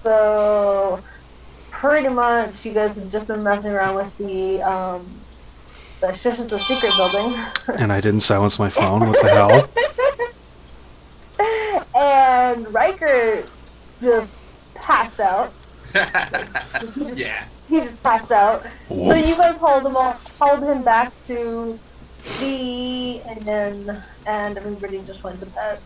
So, pretty much, you guys have just been messing around with the Shush is the Secret building. And I didn't silence my phone. What the hell? And Riker just passed out. Yeah. He just passed out. Whoop. So you guys hold him back to and everybody just went to bed.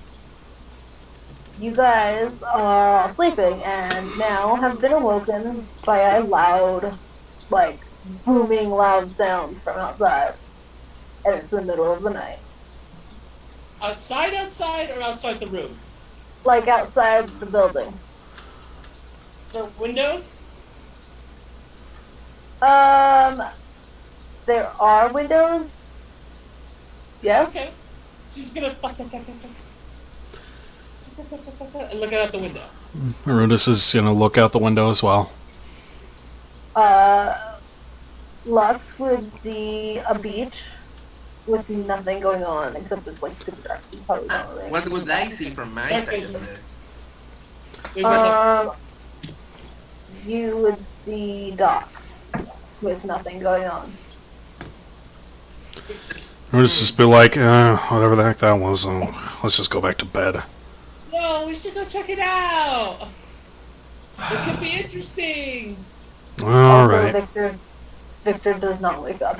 You guys are sleeping and now have been awoken by a loud, like, booming loud sound from outside. And it's the middle of the night. Outside, or outside the room? Like outside the building. Is there windows? There are windows. Yes? Okay. She's gonna and look out the window. Arundis is gonna look out the window as well. Lux would see a beach with nothing going on except it's like super dark, so you probably don't really. What would I see from my side of it? You would see docks with nothing going on. Arundis just be like, whatever the heck that was, let's just go back to bed. No, we should go check it out. It could be interesting. Alright. Victor does not wake up.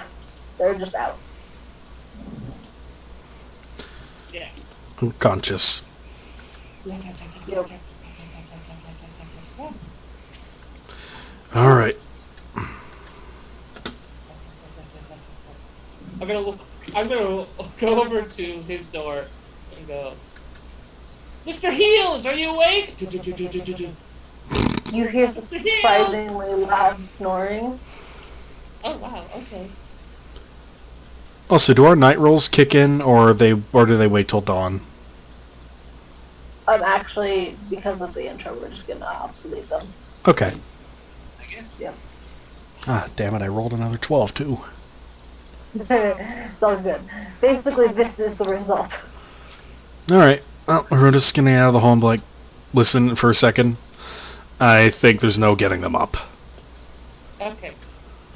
They're just out. Yeah. Unconscious. Yep. Alright. I'm gonna go over to his door and go, Mr. Heels, are you awake? You hear surprisingly loud snoring. Oh wow, okay. Also, do our night rolls kick in, or do they wait till dawn? Actually, because of the intro, we're just gonna obsolete them. Okay. Yep. Ah, damn it! I rolled another 12 too. It's all good. Basically, this is the result. Alright. Well, Arundis getting out of the home, like, listen for a second. I think there's no getting them up. Okay.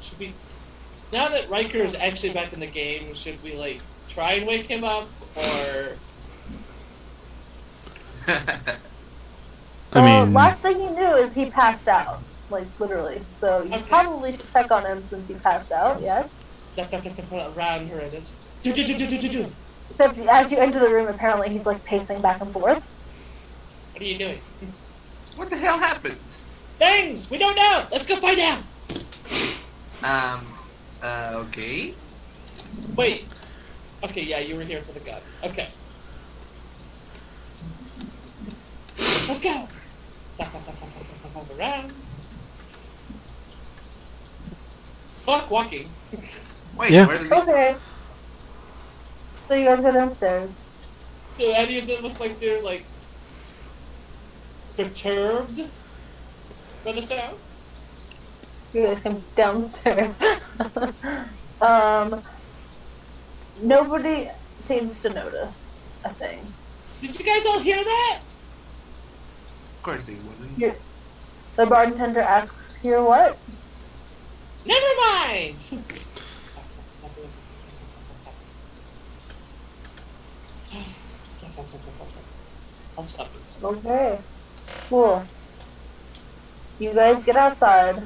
Should we, now that Riker is actually back in the game, should we, like, try and wake him up, or... I mean... last thing you knew is he passed out. Like, literally. So you probably should check on him since he passed out, yes? Around her and it's... Except as you enter the room, apparently he's, like, pacing back and forth. What are you doing? What the hell happened? Things! We don't know! Let's go find out! Okay. Wait. Okay, yeah, you were here for the gun. Okay. Let's go! Around. Fuck walking. Wait, Yeah. where did he... Okay. So you guys go downstairs. Do any of them look like they're, like, perturbed by the sound? You guys come downstairs. Nobody seems to notice a thing. Did you guys all hear that? Of course he wouldn't. The bartender asks, "Hear what?" Never mind! I'll stop it. Okay. Cool. You guys get outside,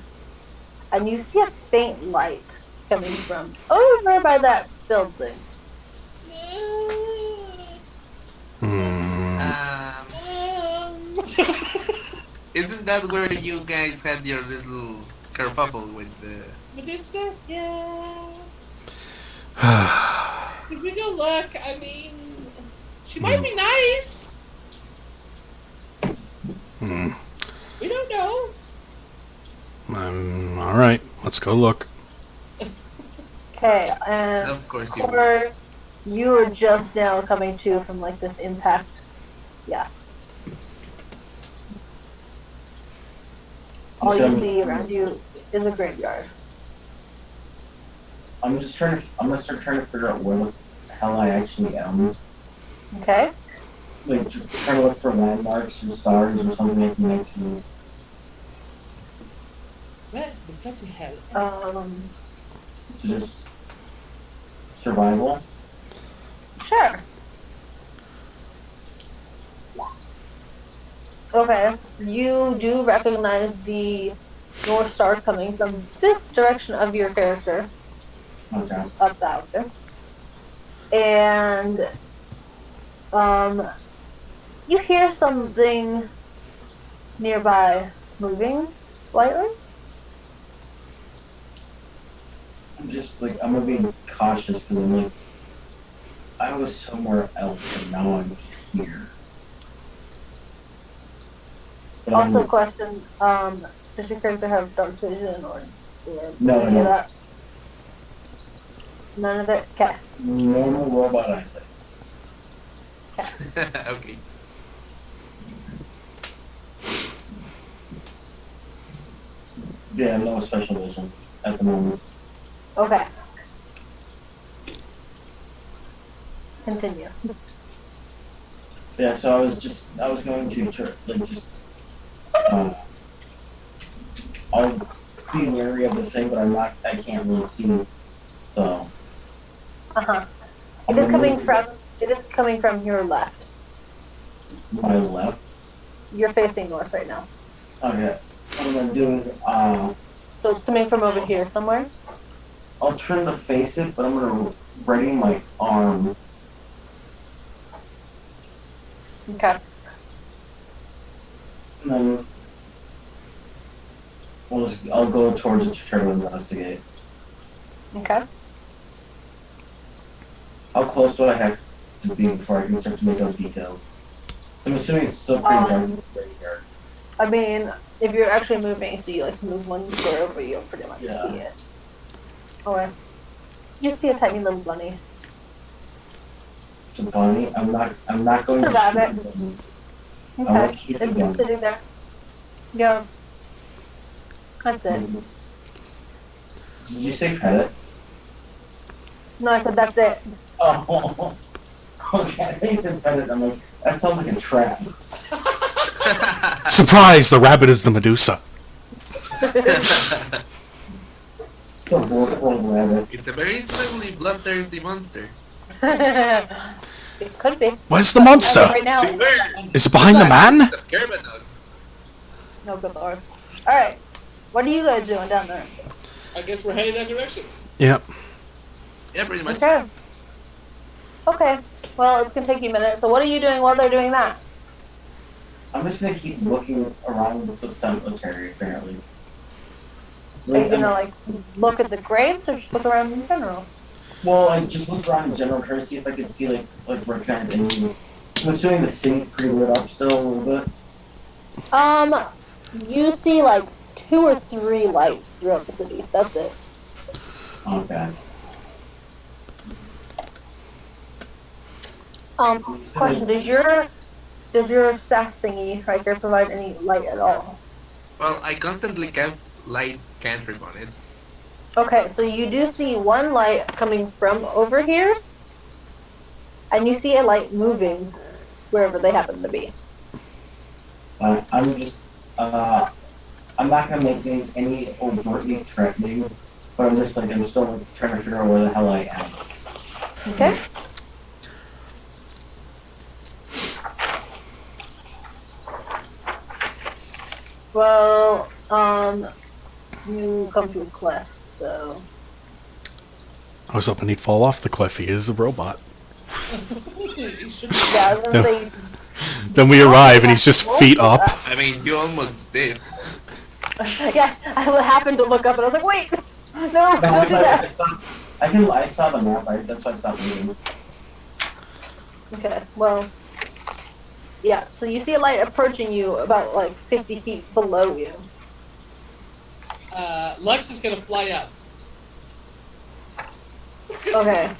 and you see a faint light coming from over by that building. Isn't that where you guys had your little kerfuffle with the... Medusa? Yeah. If we go look, I mean, she might be nice. We don't know. Alright, let's go look. Okay, and Of course you or you are just now coming to from like this impact. Yeah. All you see around you is a graveyard. I'm gonna start trying to figure out where the hell I actually am. Okay. Like, just trying to look for landmarks or stars or something that can actually Does he have? So just survival. Sure. Okay, you do recognize the North Star coming from this direction of your character, Okay. up that way. And, you hear something nearby moving slightly. I'm just like I'm gonna be cautious because I'm like I was somewhere else and now I'm here. But I'm- Also, question: does your character have dark vision or No, any of no. that? None of it. Okay. Normal robot eyesight. Okay. Yeah, no special vision at the moment. Okay. Continue. Yeah, so I was going to like just I'll be wary of the thing, but I can't really see. So Uh-huh. I'm It is gonna coming from your left. move my left. You're facing north right now. Okay. What I'm gonna do is So it's coming from over here somewhere. I'll turn to face it, but I'm gonna ready my arm. Okay. And then I'll go towards it to try to investigate. Okay. How close do I have to be before I can start to make those details? I'm assuming it's still pretty dark right here. I mean, if you're actually moving, so you like move one square over, you'll pretty much Yeah. see it. Okay. You see a tiny little bunny. To Bonnie, I'm not going It's a rabbit. to Okay. want to keep it It's going. just sitting there. Go. That's it. Did you say pet it? No, I said that's it. Oh, okay. I think you said pet it. I'm like, that sounds like a trap. Surprise! The rabbit is the Medusa. It's a wolf rabbit. It's a very slightly bloodthirsty monster. It could be. Where's the monster? Right now. Beware! Is it behind the man? The Kermadog. No, good lord. Alright. What are you guys doing down there? I guess we're heading that direction. Yep. Yeah, pretty much. Okay. Okay. Well, it's gonna take you a minute. So what are you doing while they're doing that? I'm just gonna keep looking around the cemetery, apparently. Are you gonna like look at the graves or just look around in general? Well, I just look around in general, trying to see if I can see like recognize any. I'm assuming the city's pretty lit up still a little bit. You see like 2 or 3 lights throughout the city. That's it. Okay. Question: does your staff thingy right here provide any light at all? Well, I constantly cast light cantrip on it. Okay, so you do see one light coming from over here, and you see a light moving wherever they happen to be. I'm just I'm not gonna make any overtly threatening, but I'm still like trying to figure out where the hell I am. Okay. Well, you come to a cliff, so I was hoping he'd fall off the cliff. He is a robot. He should yeah, I was gonna say. Then we arrive and he's just feet up. I mean, you almost did. Yeah, I happened to look up and I was like, wait, no, don't do that. I saw the map. That's why I stopped moving. Okay, well, yeah. So you see a light approaching you about like 50 feet below you. Lex is gonna fly up. Okay.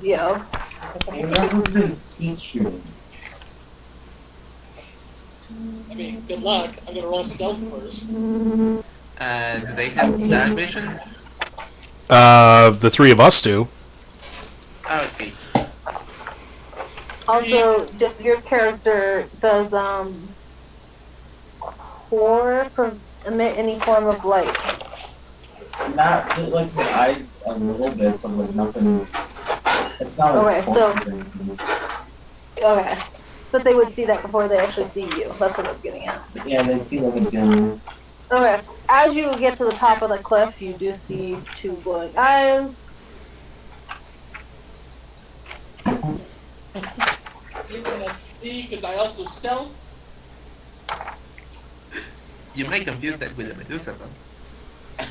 Yo. Hey, that was his speech shooting. I mean, good luck. I'm gonna roll stealth first. Do they have dark vision? The 3 of us do. Okay. Also, just your character does core emit any form of light? Not like the eyes a little bit, but like nothing. It's not like Okay, so- torches or anything. Okay. But they would see that before they actually see you. That's what I was getting at. Yeah, they see like a dim. Okay. As you get to the top of the cliff, you do see two glowing eyes. You can me because I also stealth. You might confuse that with a Medusa, though.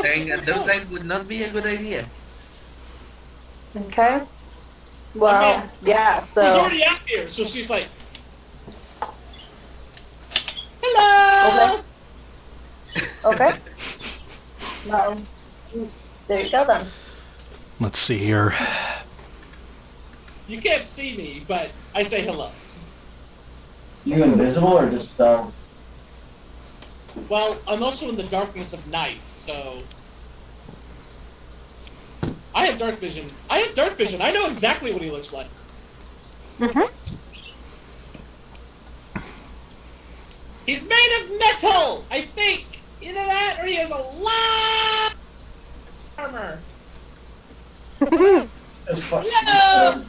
Saying those eyes would not be a good idea. Okay. Well, I mean, yeah, She's so. already out here, so she's like, "Hello." Okay. Well, there you go then. Let's see here. You can't see me, but I say hello. You invisible or just stealth? Well, I'm also in the darkness of night, so I have dark vision. I know exactly what he looks like. Mm-hmm. He's made of metal, I think. You know that, or he has a lot of armor. It's fun. No!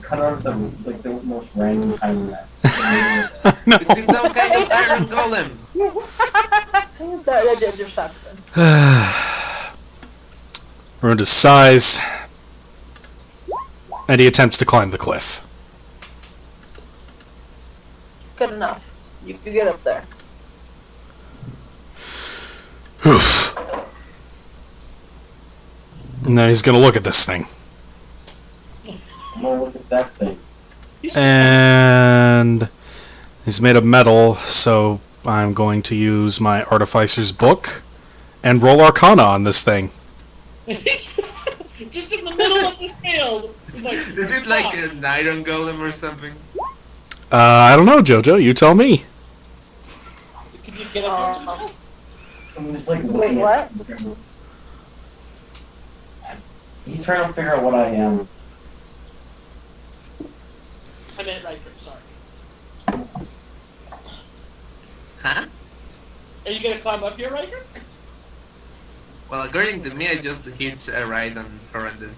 Cut out the most random time in that. No. It's some kind of iron golem. that just sucks then. Ruined sighs, and he attempts to climb the cliff. Good enough. You can get up there. And then he's gonna look at this thing. I'm gonna look at that thing. And he's made of metal, so I'm going to use my Artificer's Book and roll Arcana on this thing. Just in the middle of the field. He's like, Is it like an iron golem or something? I don't know, Jojo, you tell me. Can you get up here, Jojo? I'm just like Wait, looking what? He's trying to figure out what I am. I meant Riker, sorry. Huh? Are you gonna climb up here, Riker? Well, according to me, I just hitched a ride on Horrendous.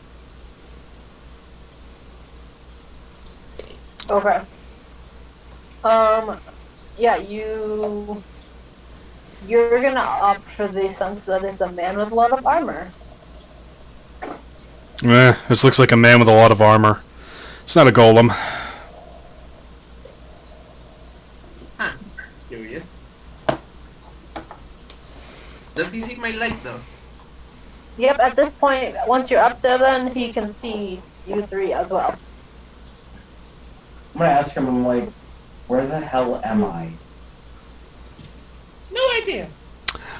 Okay. Yeah, you're gonna opt for the sense that it's a man with a lot of armor. This looks like a man with a lot of armor. It's not a golem. Huh. Curious. Does he see my light, though? Yep, at this point, once you're up there then, he can see you three as well. I'm gonna ask him, I'm like, where the hell am I? No idea.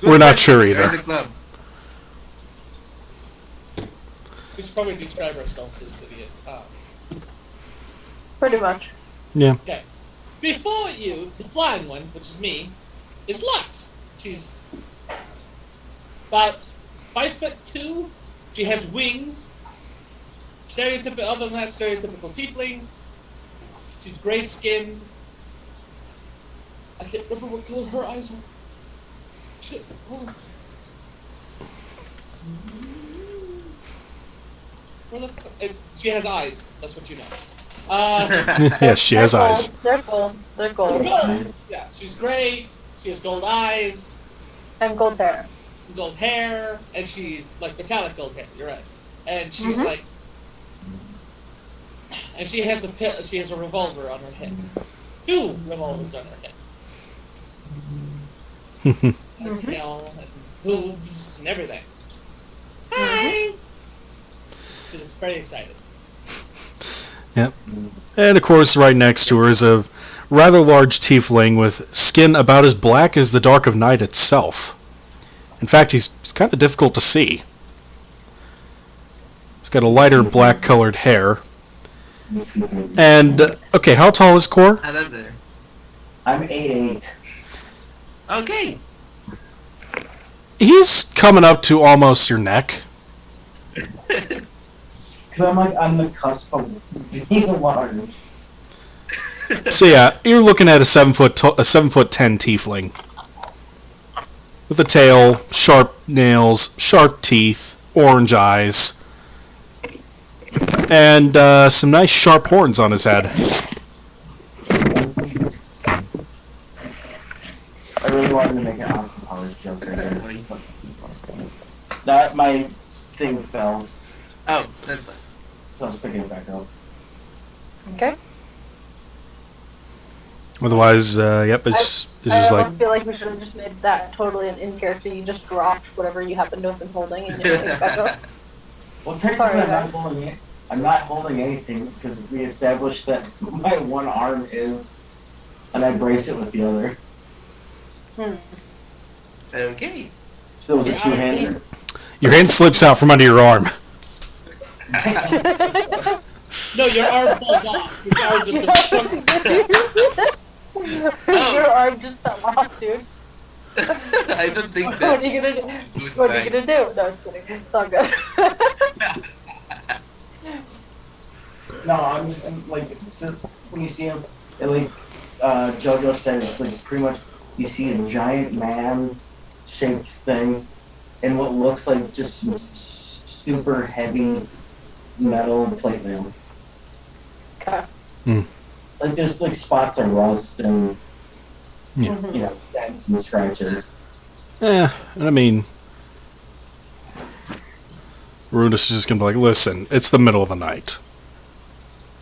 We're not sure Join either. the club. We should probably describe ourselves as idiot. Pretty much. Yeah. Okay. Before you, the flying one, which is me, is Lux. She's about 5'2". She has wings. Stereotypical. Other than that, stereotypical tiefling. She's gray-skinned. I can't remember what color her eyes are. Shit. Hold on. Where the fuck? She has eyes. That's what you know. Yes, she has They're eyes. gold. They're gold. They're gold. Gold. Yeah, she's gray. She has gold eyes, And gold hair. gold hair, and she's like metallic gold hair. You're right. And she's Mhm. like, and she has a revolver on her head. 2 revolvers on her head. And tail and boobs and everything. Hi. She looks very excited. Yep. And of course, right next to her is a rather large tiefling with skin about as black as the dark of night itself. In fact, he's kind of difficult to see. He's got a lighter black colored hair. And, okay, how tall is Core? Ah, that's there. I'm 8'8". Okay. He's coming up to almost your neck. Cause I'm like on the cusp of being large. So yeah, you're looking at a 7'10" tiefling with a tail, sharp nails, sharp teeth, orange eyes, and some nice sharp horns on his head. I really wanted to make an Austin Powers joke right there. That my thing fell, Oh, that's fine. so I was picking it back up. Okay. Otherwise, yep, it's I just like almost feel like we should have just made that totally an in character. You just dropped whatever you happen to have been holding and you pick it back up. Well, technically, Sorry, I'm not guys. holding it. I'm not holding anything because we established that my one arm is, and I brace it with the other. Okay. So it was a two-hander. your hand slips out from under your arm. No, your arm falls off. Your arm just goes. Your arm just fell off, dude. I don't think What that. are you gonna do? What are you gonna do? No, it's kidding. It's all good. No, I'm like, just when you see him, it, like JoJo said, it's like pretty much you see a giant man-shaped thing, and what looks like just some super heavy metal plate mail. Okay. Like there's like spots of rust and Yeah. you know dents and scratches. Yeah, I mean, Rudis is just gonna be like, listen, it's the middle of the night.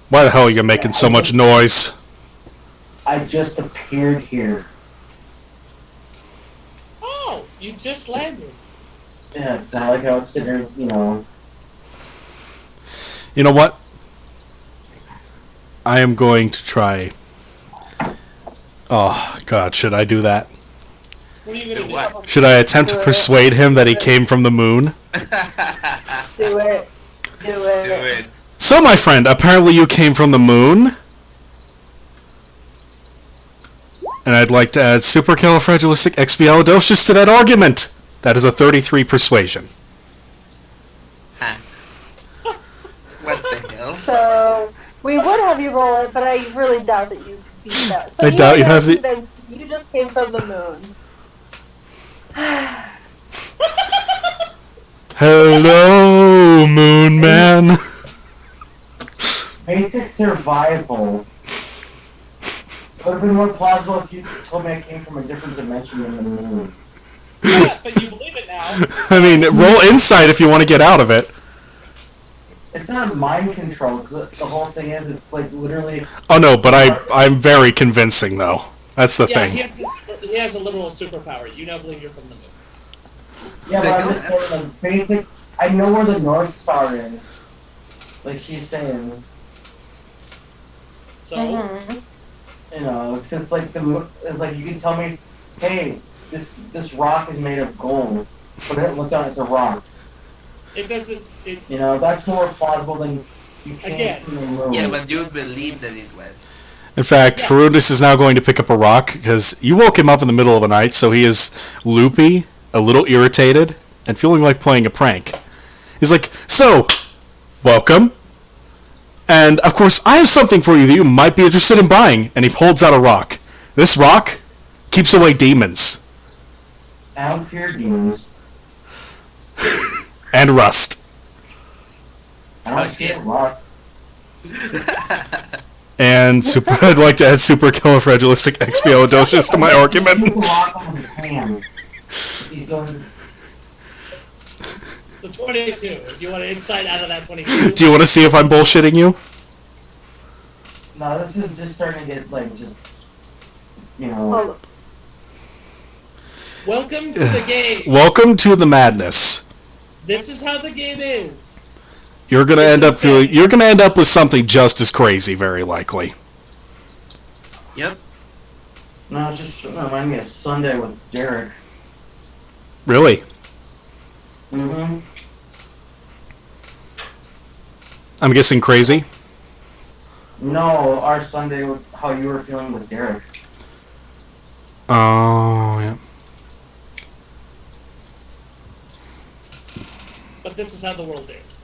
Why the hell are you making so much noise? I just appeared here. Oh, you just landed. Yeah, it's not like I was sitting there, you know. You know what? I am going to try. Oh, God, should I do that? What are you gonna Do do? what? Should I attempt to persuade him that he came from the moon? Do it. Do Do it. it. So, my friend, apparently you came from the moon? And I'd like to add supercalifragilisticexpialidocious to that argument. That is a 33 persuasion. What the hell? So we would have you roll it, but I really doubt that you could beat that. So I doubt you are have the- convinced You just came from the moon. Hello, moon man. Basic survival. Would have been more plausible if you told me I came from a different dimension than the moon. Yeah, but you believe it now. I mean, roll insight if you want to get out of it. It's not mind control, because the whole thing is, it's like literally. Oh no, but I'm very convincing though. That's the Yeah, thing. he has a literal superpower. You now believe you're from the moon. Yeah, but I'm just saying, like, basic. I know where the North Star is. Like she's saying, So, Mhm. you know, since like the moon, like you can tell me, hey, this rock is made of gold, but look down, it's a rock. it doesn't. It, You know, that's more plausible than you came Again. from the moon. Yeah, but you believe that it was. In fact, Yeah. Harudis is now going to pick up a rock because you woke him up in the middle of the night, so he is loopy, a little irritated, and feeling like playing a prank. He's like, so, welcome. And, of course, I have something for you that you might be interested in buying. And he holds out a rock. This rock keeps away demons. I don't fear demons. And rust. I don't Oh, fear shit. rust. And I'd like to add supercalifragilisticexpialidocious to my argument. Put the rock on his hand. He's going. so 22. If you want to insight out of that 22. Do you want to see if I'm bullshitting you? No, this is just starting to get like just. You know. Well, Welcome to the game. Welcome to the madness. This is how the game is. You're gonna It's end up insane. you're gonna end up with something just as crazy, very likely. Yep. No, it's just remind me of Sunday with Derek. Really? Mm-hmm. I'm guessing crazy. No, our Sunday with how you were feeling with Derek. Oh yeah. But this is how the world is.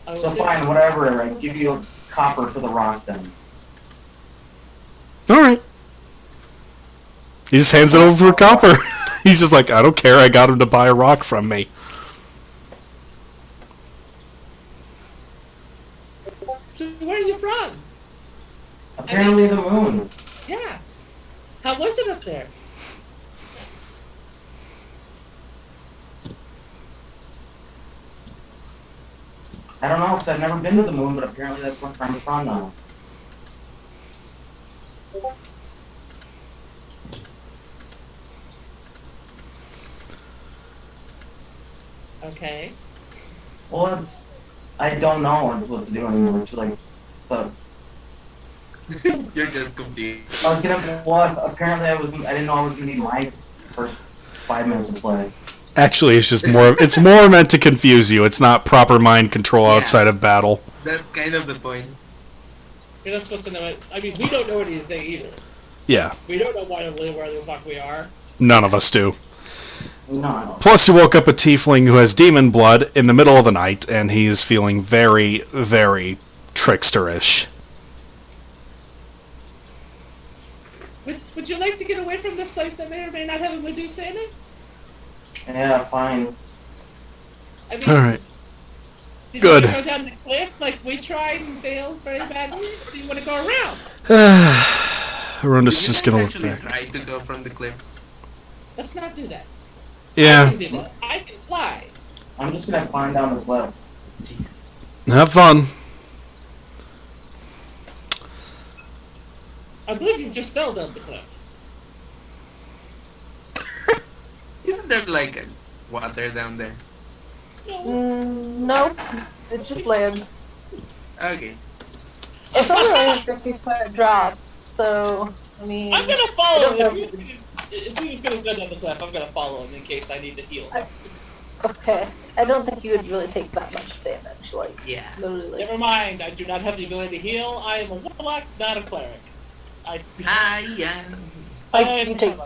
I will So sit- fine, whatever. I give you a copper for the rock then. Alright. He just hands it over for copper. He's just like, I don't care, I got him to buy a rock from me. So where are you from? Apparently the moon. Yeah. How was it up there? I don't know, because I've never been to the moon, but apparently that's where I'm from now. Okay. Well, I don't know what to do anymore. It's like, but You're just confused. I was gonna. Well, apparently I didn't know I was gonna need my first 5 minutes of play. Actually, it's just more. It's more meant to confuse you. It's not proper mind control Yeah. outside of battle. That's kind of the point. You're not supposed to know it. I mean, we don't know anything either. Yeah, We don't know where the fuck we are. none of us do. No. Plus, you woke up a tiefling who has demon blood in the middle of the night, and he's feeling very, very tricksterish. Would you like to get away from this place that may or may not have a Medusa in it? Yeah, fine. I mean, All right. did Good. you want to go down the cliff like we tried and failed very badly? Or do you want to go around? Rhoda's Did you just guys gonna look actually back. try to go from the cliff? Let's not do that. I Yeah, can do that. I can fly. I'm just gonna climb down the cliff. have fun. I believe you just fell down the cliff. Isn't there like a water down there? No. Nope. It's just land. Okay. It's only like a 50-foot drop, so I mean. I'm gonna I follow don't him. know. If he was gonna go down the cliff, I'm gonna follow him in case I need to heal. Okay, I don't think you would really take that much damage. Like, Yeah. literally. Like, Never mind, I do not have the ability to heal. I am a warlock, not a cleric. I like you take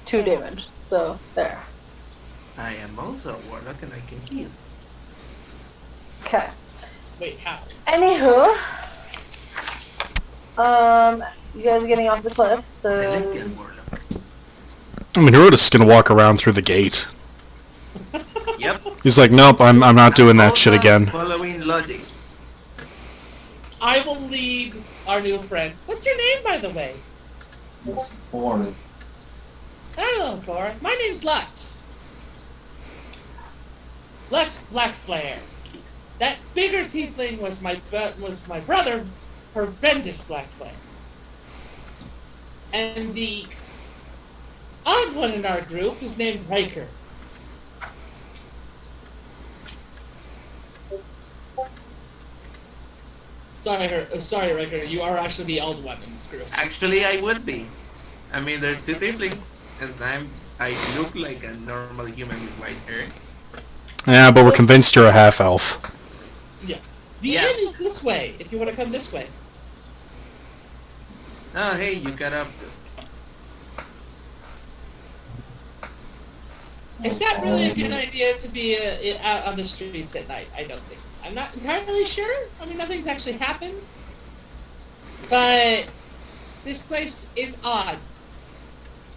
two damage. So there. I am also a warlock and I can heal. Okay. Wait, how? Anywho, you guys are getting off the cliff, so Celestial warlock. I mean, Rhoda's just gonna walk around through the gate. Yep. He's like, nope, I'm not doing that shit Also again. Following logic. I will lead our new friend. What's your name, by the way? Forward. Hello, Cor. My name's Lux. Lux Blackflare. That bigger tiefling was my brother, Horrendous Blackflare. And the odd one in our group is named Riker. Sorry, Riker. You are actually the old one in this group. Actually, I would be. I mean, there's two siblings, and I look like a normal human with white hair. Yeah, but we're convinced you're a half elf. The Yeah. inn is this way. If you want to come this way. Oh, hey, you got up. It's not really a good idea to be out on the streets at night, I don't think. I'm not entirely sure. I mean, nothing's actually happened. But this place is odd.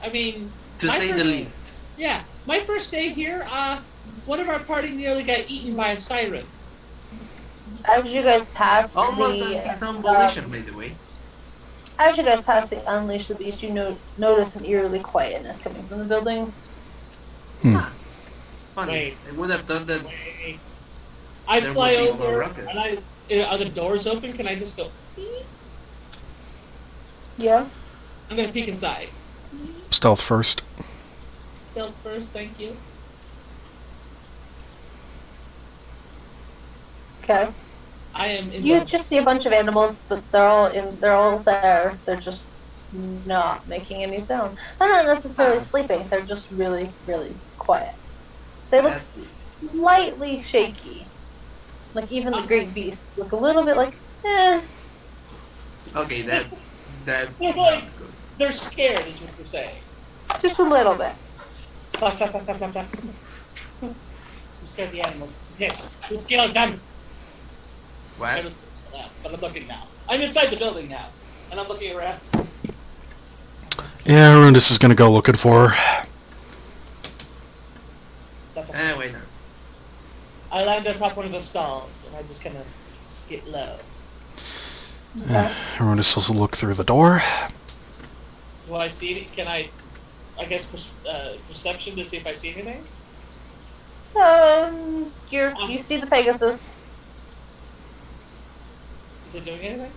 I mean, To say the least. Yeah, my first day here, one of our party nearly got eaten by a siren. as you guys pass Almost the on his own volition, by the way. as you guys pass the Unleash the Beast, you notice an eerily quietness coming from the building. Funny. Wait. I would have thought that. Wait. I They're fly moving over over, rockets. and are the doors open? Can I just go? "Beep"? Yeah. I'm gonna peek inside. Stealth first. Stealth first, thank you. Okay. I am in You the... just see a bunch of animals, but they're all there. They're just not making any sound. They're not necessarily sleeping. They're just really, really quiet. They look slightly shaky. Like even the great beasts look a little bit like, eh. Okay, that. They're not like- good. They're scared, is what you're saying. Just a little bit. Clap, clap, clap, clap, clap, clap. You scared the animals. Yes, you scared them. What? now, but I'm looking now. I'm inside the building now, and I'm looking around. Yeah, Arundus is gonna go looking for her. Wait now. I land on top of one of the stalls, and I just kind of get low. Arundus will look through the door. Do I see it? Can I guess, perception to see if I see anything? You see the Pegasus. Is it doing anything?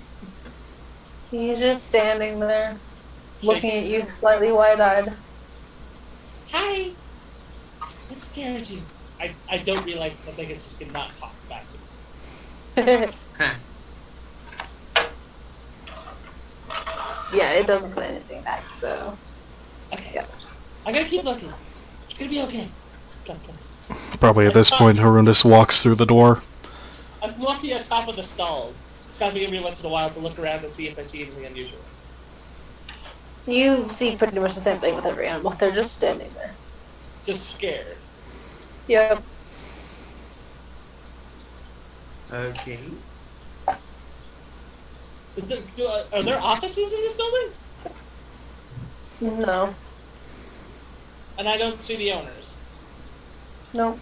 He's just standing there, looking at you, slightly wide-eyed. Hi! What scared you? I don't realize the Pegasus cannot talk back to me. Huh. Yeah, it doesn't say anything back, so. Okay. Yeah. I'm gonna keep looking. It's gonna be okay. Come. Probably at this point, Arundus walks through the door. I'm walking on top of the stalls, stopping every once in a while to look around to see if I see anything unusual. You see pretty much the same thing with every animal. They're just standing there. Just scared. Yep. Okay. Are there offices in this building? No. And I don't see the owners. Nope.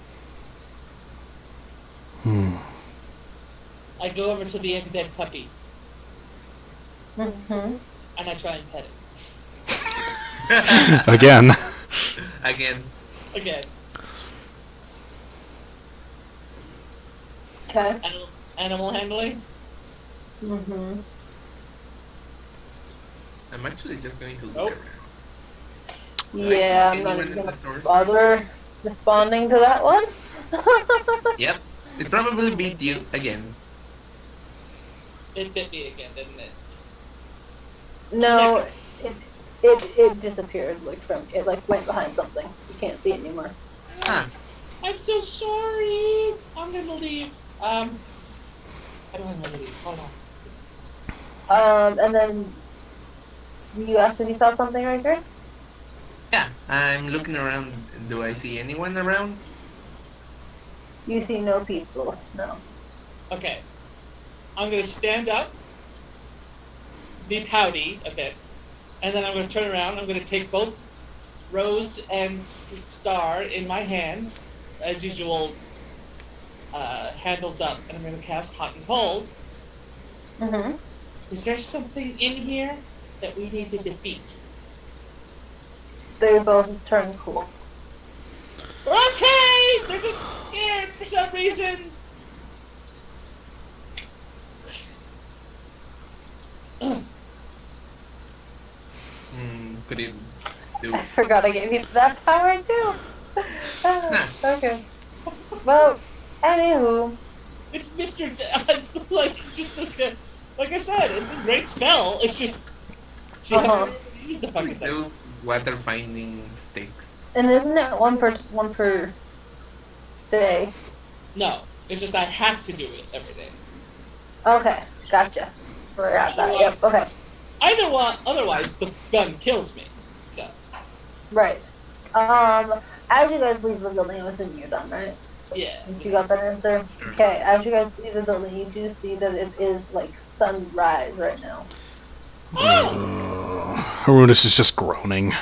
I go over to the undead puppy, Mm-hmm. and I try and pet it. Again. Again. Again. Okay. Animal handling? Mm-hmm. I'm actually just going to look Nope. around. Yeah, I'm Anyone not in even the gonna store? bother responding to that one. Yep. It probably beat you again. It bit me again, didn't it? No, it disappeared went behind something. You can't see it anymore. Huh. I'm so sorry. I'm gonna leave. How do I want to leave? Hold on. And then you asked if you saw something right here. Yeah, I'm looking around. Do I see anyone around? You see no people. No. Okay. I'm gonna stand up, be pouty a bit, and then I'm gonna turn around. I'm gonna take both Rose and Star in my hands, as usual. Handles up, and I'm gonna cast Hot and Cold. Mm-hmm. Is there something in here that we need to defeat? They both turn cool. Okay! They're just scared for some reason! Could it do? I forgot I gave you that power too. Okay. Well, anywho. It's Mr. It's like I said, it's a great spell. It's just she has to use the fucking thing. Those water finding sticks. And isn't it one per day? No, it's just I have to do it every day. Okay, gotcha. Forgot that. Yep. Okay. Otherwise the gun kills me. So Right. As you guys leave the building, I'm assuming you're done, right? yeah. Since you got that answer. Okay. As you guys leave the building, you do see that it is like sunrise right now. Arundus is just groaning.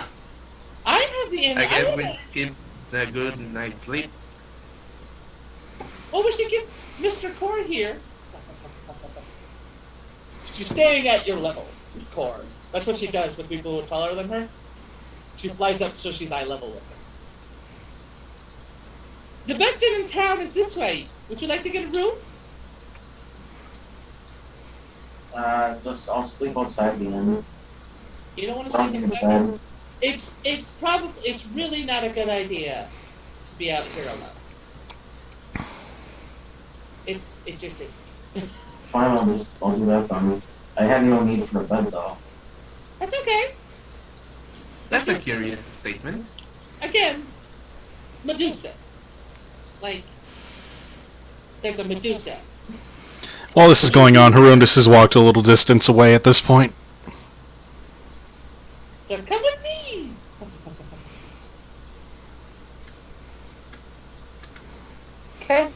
I have the I guess we skip the good night's sleep. Well, we should get Mr. Core here. She's staying at your level, Core. That's what she does with people who are taller than her. She flies up so she's eye level with them. The best inn in town is this way. Would you like to get a room? I'll sleep outside the inn. You don't want to sleep in the bed? It's really not a good idea to be out here alone. It just isn't. Fine, I'll do that then. I have no need for a bed though. That's okay. That's a curious statement. Again, Medusa. Like, there's a Medusa. While this is going on, Arundus has walked a little distance away at this point. So come with me. Okay.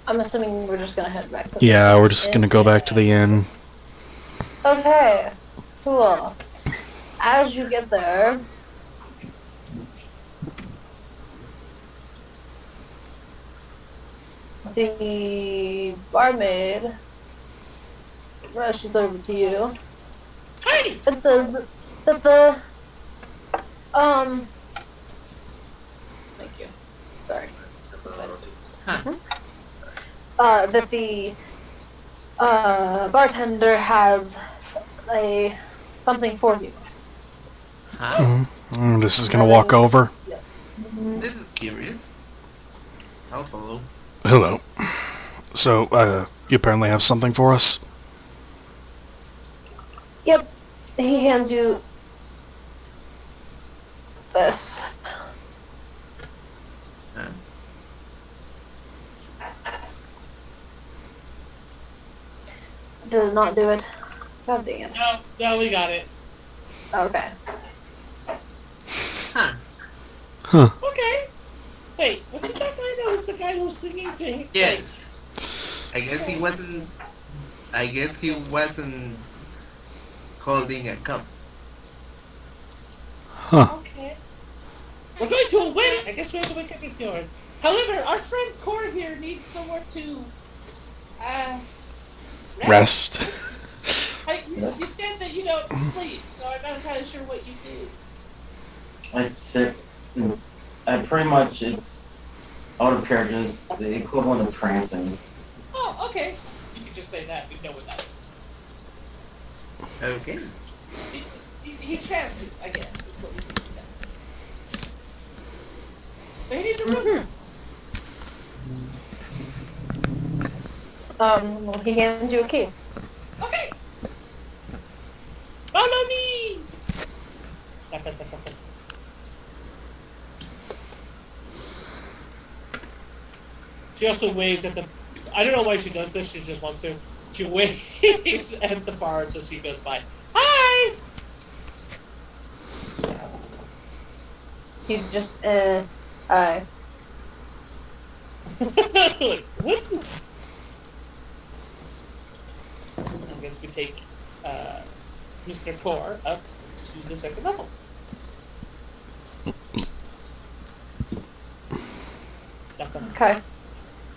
I'm assuming we're just gonna head back to Yeah, the we're just gonna go back to the inn. Okay, cool. As you get there, the barmaid rushes over to you. Hey! It says that the thank you. Sorry. That's fine. Huh. That the bartender has something for you. Huh? This is gonna walk over. This is curious. I'll follow. Hello. So, you apparently have something for us? Yep. He hands you this. Huh? Did it not do it? God dang it. No, we got it. Okay. Huh. Huh. Okay. Wait, was it that guy that was the guy who was singing to him? Yeah. I guess he wasn't holding a cup. Huh. Okay. We're going to a wedding. I guess we have to wake up with Fjord. However, our friend Cor here needs somewhere to Rest. You said that you don't sleep, so I'm not entirely sure what you do. I sit. I pretty much it's out of character, just the equivalent of trancing. Oh, okay. You can just say that. We know what that is. Okay. He trances, I guess. Is what we do. But he needs a room. Well, he hands you a key. Okay. Follow me. She also waves at the. I don't know why she does this. She just wants to. She waves at the bar so she goes by. Hi. He just, I. Like, what? I guess we take Mr. Core up to the second level. Okay.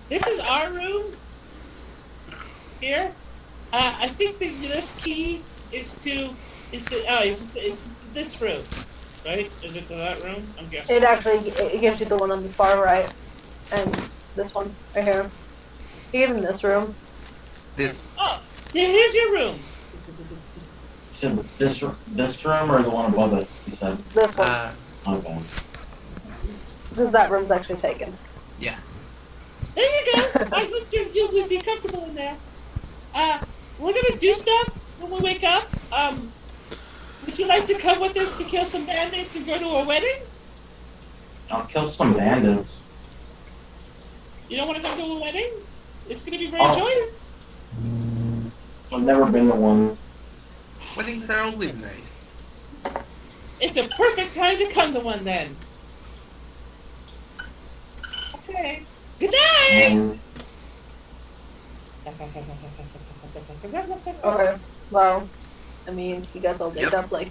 This is our room. Here, I think this key is this room, right? Is it to that room? I'm guessing. It gives you the one on the far right, and this one right here. You give him this room. This. Oh, yeah, here's your room. So this room or the one above it? You said. This one. Okay. Because that room's actually taken. Yeah. There you go. I hope you would be comfortable in there. We're gonna do stuff when we wake up. Would you like to come with us to kill some bandits and go to a wedding? I'll kill some bandits. You don't want to come to a wedding? It's gonna be very Oh. enjoyable. I've never been to one. Weddings are always nice. It's a perfect time to come to one then. Okay. Good night. Okay. Well, I mean, you guys all wake up like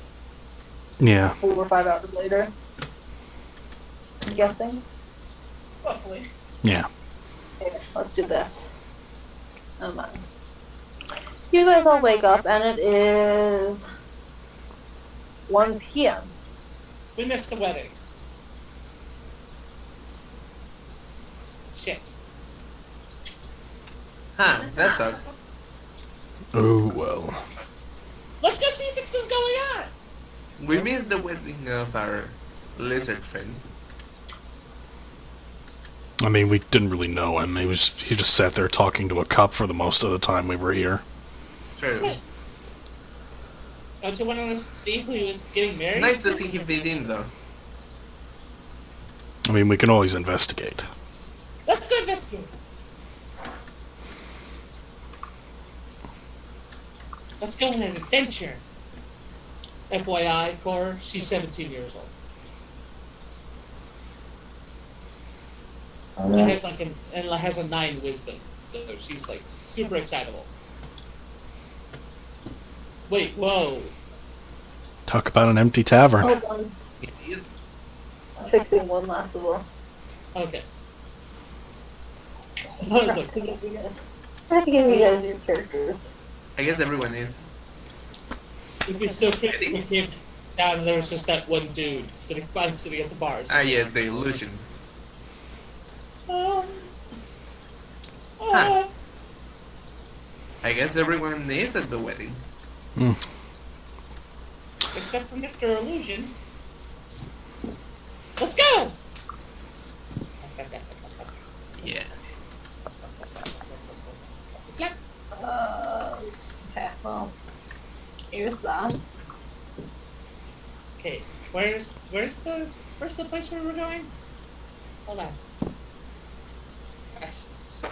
Yeah. 4 or 5 hours later. I'm guessing. Hopefully. Yeah. Here, let's do this. You guys all wake up and it is 1 p.m. We missed the wedding. Shit. Huh, that sucks. Oh, well. Let's go see if it's still going on. We missed the wedding of our lizard friend. I mean, we didn't really know him. He just sat there talking to a cup for the most of the time we were here. True. Don't you want to see who he was getting married? Nice to see him fit in, though. I mean, we can always investigate. Let's go investigate. Let's go on an adventure. FYI, Cora, she's 17 years old. She has has a 9 wisdom, so she's like super excitable. Wait, whoa. Talk about an empty tavern. Hold on. I'm fixing one last of all. Okay. I was I like, have to give you guys your characters. I guess everyone is. it'd be so quick if we came down and there was just that one dude sitting at the bars. Ah, yes, the illusion. Uh, Huh. I guess everyone is at the wedding. Except for Mr. Illusion. Let's go! Yeah. Clap. Okay, well, here's that. Okay, where's the place where we're going? Hold on. Crisis.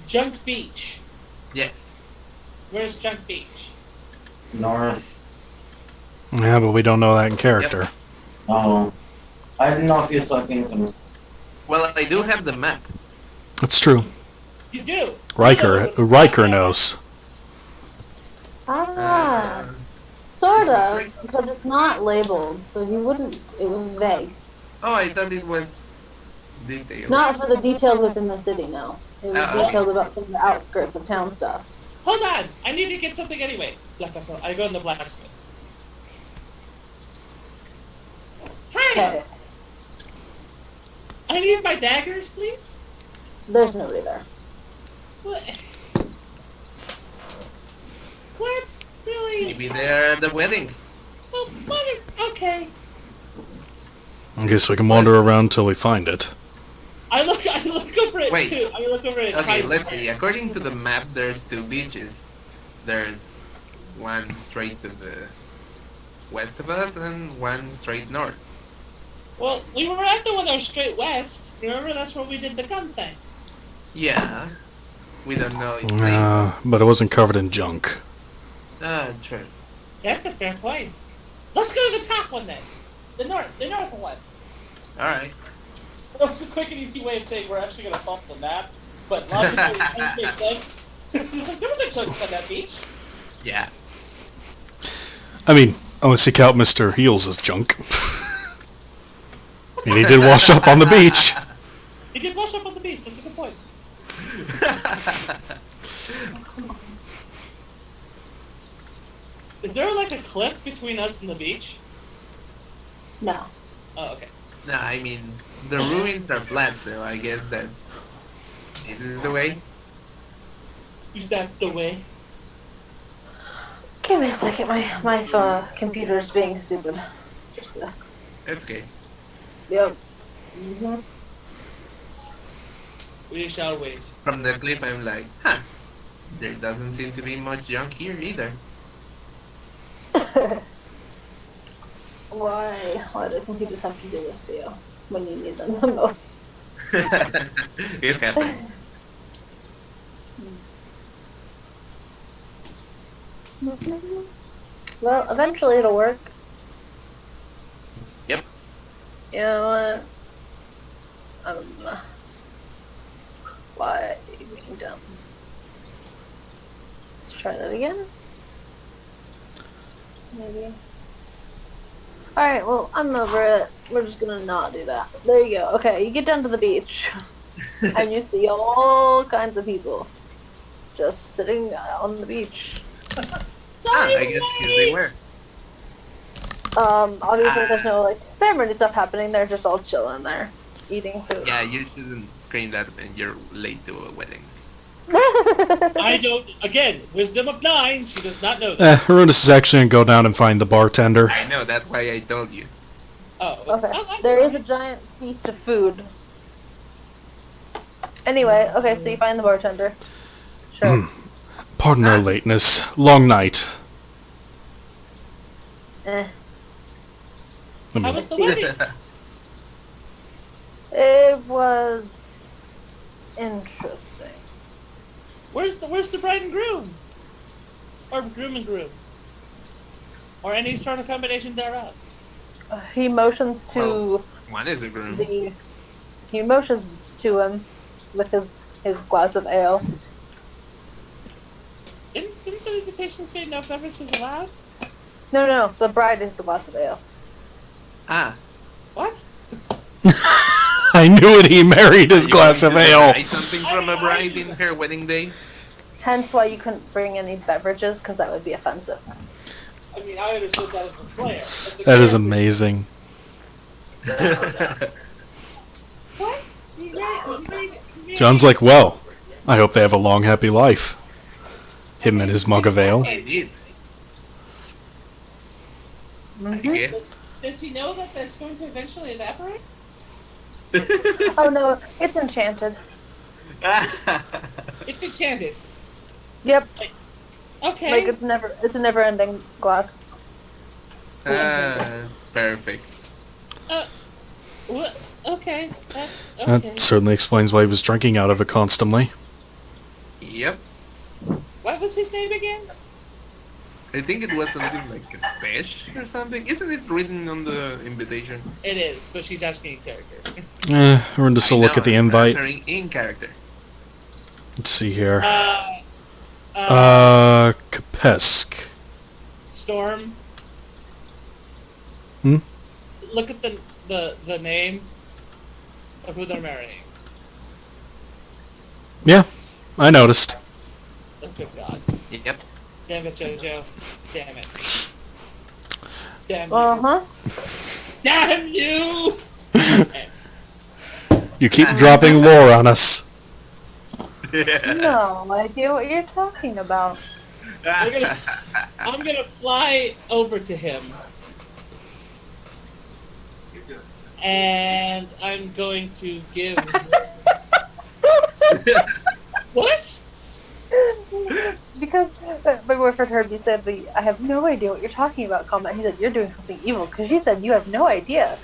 Junk Beach. Yes. Where's Junk Beach? North. Yeah, but we don't know that in character. Oh. I didn't know if you saw anything. Well, I do have the map. That's true. You do. Riker knows. Ah, sort of, but it's not labeled, so he wouldn't. It was vague. Oh, I thought it was detailed. Not for the details within the city, no. It was Oh. detailed about some of the outskirts of town stuff. Hold on! I need to get something anyway. I go in the blacksmiths. Hi! Okay, I need my daggers, please. there's nobody there. What? What? Really? Maybe they're at the wedding. Well, what is... Okay. I guess we can wander around till we find it. I look over it Wait. too. I look over it. Okay, let's see. According to the map, there's 2 beaches. There's one straight to the west of us and one straight north. Well, we were at the one that was straight west. Remember, that's where we did the gun thing. Yeah. We don't know its name. But it wasn't covered in junk. True. That's a fair point. Let's go to the top one then. The north one. Alright. That was a quick and easy way of saying we're actually going to bump the map, but logically it doesn't make sense. It's just like, there was a chunk on that beach. Yeah. I mean, unless you count Mr. Heels as junk. And he did wash up on the beach. He did wash up on the beach, that's a good point. Is there like a cliff between us and the beach? No. Oh, okay. No, I mean, the ruins are flat, so I guess that this is the way. Is that the way? Give me a second, my computer's being stupid. Just, That's okay. yep. We shall wait. From the clip, I'm like, huh. There doesn't seem to be much junk here either. Why do computers have to do this to you when you need them the most? It happens. Well, eventually it'll work. Yep. You know what? Why being dumb? Let's try that again. Maybe. Alright, well, I'm over it. We're just gonna not do that. There you go. Okay, you get down to the beach, and you see all kinds of people just sitting on the beach. I guess here they were. Obviously there's no, like, ceremony stuff happening. They're just all chilling there, eating food. Yeah, you shouldn't scream that when you're late to a wedding. I don't. Again, wisdom of 9. She does not know that. Arundus is actually going to go down and find the bartender. I know, that's why I told you. Oh, Okay, there is a giant feast of food. Anyway, okay, so you find the bartender. Sure. Pardon our lateness. Long night. Eh. I How mean, was the wedding? It was interesting. Where's the bride and groom? Or groom and groom? Or any sort of combination thereof? He motions to Well, one is a groom. he motions to him with his glass of ale. Didn't the invitation say no beverages allowed? No, the bride is the glass of ale. Ah. What? I knew it. He married his You glass of going to ale. buy something from a bride in her wedding day? Hence why you couldn't bring any beverages, because that would be offensive. I mean, I understood that as a player. That is amazing. What? You made John's like, well, I hope they have a long, happy life. Him and his mug of ale. Indeed. I Mhm. guess. Does he know that that's going to eventually evaporate? Oh no, it's enchanted. It's enchanted. Yep, Okay. like it's a never-ending glass. Perfect. What? Okay. Okay. That certainly explains why he was drinking out of it constantly. Yep. What was his name again? I think it was something like a fish or something. Isn't it written on the invitation? It is, but she's asking in character. We're going to look at the invite. Answering in character. Let's see here. Uh, Kapesk. Storm. Hmm? Look at the name of who they're marrying. Yeah, I noticed. Oh, good God. Yep. Damn it, JoJo. Damn it. Damn you. Uh-huh. Damn you! You keep dropping lore on us. No idea what you're talking about. I'm gonna fly over to him. And I'm going to give. What? Because my boyfriend heard me say I have no idea what you're talking about comment. He said, you're doing something evil, because you said you have no idea.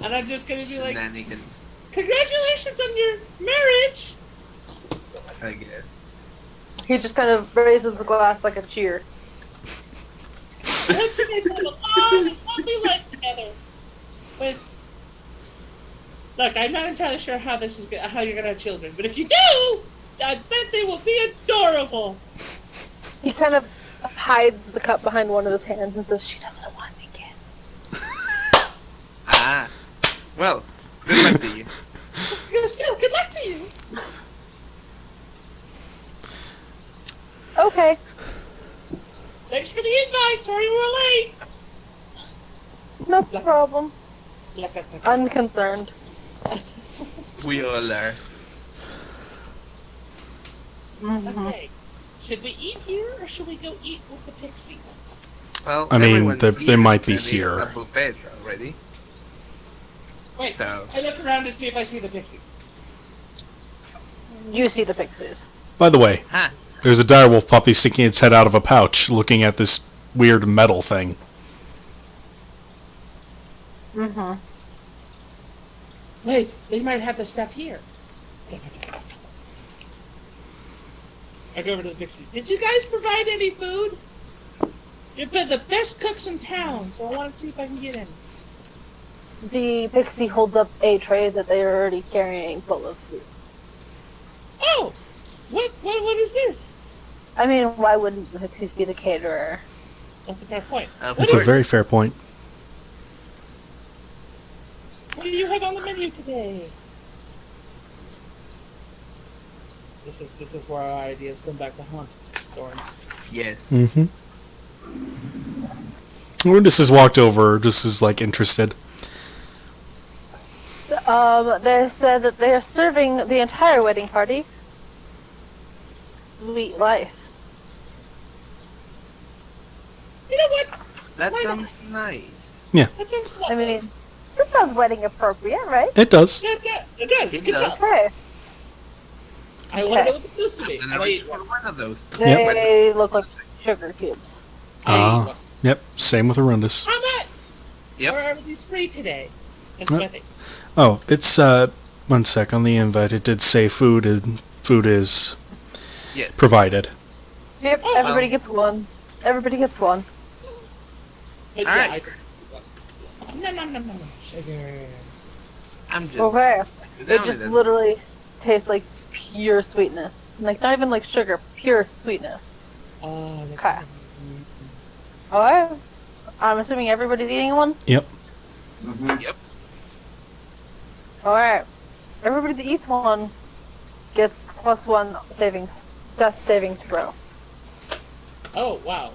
And I'm just gonna be like, Shenanigans, congratulations on your marriage! I guess. He just kind of raises the glass like a cheer. I hope you guys have a long and lovely life together. With look, I'm not entirely sure how how you're gonna have children, but if you do, I bet they will be adorable. He kind of hides the cup behind one of his hands and says, she doesn't want me kids. Ah. Well, good luck to you. Still, good luck to you. Okay. Thanks for the invite. Sorry we're late. No problem. Okay. Unconcerned. We all are. Okay. Should we eat here or should we go eat with the pixies? Well, I mean, everyone's they here. might be There's here. a buffet already. Wait, So. I look around and see if I see the pixies. You see the pixies. By the way, Huh. there's a direwolf puppy sticking its head out of a pouch looking at this weird metal thing. Mm-hmm. Wait, they might have the stuff here. I go over to the pixies. Did you guys provide any food? You've been the best cooks in town, so I want to see if I can get in. The pixie holds up a tray that they are already carrying full of food. Oh! What is this? I mean, why wouldn't the pixies be the caterer? That's a fair point. That's a very fair point. What do you have on the menu today? This is where our ideas come back to haunt Storm. Yes. Mm-hmm. This has walked over, just is like interested. They said that they are serving the entire wedding party. Sweet life. You know what? That Why sounds nice. That sounds I lovely. mean, that sounds wedding appropriate, right? It does. Yeah, it does. It Good does. job. Okay. I want to know what the supposed to be. And And I I reach eat for one. one of those. They look like sugar cubes. I eat Ah. one. Yep, same with Arundus. How about? Yep. Or are these free today? That's Yep. what I think. Oh, it's, one sec, on the invite it did say food is Yes. provided. Yep, Oh, everybody well. gets one. Everybody gets one. But All yeah, right. Nom nom nom nom nom. Sugar. I'm just Okay. It down just it. literally tastes like pure sweetness. Like, not even like sugar, pure sweetness. Oh, that's Okay. Okay. I'm assuming everybody's eating one? Yep. Mm-hmm. Yep. Alright. Everybody that eats one gets +1 death saving throw. Oh, wow.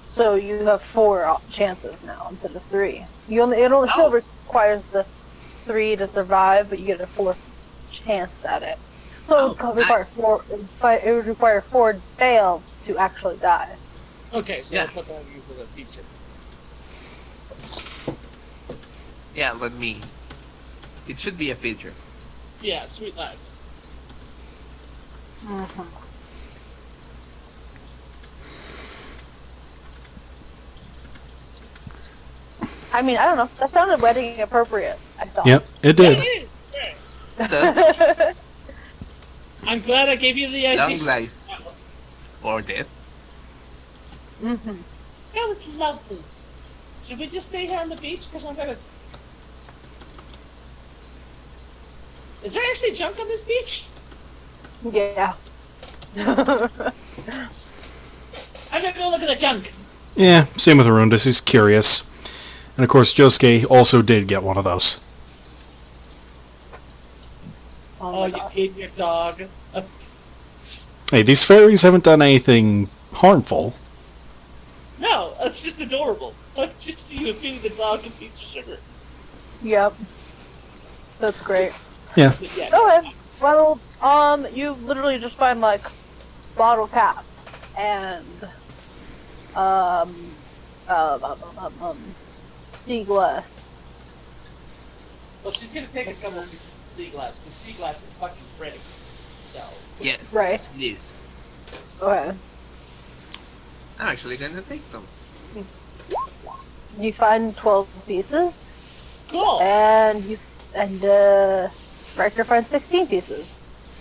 So you have 4 chances now instead of 3. It only still requires the 3 to survive, but you get a 4th chance at it. So it would require 4. It would require 4 fails to actually die. Okay, so Yeah. I'll put that as a feature. Yeah, let me. It should be a feature. Yeah, sweet life. Mm-hmm. I mean, I don't know. That sounded wedding appropriate, I thought. Yep. It Yeah, did. it is. Right. Long I'm glad I gave you the idea. life or death. Mm-hmm. That was lovely. Should we just stay here on the beach? Because I'm gonna. Is there actually junk on this beach? Yeah. I'm gonna go look at the junk. Yeah, same with Arundus. He's curious. And of course, Josuke also did get one of those. Oh, Oh, my you God. gave your dog. Hey, these fairies haven't done anything harmful. No, that's just adorable. Like, just see you feeding the dog a piece of sugar. Yep. That's great. Yeah. But yeah. Okay. Well, you literally just find like bottle cap and sea glass. Well, she's gonna take a couple pieces of sea glass, because sea glass is fucking pretty. So. Yes. Right. It is. Okay. I'm actually gonna take some. You find 12 pieces, Cool! and Riker finds 16 pieces.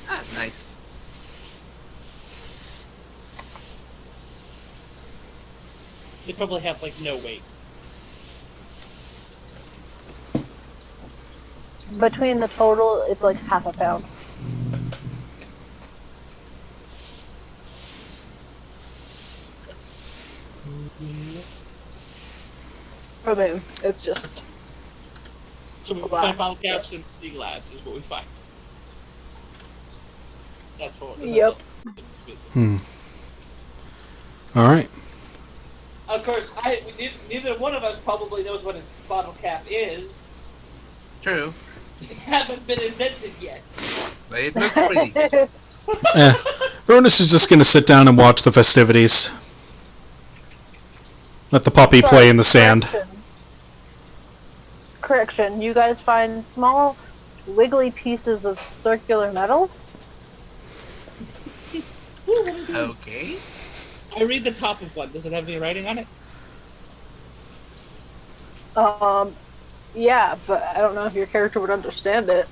Ah, nice. They probably have, like, no weight. Between the total, it's like half a pound. I mean, it's just So we Wow. find bottle caps and sea glass is what we find. That's what. Yep. Alright. Of course, neither one of us probably knows what his bottle cap is. True. They haven't been invented yet. But it looks pretty. Arundus is just going to sit down and watch the festivities. Let the puppy play in the sand. Correction, you guys find small, wiggly pieces of circular metal. Okay. I read the top of one. Does it have any writing on it? Yeah, but I don't know if your character would understand it.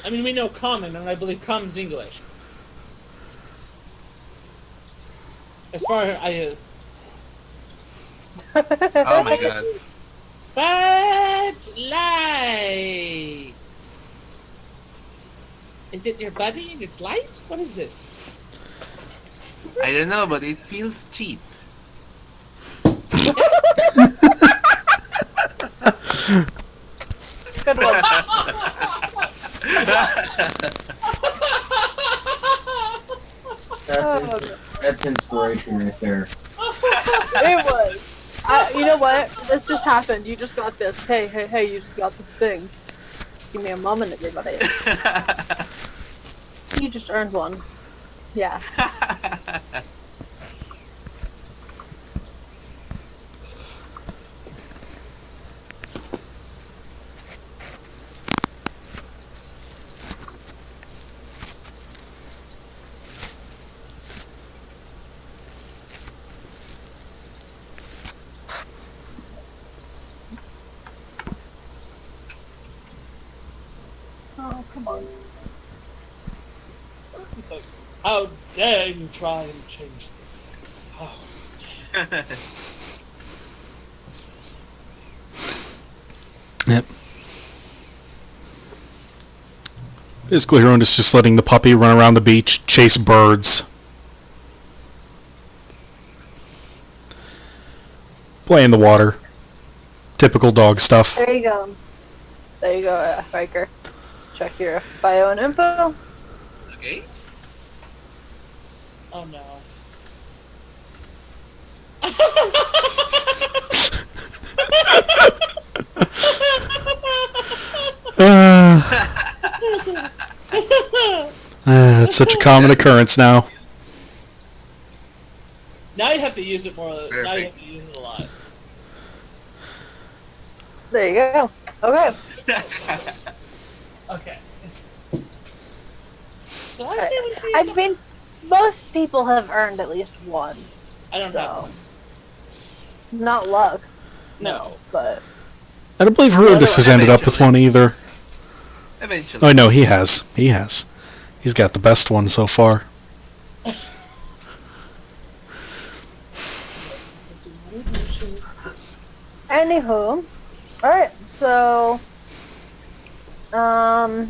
I mean, we know common, and I believe common's English. As far as I. Oh my god. Bud Light! Is it your buddy and it's light? What is this? I don't know, but it feels cheap. Good one. That's inspiration right there. It was. You know what? This just happened. You just got this. Hey, you just got this thing. Give me a moment, everybody. You just earned one. Yeah. Oh, come on. How dare you try and change them? How dare Yep. Basically, Hironda's just letting the puppy run around the beach, chase birds. Play in the water. Typical dog stuff. There you go. There you go, Riker. Check your bio and info. Okay. Oh no. It's such a common occurrence now. Now you have to use it more. Now you Perfect. have to use it a lot. There you go. Okay. Okay. So I see what you I mean, most people have earned at least one. I don't have So, one. not Lux, No. but I don't believe Hirondis has ended up with one either. Eventually. Oh, no, he has. He has. He's got the best one so far. anywho, alright, so, are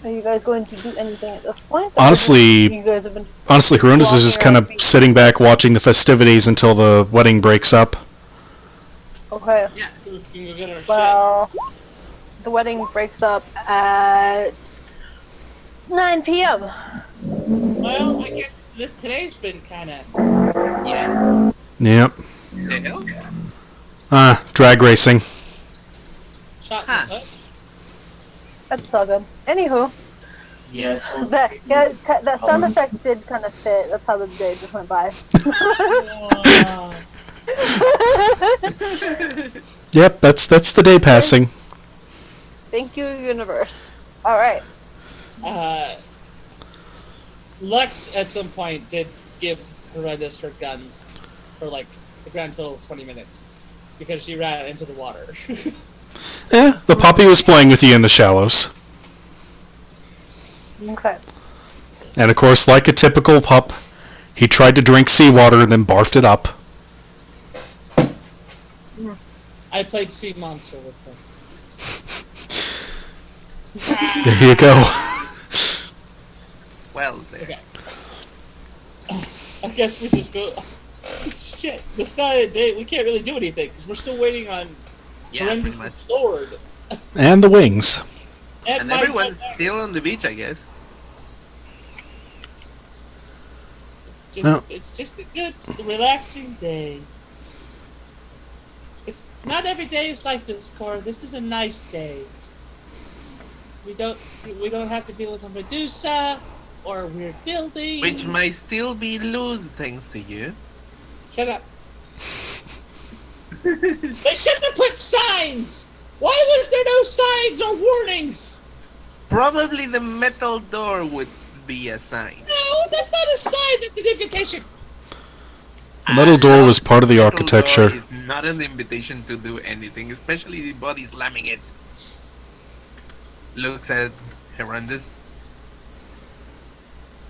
you guys going to do anything at this point? Honestly- you guys have been Honestly, Hirondis is just kind of sitting back watching the festivities until the wedding breaks up. okay. Yeah. We can go get our Well, the wedding breaks up at 9 p.m. shit. Well, I guess today's been kind of Yeah. Yep. The hell? Drag racing. shot in Huh. the foot. That's all good. Anywho, Yeah. that sound effect did kind of fit. That's how the day just went by. Wow. Yep, that's the day passing. Thank you, universe. All right. Lux at some point did give Horrendous her guns for like the grand total of 20 minutes because she ran into the water. Yeah, the puppy was playing with you in the shallows. Okay. And of course, like a typical pup, he tried to drink seawater and then barfed it up. I played Sea Monster with her. There you go. Well, there. Okay. I guess we just go. Shit, this guy, we can't really do anything because we're still waiting on Yeah, pretty Horrendous' much. sword. And the wings. And my everyone's gun. still on the beach, I guess. No. It's just a good, relaxing day. It's not every day is like this, Cora. This is a nice day. We don't have to deal with a Medusa or a weird building. Which might still be loose thanks to you. Shut up. They should have put signs. Why was there no signs or warnings? Probably the metal door would be a sign. No, that's not a sign. That's an invitation. The metal door was part of the Metal door architecture. is not an invitation to do anything, especially the body slamming it. Looks at Herondis.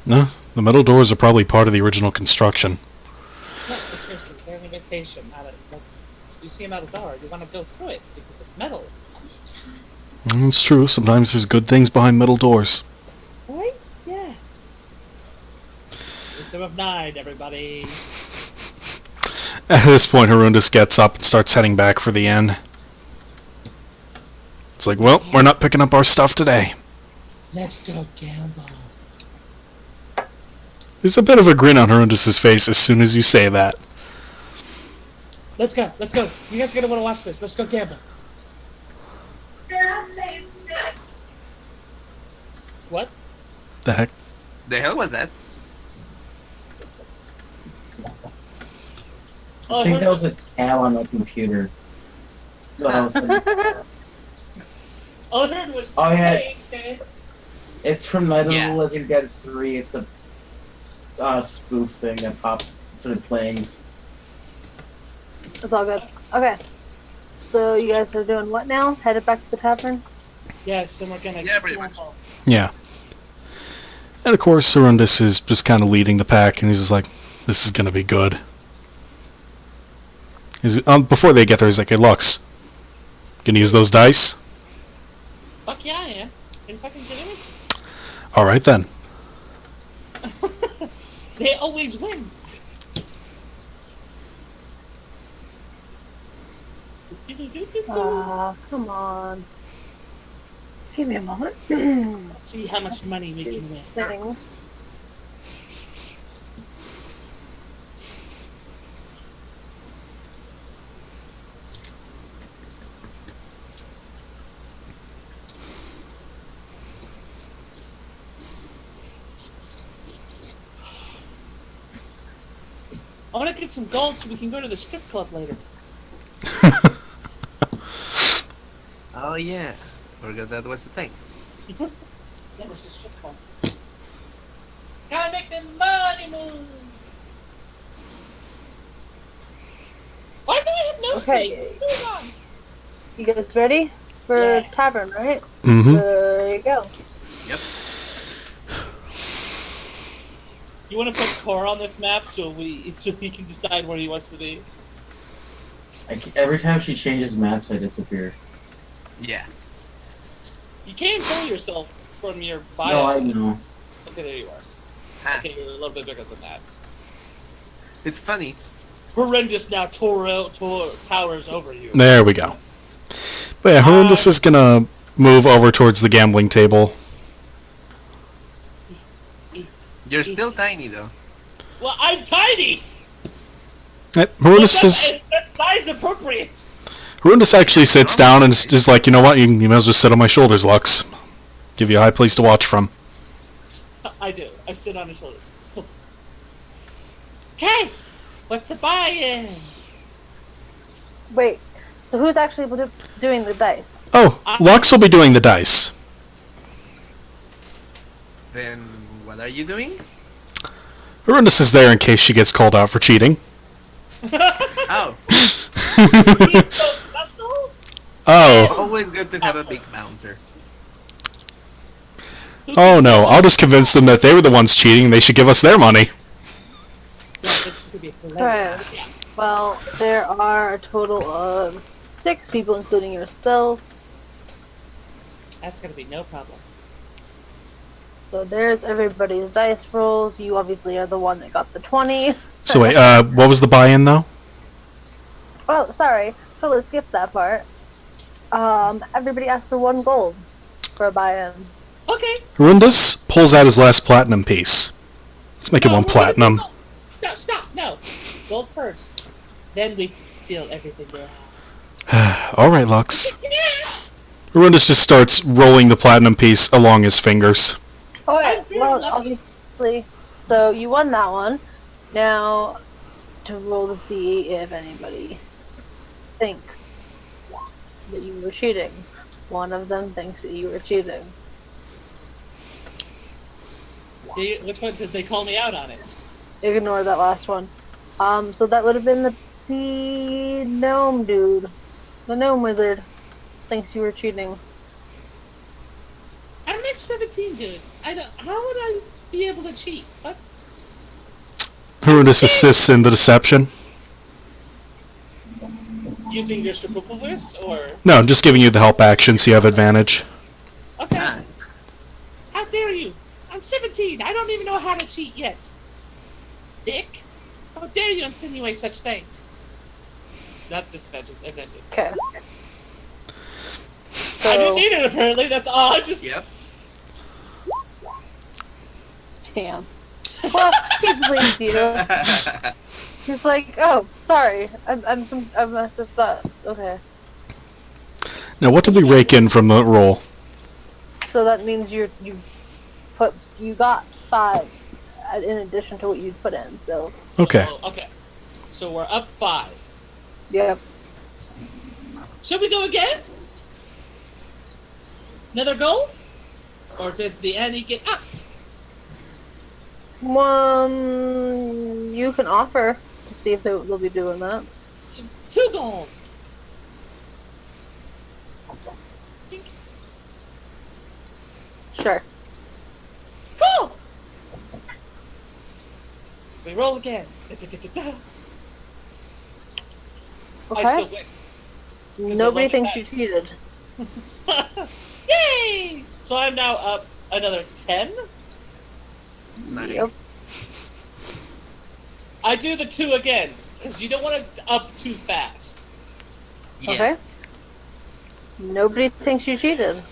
No, the metal doors are probably part of the original construction. No, but seriously, they're an invitation. Not a, like, you see a metal door, you want to go through it because it's metal. It's true, sometimes there's good things behind metal doors. Right? Yeah. Wisdom of 9, everybody. At this point, Hirondis gets up and starts heading back for the inn. It's like, well, we're not picking up our stuff today. Let's go gamble. There's a bit of a grin on Hirondis' face as soon as you say that. Let's go. Let's go. You guys are gonna want to watch this. Let's go gamble. What? The heck? The hell was that? Oh, I think that was a tab on my computer. But I was like, all I heard was Oh, yeah. tasted. it's from Metal Yeah. Legend Guide 3. It's a spoof thing that popped started playing. It's all good. Okay. So you guys are doing what now? Headed back to the tavern? Yes, and we're gonna. Yeah, pretty much. Yeah. And of course, Sarundis is just kind of leading the pack, and he's just like, this is going to be good. Before they get there, he's like, hey, Lux, gonna use those dice? Fuck yeah, I am. Can you fucking get it? Alright then. They always win. Come on. Give me a moment. Let's see how much money we can win. Things. I want to get some gold so we can go to the strip club later. Oh yeah, forgot that was the thing. That was the strip club. Gotta make them money moves. Why do I have no Okay. speed? What's going on? You guys ready for Yeah. tavern, right? Mm-hmm. There you go. Yep. You want to put Core on this map so he can decide where he wants to be? Every time she changes maps, I disappear. Yeah. You can't pull yourself from your bio. No, I know. Okay, there you are. Ha. Okay, you're a little bit bigger than that. It's funny. Horrendous now towers over you. There we go. But yeah, Horrendous is gonna move over towards the gambling table. You're still tiny though. Well, I'm tiny! Horrendous is... That's size appropriate! Horrendous actually sits down and is just like, you know what, you may as well just sit on my shoulders, Lux. Give you a high place to watch from. I do. I sit on his shoulder. Okay! What's the buy-in? Wait. So who's actually doing the dice? Oh, Lux will be doing the dice. Then what are you doing? Horrendous is there in case she gets called out for cheating. Oh, Oh. always good to have a big bouncer. Oh no, I'll just convince them that they were the ones cheating, they should give us their money. Alright. Well, there are a total of 6 people, including yourself. That's gonna be no problem. So there's everybody's dice rolls. You obviously are the one that got the 20. So wait, what was the buy-in though? Oh, sorry. Totally skipped that part. Everybody asked for 1 gold for a buy-in. Okay. Horrendous pulls out his last platinum piece. Let's make it 1 we're gonna platinum. do gold. No, stop, no. Gold first. Then we steal everything they have. Alright, Lux. Yeah. Horrendous just starts rolling the platinum piece along his fingers. Oh, yeah. I'm very Well, lucky. obviously. So you won that one. Now, to roll to see if anybody thinks that you were cheating. One of them thinks that you were cheating. Which one did they call me out on it? Ignore that last one. So that would have been the gnome dude. The gnome wizard thinks you were cheating. I'm like 17, dude. How would I be able to cheat? What? Horrendous assists in the deception. Using your superpowers or? No, I'm just giving you the help action so you have advantage. Okay. Ah, How dare you? I'm 17. I don't even know how to cheat yet. Dick. How dare you insinuate such things? Not disadvantage. Advantage. Okay. I didn't So, need it apparently. That's odd. yep. damn. Well, he believes you. He's like, oh, sorry, I must have thought. Okay. Now, what did we rake in from the roll? So that means you got 5 in addition to what you'd put in. So, Okay. Okay. So we're up 5. yep. Should we go again? Another goal? Or does the Annie get up? You can offer to see if they'll be doing that. 2 gold. Sure. Cool. We roll again. Da-da-da-da-da. I Okay. still win. Nobody Because thinks I you cheated. Yay! So I'm now up another 10. Nice. Yep. I do the 2 again, because you don't want to up too fast. Yeah. Okay. Nobody thinks you cheated.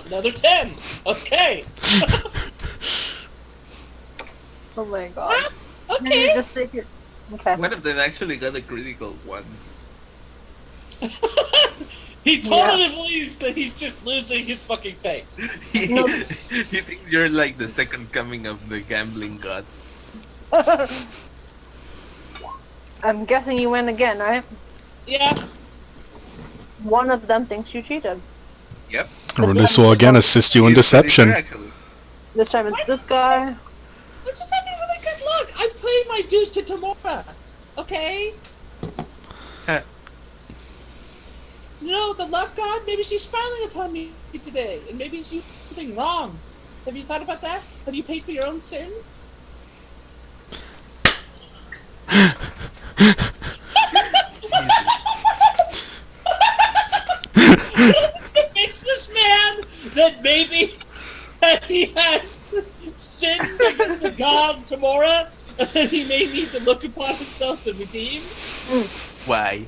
Another 10. Okay. Oh my god. Now you Okay. just sit here. Okay. One of them actually got a critical one. He totally believes that he's just losing his fucking face. he, No. he thinks you're like the second coming of the gambling god. I'm guessing you win again, right? Yeah. One of them thinks you cheated. Yep. Arundus will again assist you in deception. Exactly. This time it's this guy. I'm just having really good luck. I paid my dues to Tamora. Okay? Huh. You know, the luck god, maybe she's smiling upon me today. And maybe she's doing something wrong. Have you thought about that? Have you paid for your own sins? Convince this man that maybe that he has sinned against the god Tamora, and that he may need to look upon himself and redeem. Why?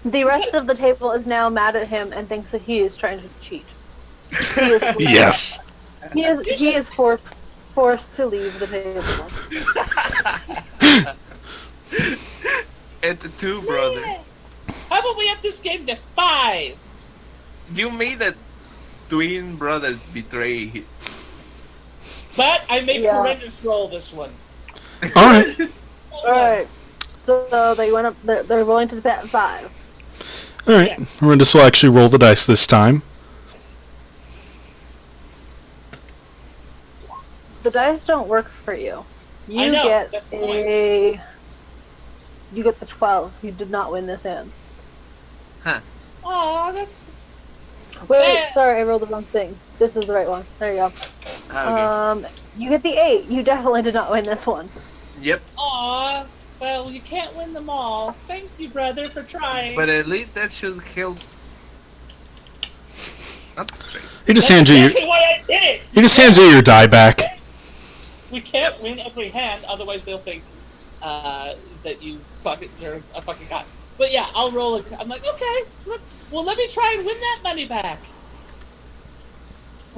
The rest of the table is now mad at him and thinks that he is trying to cheat. Yes. He is forced to leave the table. At the 2, brother. How about we up this game to 5? You made a twin brother betray his... But I made Yeah. horrendous roll this one. All right. Alright. So they went up, they're willing to bet 5. All right. Arundus will actually roll the dice this time. The dice don't work for you. You I know, get that's the you get the 12. You did not win this hand. Aw, that's... Wait, Yeah. sorry, I rolled the wrong thing. This is the right one. There you go. Okay. You get the 8. You definitely did not win this one. Yep. Aw, well, you can't win them all. Thank you, brother, for trying. But at least that should help. Not straight. He just That's hands you your exactly why I did it! he just hands you your die back. We can't win every hand, otherwise they'll think that you're a fucking god. But yeah, I'll roll it. I'm like, okay, let me try and win that money back.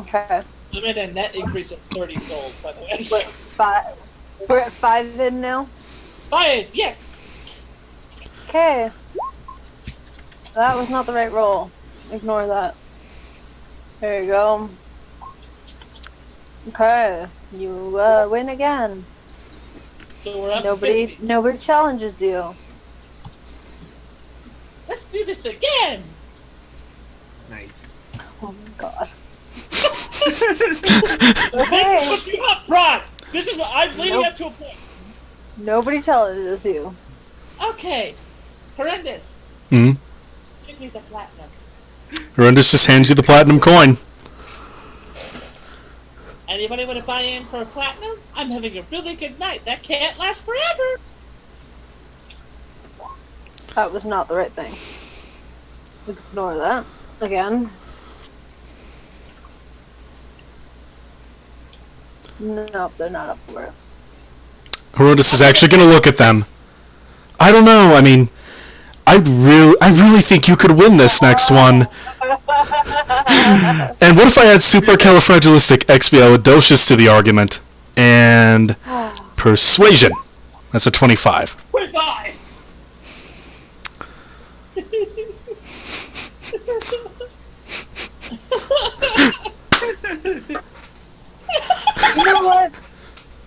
Okay. I'm at a net increase of 30 gold, by the way. We're 5. We're at 5 in now. 5, yes! Okay. That was not the right roll. Ignore that. There you go. Okay. You win again. So we're up to 50. Nobody challenges you. Let's do this again! Nice. Oh my god. That's Okay. what you got, Brock! This is what I'm leading Nope. up to a point. Nobody challenges you. Okay. Horrendous. Hmm. Give me the platinum. Arundus just hands you the platinum coin. Anybody want to buy in for a platinum? I'm having a really good night. That can't last forever. That was not the right thing. Ignore that. Again. Nope, they're not up for it. Arundus is actually going to look at them. I don't know. I mean, I really think you could win this next one. And what if I add supercalifragilisticexpialidocious to the argument and persuasion? That's a 25. 25. You know what?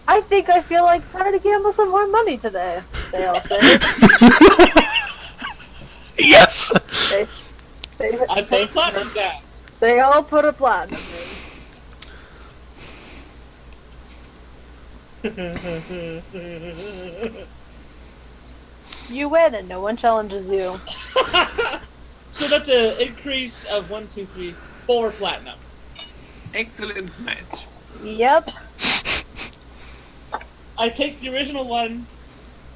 I think I feel like trying to gamble some more money today. They all say. Yes. I put a platinum down. They all put a platinum in. You win and no one challenges you. So that's an increase of 1, 2, 3, 4 platinum. Excellent match. Yep. I take the original one,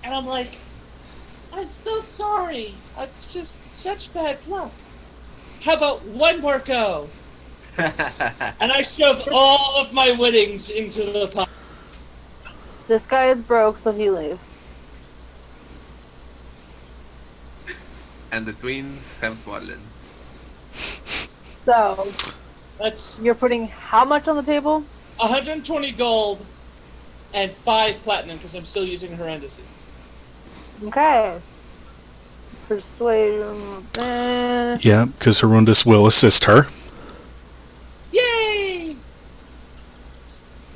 and I'm like, I'm so sorry. That's just such bad luck. How about one more go? And I shove all of my winnings into the pot. This guy is broke, so he leaves. And the twins have fallen. So, That's you're putting how much on the table? 120 gold and 5 platinum because I'm still using Horrendously. Okay. Persuasion. Yeah, because Horundus will assist her. Yay!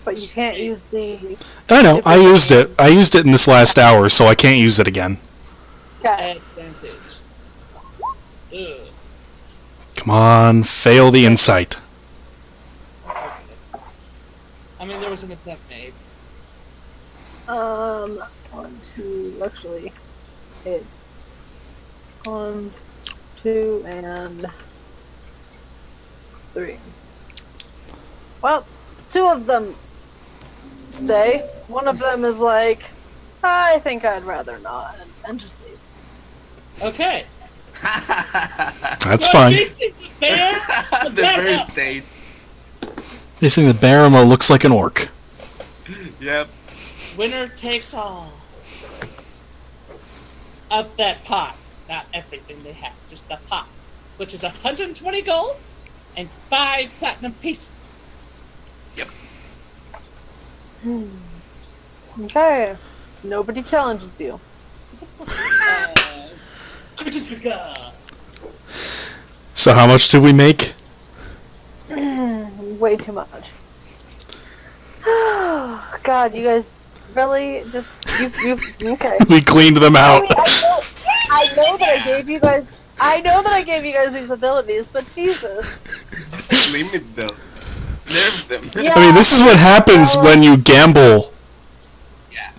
But you can't use the. I know, I used it. I used it in this last hour, so I can't use it again. Okay. Advantage. Ugh. Come on, fail the insight. I mean, there was an attempt made. 1, 2. Actually, it's 1, 2, and 3. Well, 2 of them stay. One of them is like, I think I'd rather not, and just leaves. Okay. That's So fine. basically, the bear, The bear very up. state. They think the Baramo looks like an orc. Yep. Winner takes all of that pot. Not everything they have, just the pot, which is 120 gold and 5 platinum pieces. Okay. Nobody challenges you. Kujisvika. So how much did we make? Way too much. God, you guys really just you okay. We cleaned them I out. mean, I know that I gave you guys. I know that I gave you guys these abilities, but Jesus. Limit them. Nerf them. Yeah. I mean, this is what happens when you gamble.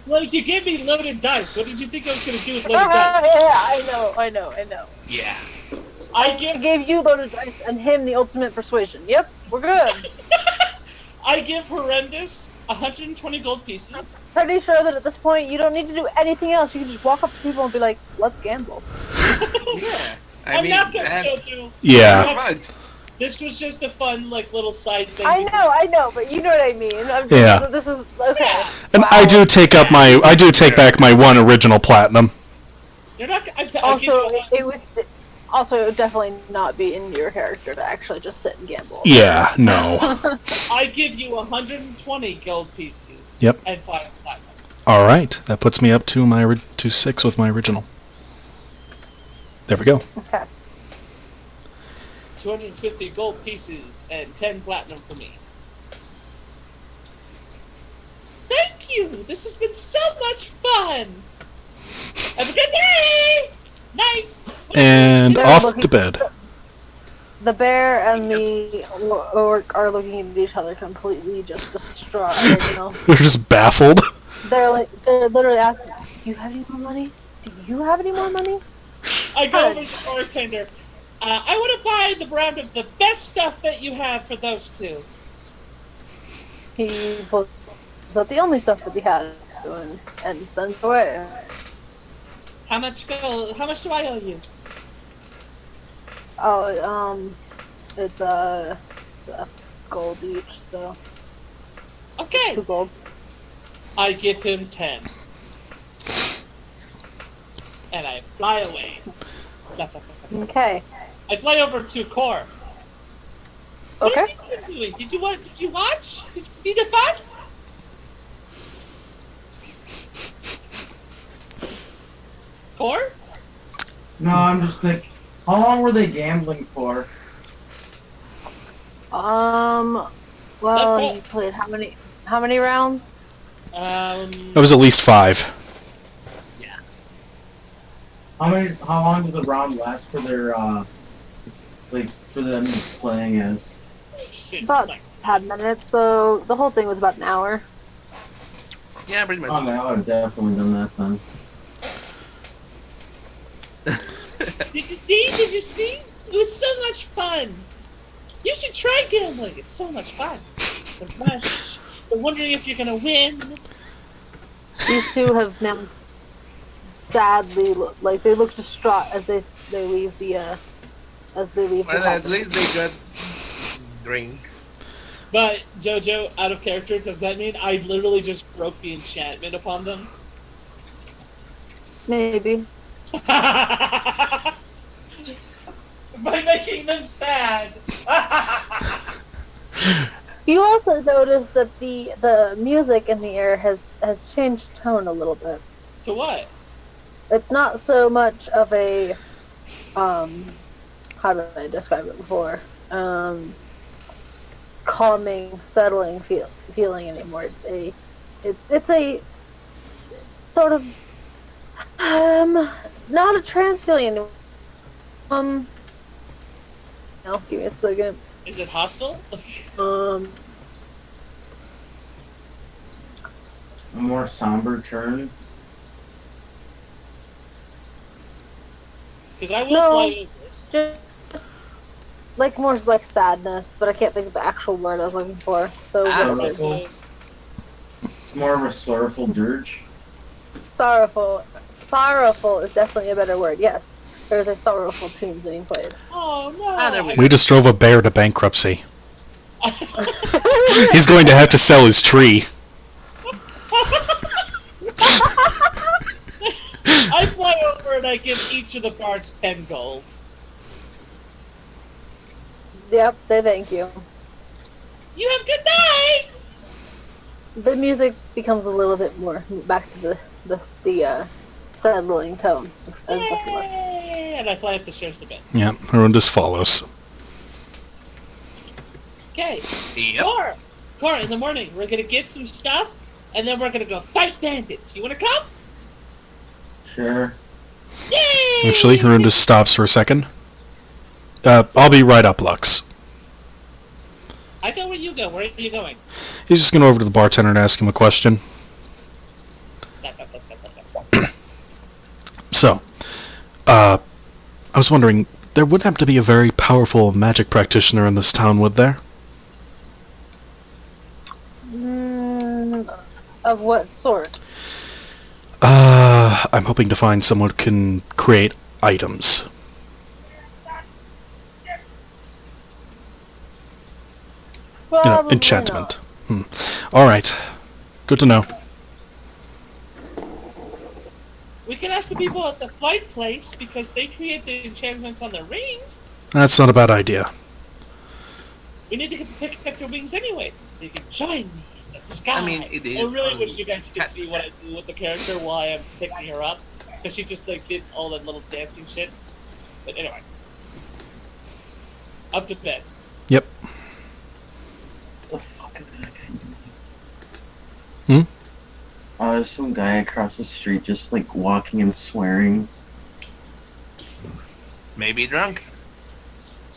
Well, you gave me loaded dice. What did you think I was going to do with Yeah, loaded dice? I know. Yeah. I I give gave you loaded dice and him the ultimate persuasion. Yep, we're good. I give Horrendous 120 gold pieces. Pretty sure that at this point you don't need to do anything else. You can just walk up to people and be like, "Let's gamble." Yeah. I I'm mean, not going to that's show you. Yeah. not much. This was just a fun, like, little side thing. I know, but you know what I mean. I'm just, Yeah. This is okay. Yeah. And Wow. I do take back my 1 original platinum. You're not. I give you Also, a- it would definitely not be in your character to actually just sit and gamble. Yeah, no. I give you 120 gold pieces. Yep. And 5 platinum. All right, that puts me up to to 6 with my original. There we go. Okay. 250 gold pieces and 10 platinum for me. Thank you! This has been so much fun! Have a good day! Night! And They're off looking- to bed. The bear and the orc are looking at each other completely just distraught right now. They're just baffled. They're literally asking, "Do you have any more money? Do you have any more money?" I go over to the bartender. I want to buy the brand of the best stuff that you have for those two. He pulls out the only stuff that he has and sends away. How much do I owe you? Oh, it's gold each, so Okay. 2 gold. I give him 10. And I fly away. Okay. I fly over to Core. What Okay. are you doing? Did you watch? Did you see the fun? Core? No, I'm just thinking, how long were they gambling for? Well, you played how many rounds? That was at least 5. How long does a round last for their, for them playing as? Shit, About like, 10 minutes, so the whole thing was about an hour. Yeah, pretty much. Oh, man, I would have definitely done that then. Did you see? It was so much fun. You should try gambling. It's so much fun. The rush, the wondering if you're gonna win. These two have now sadly like they look distraught as they leave the as they leave the Well, at company. least they got drinks. But Jojo, out of character, does that mean I literally just broke the enchantment upon them? Maybe. By making them sad. You also notice that the music in the air has changed tone a little bit. To what? It's not so much of a how did I describe it before? Calming, settling feeling anymore. It's a sort of not a trance feeling anymore. No, give me a second. Is it hostile? A more somber turn. Because I will No. fly over. Just like more like sadness, but I can't think of the actual word I was looking for. So whatever. So, It's more of a sorrowful dirge. Sorrowful. Sorrowful is definitely a better word. Yes, there's a sorrowful tune being played. oh no! Ah, there we We just drove a bear to bankruptcy. I- He's going to have to sell his tree. I fly over and I give each of the bards 10 gold. Yep, they thank you. You have good night. The music becomes a little bit more back to the settling tone. As before. Yay! And I fly up the stairs to bed. Yeah, everyone just follows. Okay. Yep. Cora, in the morning, we're gonna get some stuff, and then we're gonna go fight bandits. You wanna come? Sure. Yay! Actually, Harun just stops for a second. I'll be right up, Lux. I go where you go. Where are you going? He's just going to go over to the bartender and ask him a question. So, I was wondering, there would have to be a very powerful magic practitioner in this town, would there? Of what sort? I'm hoping to find someone who can create items. Probably Enchantment. Alright. Good to know. We can ask the people at the fight place because they create the enchantments on their rings. That's not a bad idea. We need to get to pick up your wings anyway. You can join me in the sky. I mean, it is I really on- wish you guys could see what I do with the character while I'm picking her up, because she just like did all that little dancing shit. But anyway, up to bed. Yep. What the fuck is that guy doing? There's some guy across the street just like walking and swearing. Maybe drunk.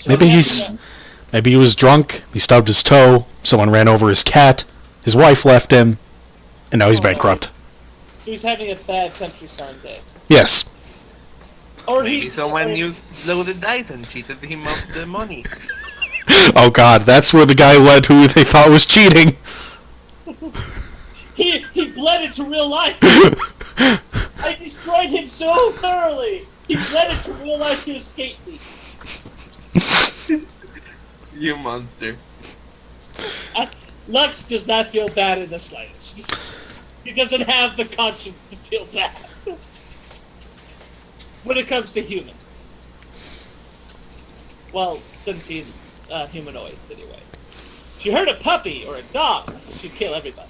Maybe he was drunk, he stubbed his toe, someone ran over his cat, his wife left him, and now he's bankrupt. So he's having a bad countryside day. Yes. Or Maybe he's someone used loaded dice and cheated him of the money. Oh god, that's where the guy led who they thought was cheating. He bled into real life. I destroyed him so thoroughly. He bled into real life to escape me. You monster. Lux does not feel bad in the slightest. He doesn't have the conscience to feel bad when it comes to humans. Well, sentient humanoids, anyway. If you hurt a puppy or a dog, she'd kill everybody.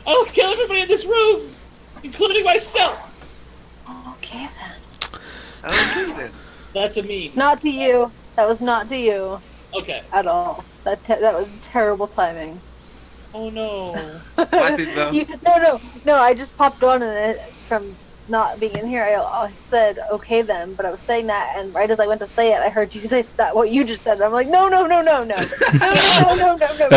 I will kill everybody in this room, including myself. Okay then. Okay then. That's a meme. Not to you. That was not to you Okay. at all. That was terrible timing. Oh no. Was it though? No. I just popped on and from not being in here, I said okay then, but I was saying that, and right as I went to say it, I heard you say that what you just said. And I'm like, no. That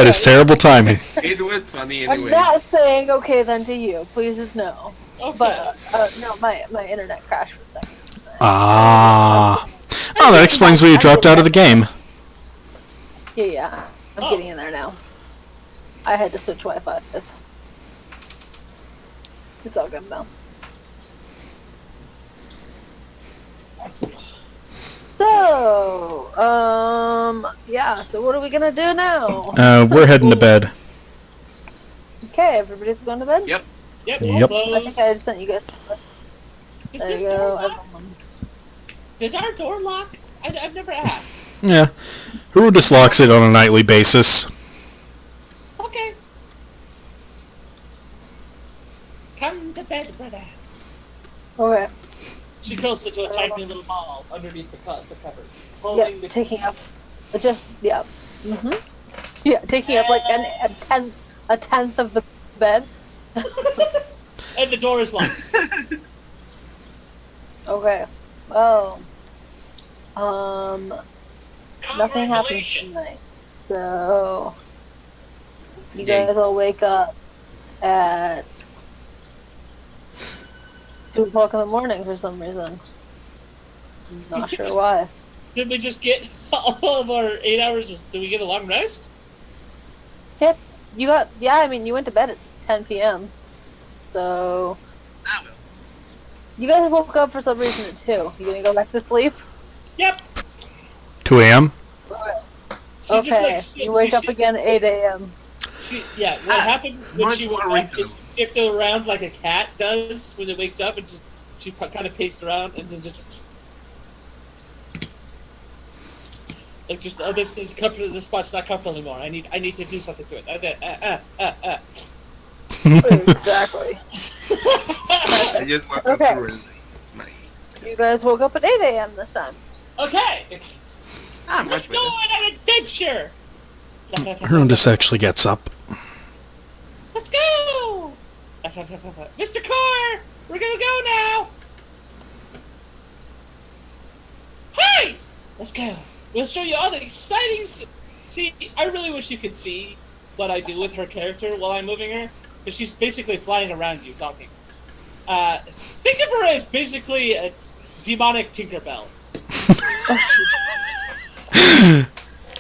is terrible timing. It was funny I'm anyway. not saying okay then to you. Please just know. Okay. But no, my internet crashed for a second. Ah. Oh, that explains why you dropped out of the game. Yeah. I'm getting in there now. I had to switch Wi-Fi. It's all good now. So, yeah, so what are we gonna do now? We're heading to bed. Okay, everybody's going to bed? Yep. Yep. Yep. I think I just sent you guys. Does There this you door go. lock? Does our door lock? I've never asked. Yeah. Who dislocks it on a nightly basis? Okay. Come to bed, brother. Okay. She curls into a tiny little ball underneath the covers, Yeah, holding the taking up. Just, yeah. Yeah, taking up like a tenth of the bed. and the door is locked. Okay. Well, nothing happens Congratulations. tonight. So, you Yay. guys all wake up at 2 o'clock in the morning for some reason. Not sure why. Did we just get all of our 8 hours? Did we get a long rest? Yep. You got, yeah, I mean, you went to bed at 10 p.m. So, Ah, well. you guys woke up for some reason at 2. You gonna go back to sleep? Yep. 2 a.m. She Okay. just, like, You wake up again at 8 a.m. What happened when much she more woke up is reasonable. she shifted around like a cat does when it wakes up, and just she kind of paced around and then just like just this is comfortable. This spot's not comfortable anymore. I need to do something to it. Exactly. I just walked Okay. up through my. You guys woke up at 8 a.m. this time. Okay, Ah, let's much go better. on an adventure. Herondis actually gets up. Let's go, Mr. Car. We're gonna go now. Hey, let's go. We'll show you all the exciting. See, I really wish you could see what I do with her character while I'm moving her, because she's basically flying around you talking. Think of her as basically a demonic Tinkerbell.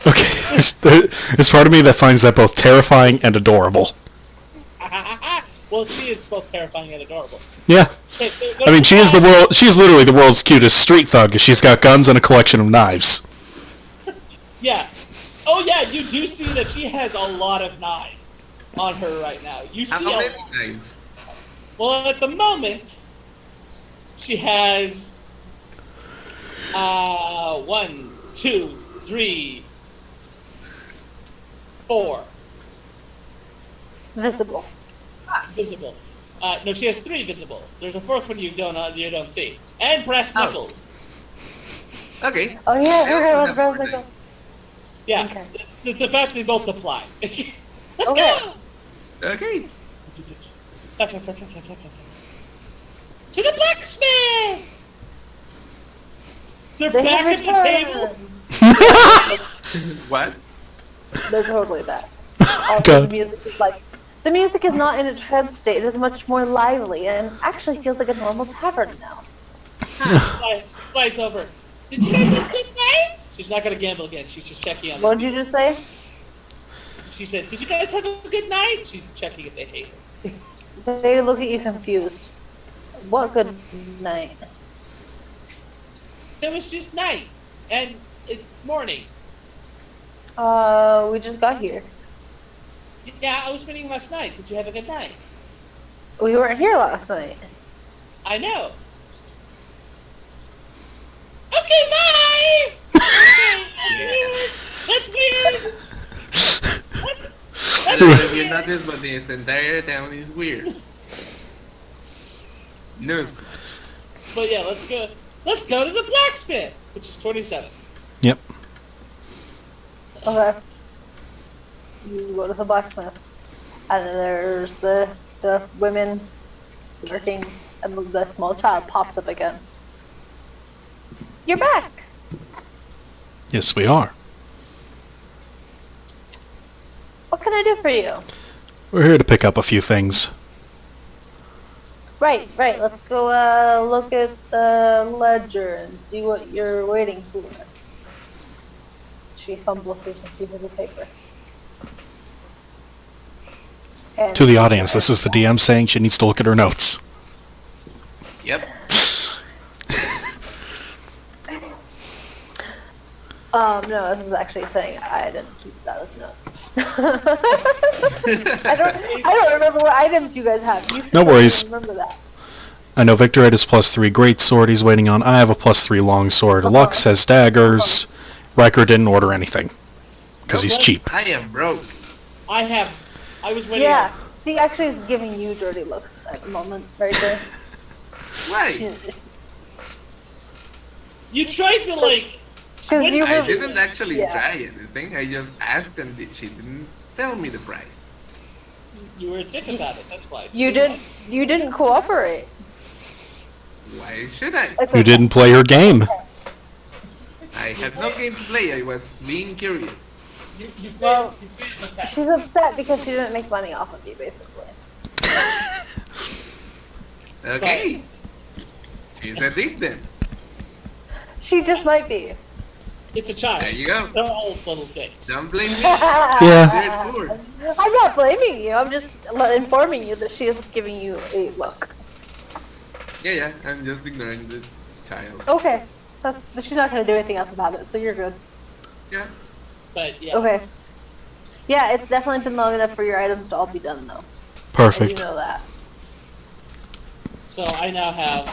Okay, there's part of me that finds that both terrifying and adorable. Well, she is both terrifying and adorable. Yeah. Hey, I mean, she is the world. She's literally the world's cutest street thug. She's got guns and a collection of knives. Yeah. Oh yeah, you do see that she has a lot of knives on her right now. You see How a many times? Well, at the moment, she has 1, 2, 3, 4 Visible. visible. No, she has 3 visible. There's a 4th one you don't see, and brass Oh. knuckles. Okay. Oh yeah, I okay, also let's have browse more the knives. Yeah, Okay. it's about to multiply. Let's Okay. go Okay. to the blacksmith. They're They back have at the table. returned. What? They're totally back. Also, God. the music is like, the music is not in a trance state. It is much more lively and actually feels like a normal tavern now. Flies over. Did you guys have good nights? She's not gonna gamble again. She's just checking on. What did you just say? She said, "Did you guys have a good night?" She's checking if they hate her. They look at you confused. What good night? It was just night, and it's morning. We just got here. Yeah, I was meeting last night. Did you have a good night? We weren't here last night. I know. Okay, bye. That's weird. I don't know if you noticed, but this entire town is weird. News. But yeah, let's go. Let's go to the blacksmith, which is 27. Yep. Okay. You go to the blacksmith, and then there's the women working, and the small child pops up again. You're back. Yes, we are. What can I do for you? We're here to pick up a few things. Right. Let's go look at the ledger and see what you're waiting for. She fumbles through some pieces of paper. And To the audience, this is the DM saying she needs to look at her notes. Yep. No, this is actually saying I didn't keep that as notes. I don't remember what items you guys have. You No should worries. remember that. I know Victor had his +3 great sword he's waiting on. I have a +3 long sword. Lux has daggers. Riker didn't order anything. Because he's cheap. I am broke. I was waiting. Yeah, he actually is giving you dirty looks at the moment, right there. Why? You tried to like. Because you I were, didn't actually yeah. try anything. I just asked and she didn't tell me the price. You were a dick about it. That's why. you didn't cooperate. Why should I? It's You okay. didn't play her game. I had no game to play. I was being curious. You Well, failed with that. She's upset because she didn't make money off of you, basically. Okay. She's a dick then. She just might be. It's a child. There you go. They're all little dicks. Don't blame me. Yeah. They're poor. I'm not blaming you. I'm just informing you that she is giving you a look. Yeah. I'm just ignoring the child. Okay, but she's not gonna do anything else about it, so you're good. Yeah. But yeah. Okay. Yeah, it's definitely been long enough for your items to all be done, though. And Perfect. you know that. So I now have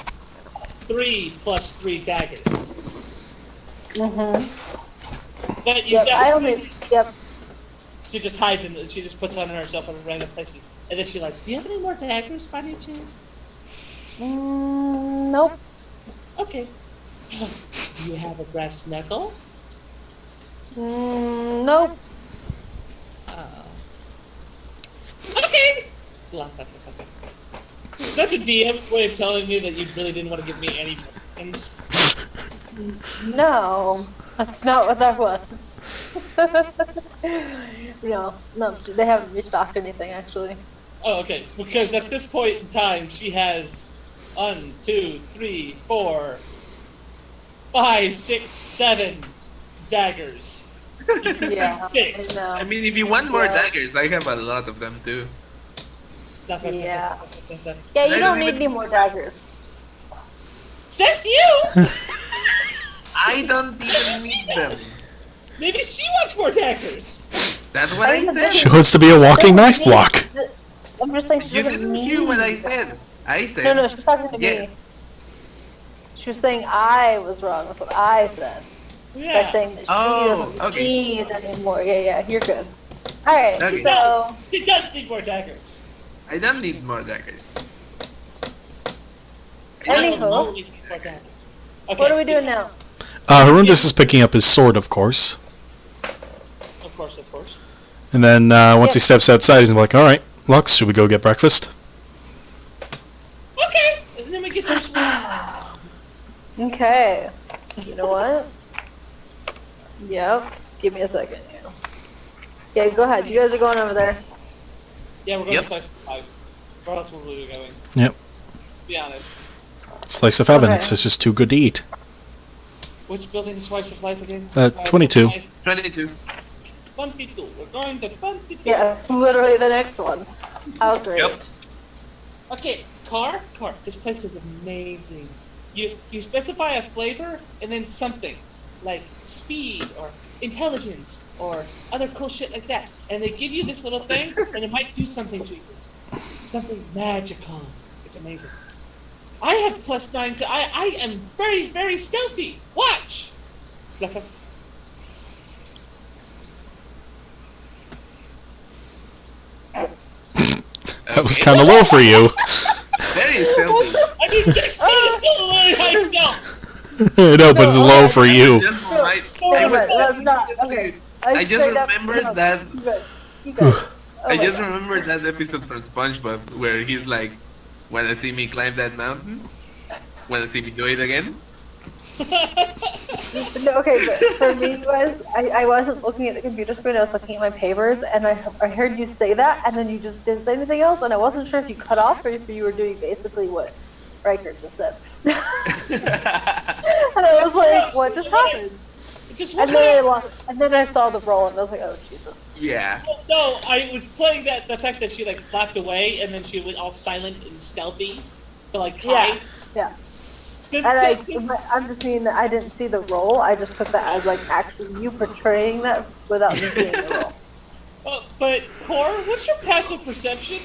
3 + 3 daggers. Mhm. But you Yep. I got only. Yep. She just hides them. She just puts on herself in random places, and then she likes. Do you have any more daggers, by any chance? Nope. Okay. Do you have a brass knuckle? Nope. Oh. Okay. That's a DM way of telling me that you really didn't want to give me any hints. No. That's not what that was. No, they haven't restocked anything actually. Oh, okay. Because at this point in time, she has 1, 2, 3, 4, 5, 6, 7 daggers. Yeah. Six. I I know. mean, if you want more Yeah. daggers, I have a lot of them too. Yeah. Yeah, you don't need any more daggers. Says you! I don't even need them. Maybe she wants more daggers. That's what I said. She wants to be a walking knife block. I'm just saying she You doesn't didn't need. hear what I said. I said. No, she was talking to yes. me. She was saying I was wrong with what I said. By Yeah. saying that she Oh, doesn't okay. need anymore. Yeah, you're good. Alright, Okay. so. She does need more daggers. I don't need more daggers. Anywho. Always need more daggers. Okay. What are we doing now? Harundus is picking up his sword, of course. Of course, of course. And then once he steps outside, he's like, alright, Lux, should we go get breakfast? Okay. And then we get to Okay. You know what? Yep. Give me a second here. Yeah, go ahead. You guys are going over there. Yeah, we're going Yep. to Slice of Life. Where else will we be going? Yep. To be honest. Slice of heaven, Okay. it's just too good to eat. Which building is Slice of Life again? 22. 22. 22. We're going to 22. Yeah, it's literally the next one. How great. Yep. Okay, car. This place is amazing. You specify a flavor and then something like speed or intelligence or other cool shit like that, and they give you this little thing, and it might do something to you. Something magical. It's amazing. I have +9 to. I am very, very stealthy. Watch. That was kind of low for you. Very stealthy. I mean, 16 is still a really high stealth. No, but it's low for you. Just my, Wait I a minute, was- that's not. Okay. I just straight up- remembered no, that. You good. You good. Oh I my just God. remembered that episode from SpongeBob where he's like, "Wanna see me climb that mountain? Wanna see me do it again?" No, okay, but for me, you guys, I wasn't looking at the computer screen, I was looking at my papers, and I heard you say that, and then you just didn't say anything else, and I wasn't sure if you cut off or if you were doing basically what Riker just said. And I was like, what just happened? Just And one then I more. lost, and then I saw the roll, and I was like, oh Jesus. Yeah. No, I was playing the fact that she like flapped away and then she went all silent and stealthy to like hide. Yeah. Does- And I'm just meaning that I didn't see the roll. I just took that as like actually you portraying that without me seeing the roll. but Core, what's your passive perception?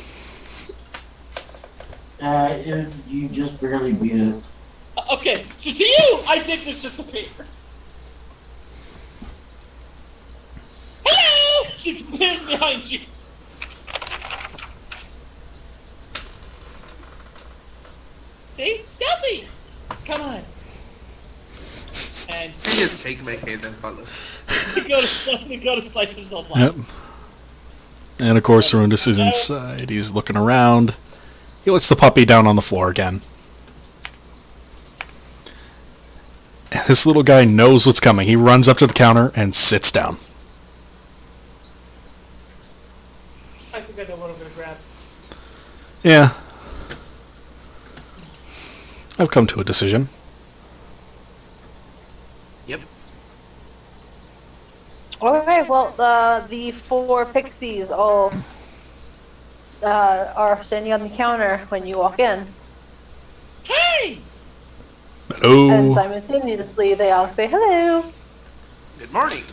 You just barely beat it. Okay, so to you, I did just disappear. Hello! She appears behind you. See? Stealthy! Come on. And I just shake my head and follow. we go to slice yourself Yep. And of course, Rundus is inside. He's looking around. He lets the puppy down on the floor again. And this little guy knows what's coming. He runs up to the counter and sits down. I think I know what I'm gonna grab. Yeah. I've come to a decision. Yep. Okay, well, the 4 pixies all are standing on the counter when you walk in. Hey! And Hello. simultaneously, they all say hello. Good morning.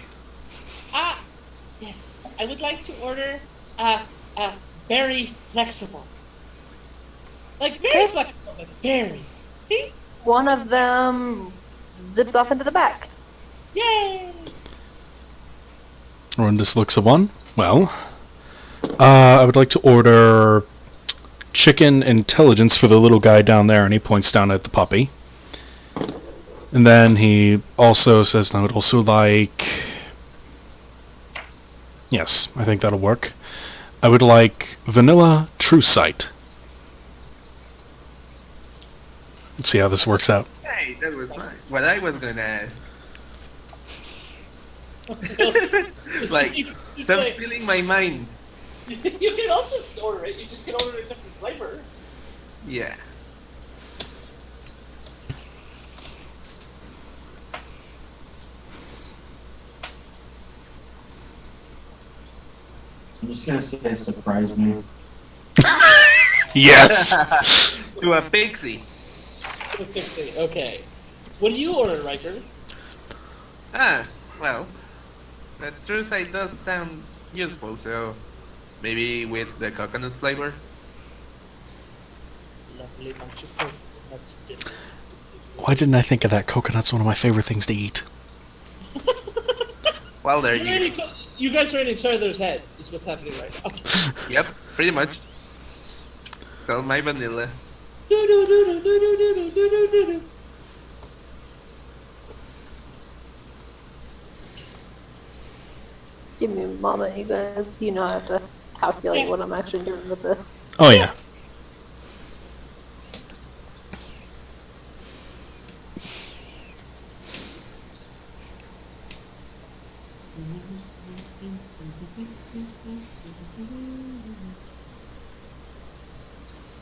Yes. I would like to order very flexible. Like very Okay. flexible, but very. See? One of them zips off into the back. Yay! Rundus looks at one. Well, I would like to order chicken intelligence for the little guy down there, and he points down at the puppy. And then he also says, I would also like... Yes, I think that'll work. I would like vanilla true sight. Let's see how this works out. Hey, that was what I was gonna ask. Like, You stop say- filling my mind. you can also order it. You just can order a different flavor. Yeah. I'm just gonna say surprise me. Yes! To a pixie. Okay. What do you order, Riker? Well, the true side does sound useful, so maybe with the coconut flavor. Lovely bunch of coconuts. Why didn't I think of that? Coconut's one of my favorite things to eat. Well, there you go. You guys are in each other's heads, is what's happening right now. Yep, pretty much. Call my vanilla. Give me a moment, you guys. You know I have to calculate what I'm actually doing with this. Oh, yeah.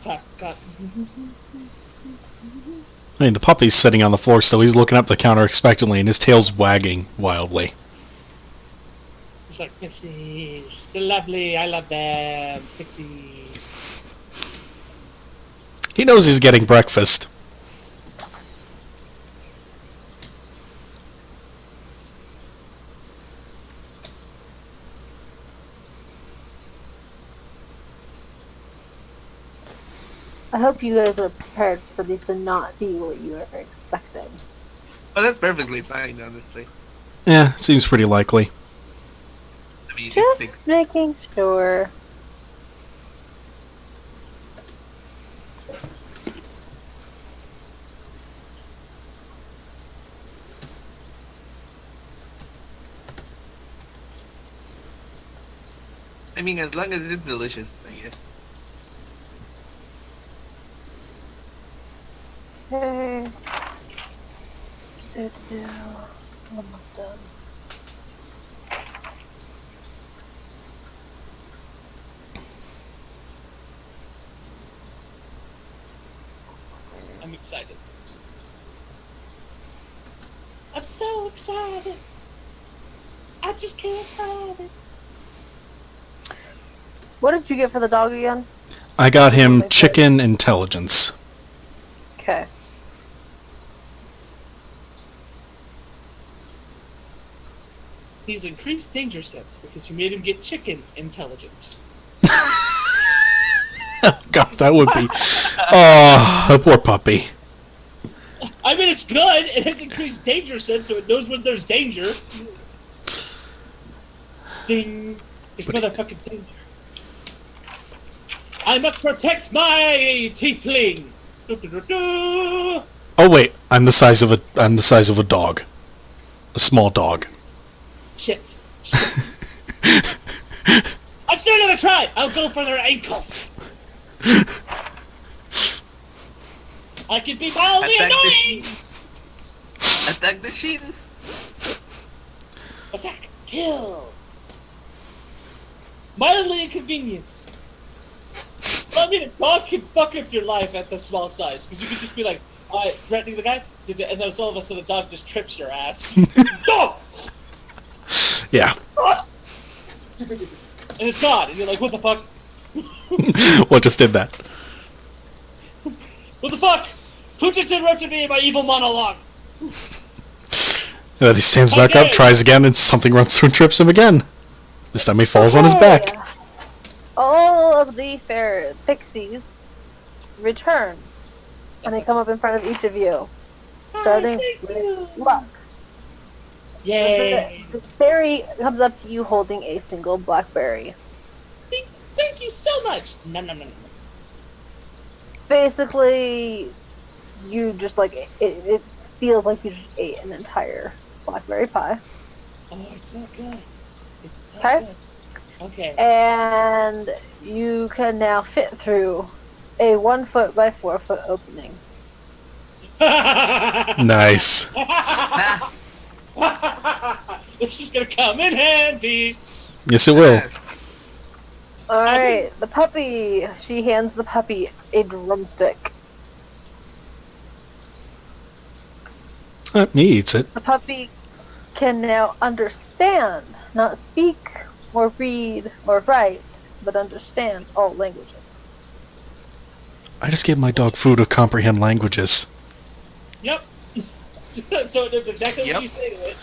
Cut. I mean, the puppy's sitting on the floor still. He's looking up the counter expectantly, and his tail's wagging wildly. It's like pixies. They're lovely. I love them. Pixies. He knows he's getting breakfast. I hope you guys are prepared for these to not be what you are expecting. Well, that's perfectly fine, honestly. Yeah, seems pretty likely. I mean, Just it's making sure. I mean, as long as it's delicious, I guess. Okay. Almost done. I'm excited. I'm so excited. I just can't have it. What did you get for the dog again? I got him chicken intelligence. Okay. He's increased danger sense because you made him get chicken intelligence. God, that would be... Oh, a poor puppy. I mean, it's good. It has increased danger sense, so it knows when there's danger. Ding. There's motherfucking danger. I must protect my tiefling. Do-do-do-do. Oh wait, I'm the size of a dog. A small dog. Shit. I'm still gonna try. I'll go for their ankles. I can be mildly Attack the annoying. Attack the shield. Attack. Kill. Mildly inconvenienced. Well, I mean, a dog can fuck up your life at the small size, because you could just be like, threatening the guy, and then all of a sudden the dog just trips your ass. Dog! Yeah. And it's gone, and you're like, what the fuck? What just did that? What the fuck? Who just interrupted me in my evil monologue? And then he stands back up, tries again, and something runs through and trips him again. This time he falls on his back. All of the fair pixies return, and they come up in front of each of you, starting with Lux. Yay! The fairy comes up to you holding a single blackberry. Thank you so much! Nom nom nom nom. Basically, you just it feels like you just ate an entire blackberry pie. Oh, it's so good. It's so Okay. good. Okay. And you can now fit through a 1 foot by 4 foot opening. Nice. This is gonna come in handy. Yes, it will. Alright, the puppy. She hands the puppy a drumstick. He eats it. The puppy can now understand, not speak or read or write, but understand all languages. I just gave my dog food to comprehend languages. Yep. So it does exactly Yep. what you say to it.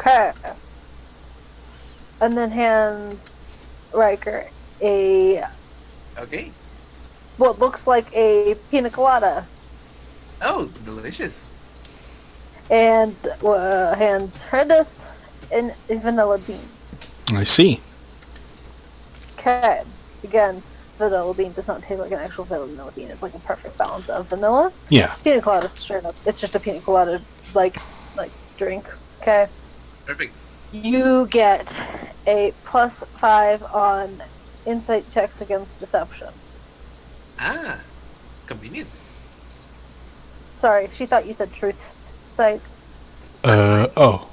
Okay. And then hands Riker a Okay. what looks like a pina colada, Oh, delicious. and hands Herdis a vanilla bean. I see. Okay. Again, vanilla bean does not taste like an actual vanilla bean. It's like a perfect balance of vanilla. Yeah. Pina colada, straight up. It's just a pina colada like drink. Okay. Perfect. You get a +5 on insight checks against deception. Ah, convenient. Sorry, she thought you said truth sight. Oh.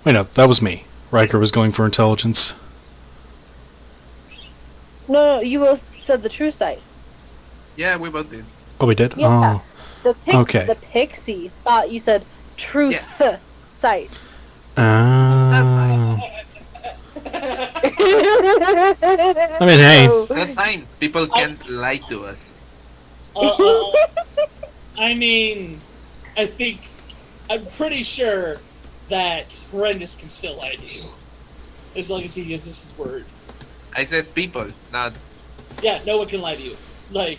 Wait, no, that was me. Riker was going for intelligence. No, you both said the true sight. Yeah, we both did. Oh, we did? Yeah. Okay. The pixie thought you said truth sight. Oh. I mean, hey. That's fine. People can't lie to us. I mean, I'm pretty sure that Horrendous can still lie to you. As long as he uses his word. I said people, not Yeah, no one can lie to you. Like,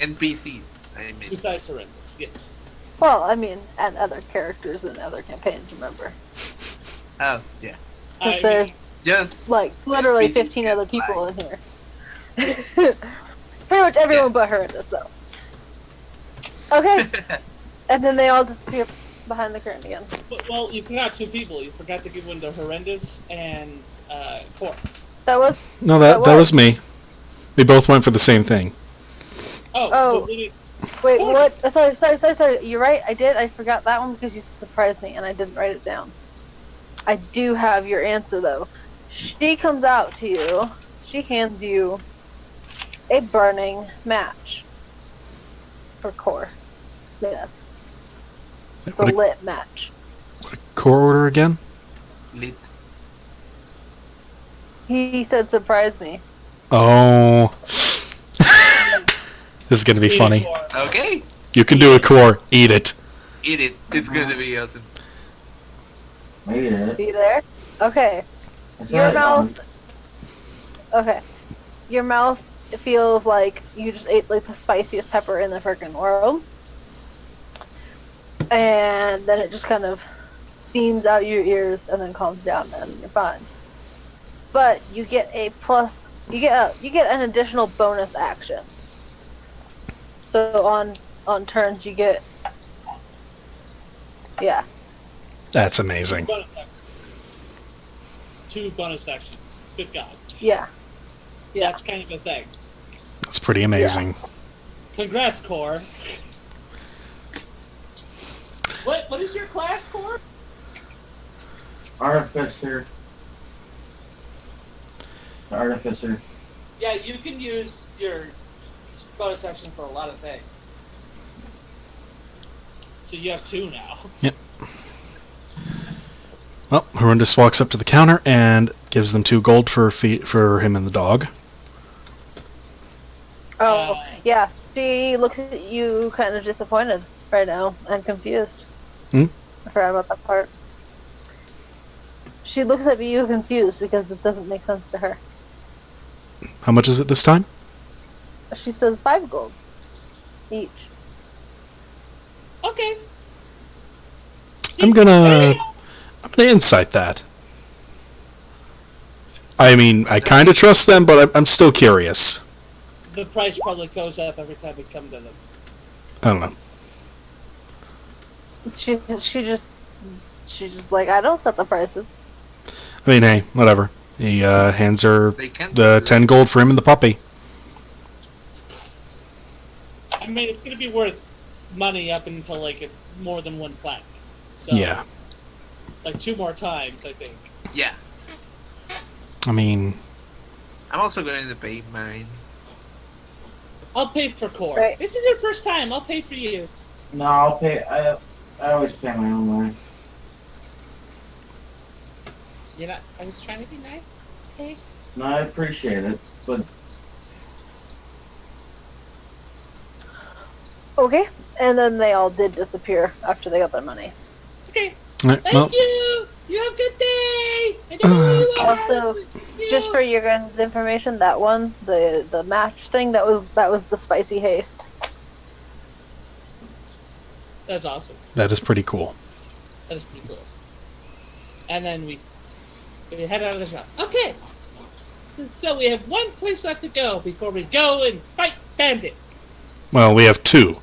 NPCs. I mean, besides Horrendous, yes. Well, I mean, and other characters in other campaigns, remember. oh yeah. Because there's, Just like, literally NPCs 15 can't other people lie. in here. Pretty much everyone but Horrendous, though. Okay. And then they all disappear behind the curtain again. Well, you forgot two people. You forgot to give one to Horrendous and Core. That was... No, that was me. We both went for the same thing. Oh. but really- Wait, what? Sorry. You're right, I did. I forgot that one because you surprised me and I didn't write it down. I do have your answer, though. She comes out to you. She hands you a burning match. For Core. Yes. The What a- lit match. core order again? Lit. He said surprise me. Oh. This is gonna be Eat it, funny. Core. Okay. You can do a core. Eat it. Eat it. It's gonna be awesome. Made it. Are you there? Okay. It's Your not mouth. Okay. Your mouth feels like you just ate like the spiciest pepper in the freaking world. And then it just kind of steams out your ears and then calms down and you're fine. But you get a plus. You get an additional bonus action. So on turns you get. Yeah. That's amazing. Bonus action. 2 bonus actions. Good God. Yeah. Yeah. That's kind of a thing. That's pretty amazing. Congrats, Core. What is your class, Core? Artificer. Artificer. Yeah, you can use your bonus action for a lot of things. So you have 2 now. Well, Horrendous walks up to the counter and gives them 2 gold for him and the dog. Oh, yeah. She looks at you kind of disappointed right now and confused. Hmm? I forgot about that part. She looks at you confused because this doesn't make sense to her. How much is it this time? She says 5 gold each. Okay. I'm gonna insight that. I mean, I kind of trust them, but I'm still curious. The price probably goes up every time we come to them. I don't know. She just like, I don't set the prices. I mean, hey, whatever. He hands her They can't the do 10 gold for him and the puppy. I mean, it's gonna be worth money up until like it's more than 1 plaque. So, Yeah. Like 2 more times, I think. Yeah. I mean, I'm also going to pay mine. I'll pay for Core. Right. This is your first time. I'll pay for you. No, I'll pay. I always pay my own money. You're not. I was trying to be nice. Okay. No, I appreciate it, but Okay. And then they all did disappear after they got their money. Okay. right, Thank well, you. You have a good day. I know who you are. Also, just for your guys' information, that one, the match thing, that was the spicy haste. That's awesome. that is pretty cool. That is pretty cool. And then we head out of the shop. Okay. So we have 1 place left to go before we go and fight bandits. Well, we have 2.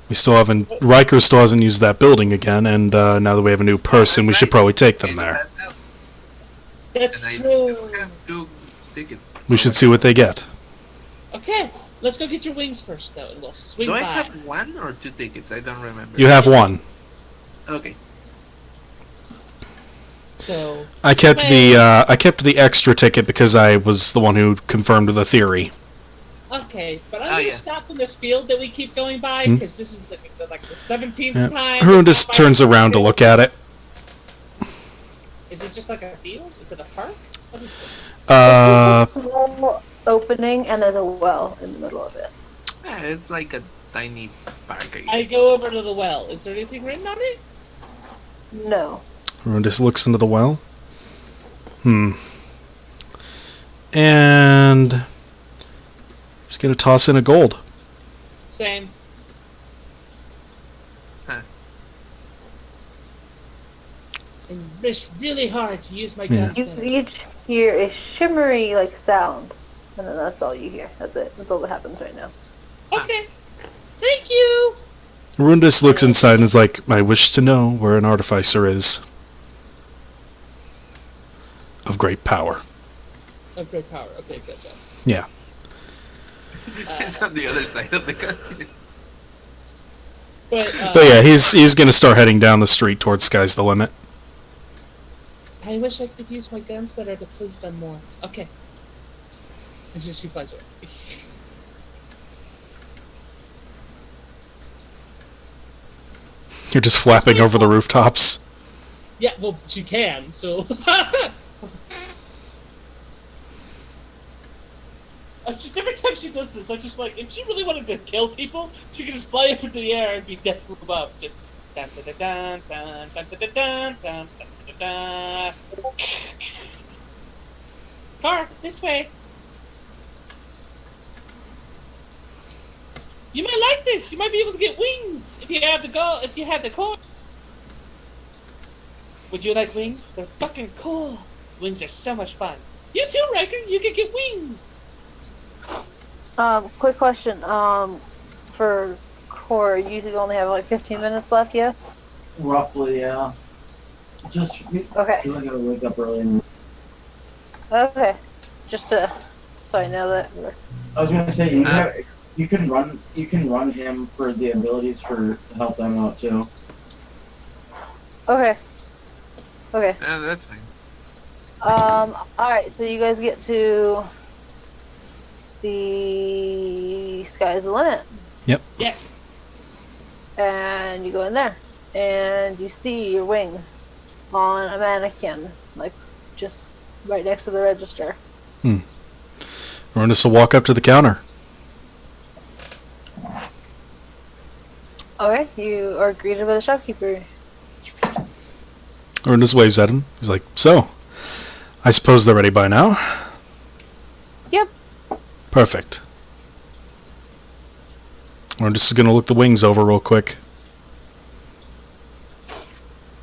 We still haven't. Riker still hasn't used that building again, and now that we have a new person, we should probably take them there. That's And I true. still have 2 tickets. We should see what they get. Okay. Let's go get your wings first, though, and we'll swing Do I by. have 1 or 2 tickets? I don't remember. You have 1. Okay. So I kept the extra ticket because I was the one who confirmed the theory. okay, but I'm Oh, gonna yeah. stop in this field that we keep going by Hmm? because this is like the 17th Yeah. time. Everyone we've just gone by turns this around to field. look at it. Is it just like a field? Is it a park? What is this? It's a small opening and there's a well in the middle of it. Yeah, it's like a tiny park. I I guess. go over to the well. Is there anything written on it? No. Everyone just looks into the well. And just gonna toss in a gold. Same. Huh. And wish really hard to use my Yeah. guns. You then. each hear a shimmery like sound, and then that's all you hear. That's it. That's all that happens right now. Okay. Thank you. Rundus looks inside and is like, I wish to know where an artificer is. Of great power. Of great power. Okay, good job. Yeah. It's on the other side of the country. But yeah, he's gonna start heading down the street towards Sky's the Limit. I wish I could use my guns better to please them more. Okay. And she flies away. You're just flapping over the rooftops. Yeah, well, she can, so... It's just every time she does this, I'm just like, if she really wanted to kill people, she could just fly up into the air and be death from above. Just dun dun dun dun dun dun dun dun dun dun dun. Car, this way. You might like this. You might be able to get wings if you have if you had the core. Would you like wings? They're fucking cool. Wings are so much fun. You too, Riker. You could get wings. Quick question. For core, you only have like 15 minutes left, yes? Roughly, yeah. Just Okay. I gotta wake up early. And... Okay. Just to, so I know that. I was gonna say you can run him for the abilities to help them out too. Okay. Okay. That's fine. Alright, so you guys get to the sky's the limit. Yep. Yes. And you go in there. And you see your wings on a mannequin, like just right next to the register. Ernest will walk up to the counter. Okay, you are greeted by the shopkeeper. Ernest waves at him. He's like, so, I suppose they're ready by now? Yep. Perfect. Ernest is going to look the wings over real quick.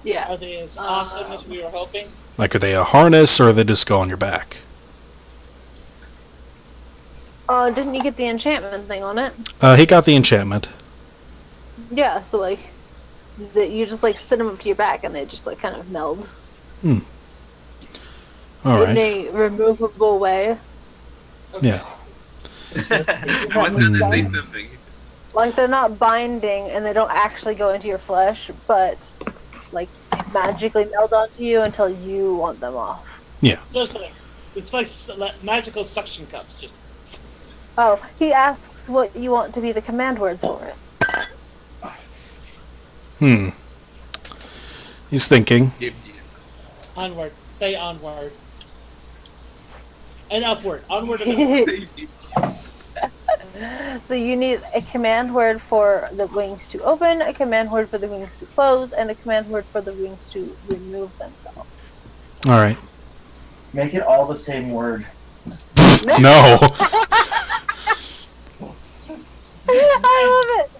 Yeah. Are they as awesome as we were hoping? Like, are they a harness, or are they just go on your back? Didn't you get the enchantment thing on it? He got the enchantment. Yeah, so like, you just like sit them up to your back and they just like kind of meld. In Alright. a removable way. Yeah. I wanted to say something. Like they're not binding and they don't actually go into your flesh, but like magically meld onto you until you want them off. So it's like magical suction cups. Just Oh, he asks what you want to be the command words for it. He's thinking. onward. Say onward. And upward. Onward and upward. So you need a command word for the wings to open, a command word for the wings to close, and a command word for the wings to remove themselves. Alright. Make it all the same word. No! I love it!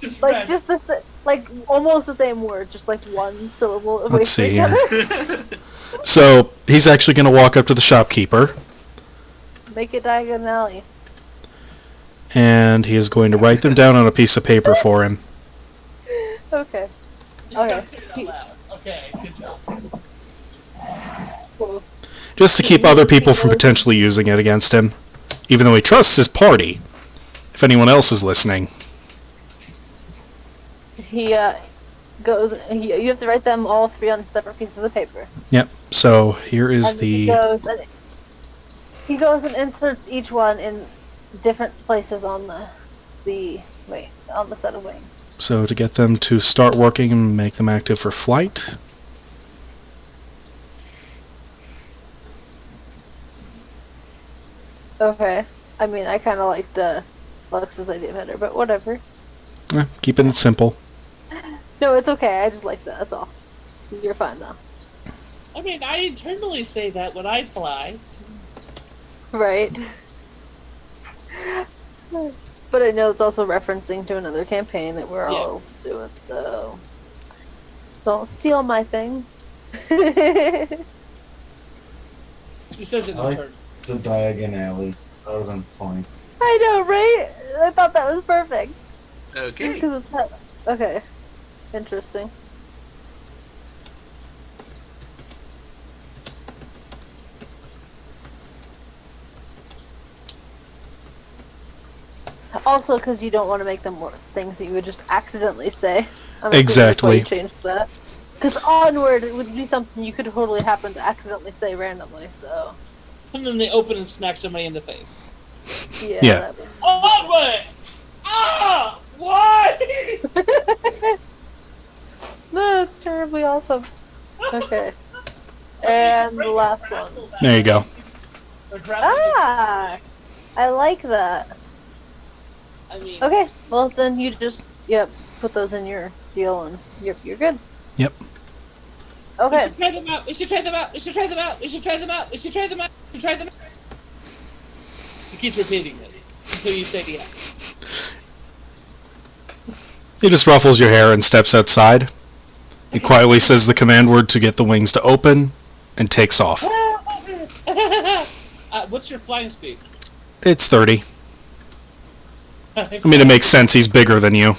Just Like, red. just this, like, almost the same word, just like one syllable away Let's from see each here. other. So, he's actually going to walk up to the shopkeeper, Make it diagonally. and he is going to write them down on a piece of paper for him. Okay. You gotta Okay. say it out loud. Okay, good job. Cool. Just to keep other people from potentially using it against him. Even though he trusts his party. If anyone else is listening. He, goes, you have to write them all three on separate pieces of paper. Yep. So, here is And he the... goes and inserts each one in different places on the set of wings. So, to get them to start working and make them active for flight. Okay. I mean, I kind of liked Lux's idea better, but whatever. Keeping it simple. No, it's okay. I just like that. That's all. You're fine though. I mean, I internally say that when I fly. Right. But I know it's also referencing to another campaign that we're all doing, so don't steal my thing. She says it in I like turn. the Diagon Alley. That was on point. I know, right? I thought that was perfect. Okay. 'Cause it's okay. Interesting. Also, because you don't want to make them worse things that you would just accidentally say. I'm assuming that's why Exactly. you changed that. Because onward would be something you could totally happen to accidentally say randomly. So And then they open and smack somebody in the face. yeah. Yeah. That would... Onward! Ah! Why? No, it's terribly awesome. Okay. And the last one. There you go. Or grappling hook. Ah! I like that. I mean, Okay, well then you just, put those in your deal and you're good. Yep. we Okay. should try them out. We should try them out. We should try them out. We should try them out. We should try them out. We should try them out. He keeps repeating this until you say yeah. He just ruffles your hair and steps outside. He quietly says the command word to get the wings to open and takes off. What's your flying speed? It's 30. I mean, it makes sense. He's bigger than you.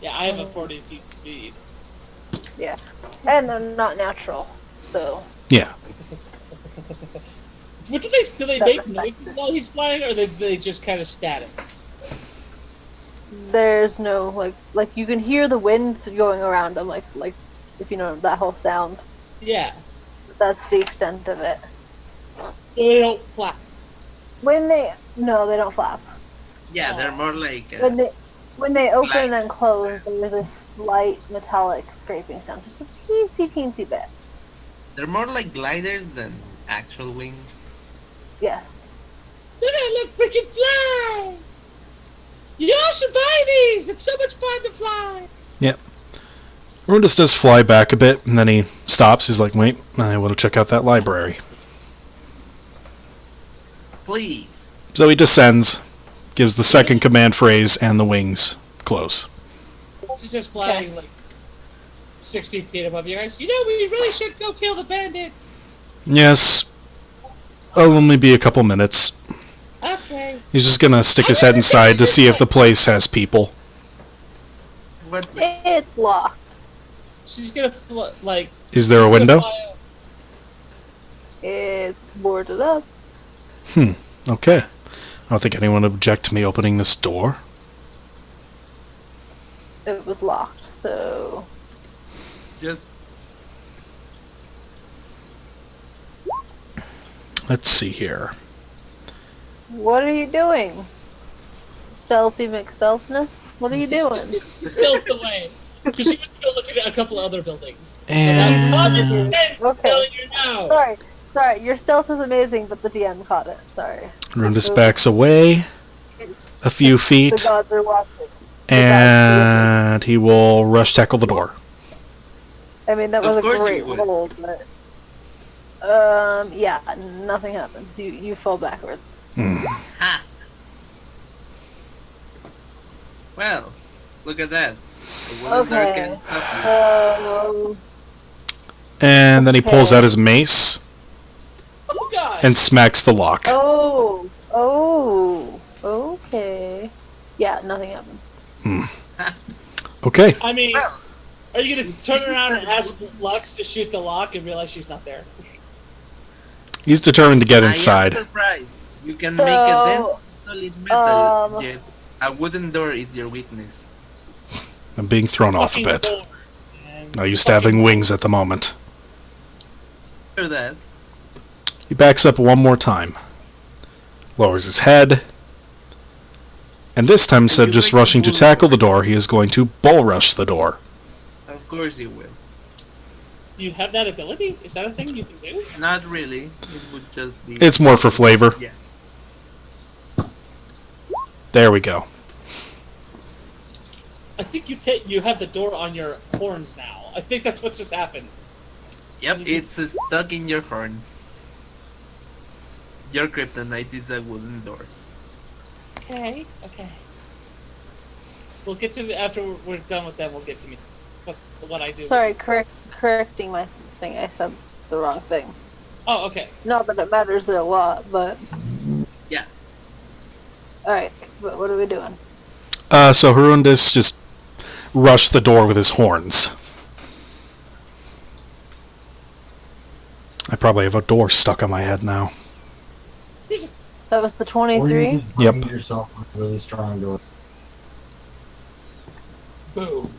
Yeah, I have a 40 feet speed. Yeah. And they're not natural, so. Yeah. What do they make noises while he's flying, or they just kind of static? There's no, like you can hear the wind going around them, like if you know that whole sound. Yeah. That's the extent of it. So they don't flap. No, they don't flap. Yeah, they're more like. When they open Glide. and close, there's a slight metallic scraping sound, just a teensy bit. They're more like gliders than actual wings. Yes. Look at that freaking fly! You all should buy these! It's so much fun to fly! Rundus does fly back a bit, and then he stops. He's like, wait, I want to check out that library. Please. So he descends, gives the second command phrase, and the wings close. She's just flying like 60 feet above you guys. You know, we really should go kill the bandit! Yes, it'll only be a couple minutes. Okay. He's just gonna stick his head inside to see if the place has people. What? It's locked. She's gonna like. Is there a she's gonna window? fly out. It's boarded up. Okay. I don't think anyone would object to me opening this door. It was locked, so. Just Let's see here. What are you doing? Stealthy McStealthness? What are you doing? Stealth away. Because she was to go look at a couple other buildings. And Common sense Okay. telling you now. Sorry, your stealth is amazing, but the DM caught it. Sorry. Rundus backs away a few The feet, gods are watching. and he will rush tackle the door. I mean, that Of was a course great you would. roll, but. Yeah, nothing happens. You fall backwards. ha. Well, look at that. The wooden door Okay. can stop you. And then he pulls Okay. out his mace Oh god. and smacks the lock. Oh, okay. Yeah, nothing happens. Okay. I mean, Well, are you gonna turn around and ask Lux to shoot the lock and realize she's not there? He's determined to get I am inside. surprised. You can So, make a dent solid metal, um, yet a wooden door is your weakness. I'm being thrown off a Fucking bit. door, man. Not used to having wings at the moment. For that, He backs up one more time. Lowers his head. And this time, instead of just rushing to tackle the door, he is going to bull rush the door. of course you will. Do you have that ability? Is that a thing you can do? Not really. It would just be. It's more for flavor. Yeah. There we go. I think you have the door on your horns now. I think that's what just happened. Yep, it's stuck in your horns. Your kryptonite is a wooden door. Okay. We'll get to after we're done with them. We'll get to me. What I do. Sorry, correcting my thing. I said the wrong thing. Oh, okay. Not that it matters a lot, but. Yeah. Alright, but what are we doing? So Harundus just rushed the door with his horns. I probably have a door stuck on my head now. Jesus. That was the Or you 23? can just Yep. bind yourself with really strong door. Boom.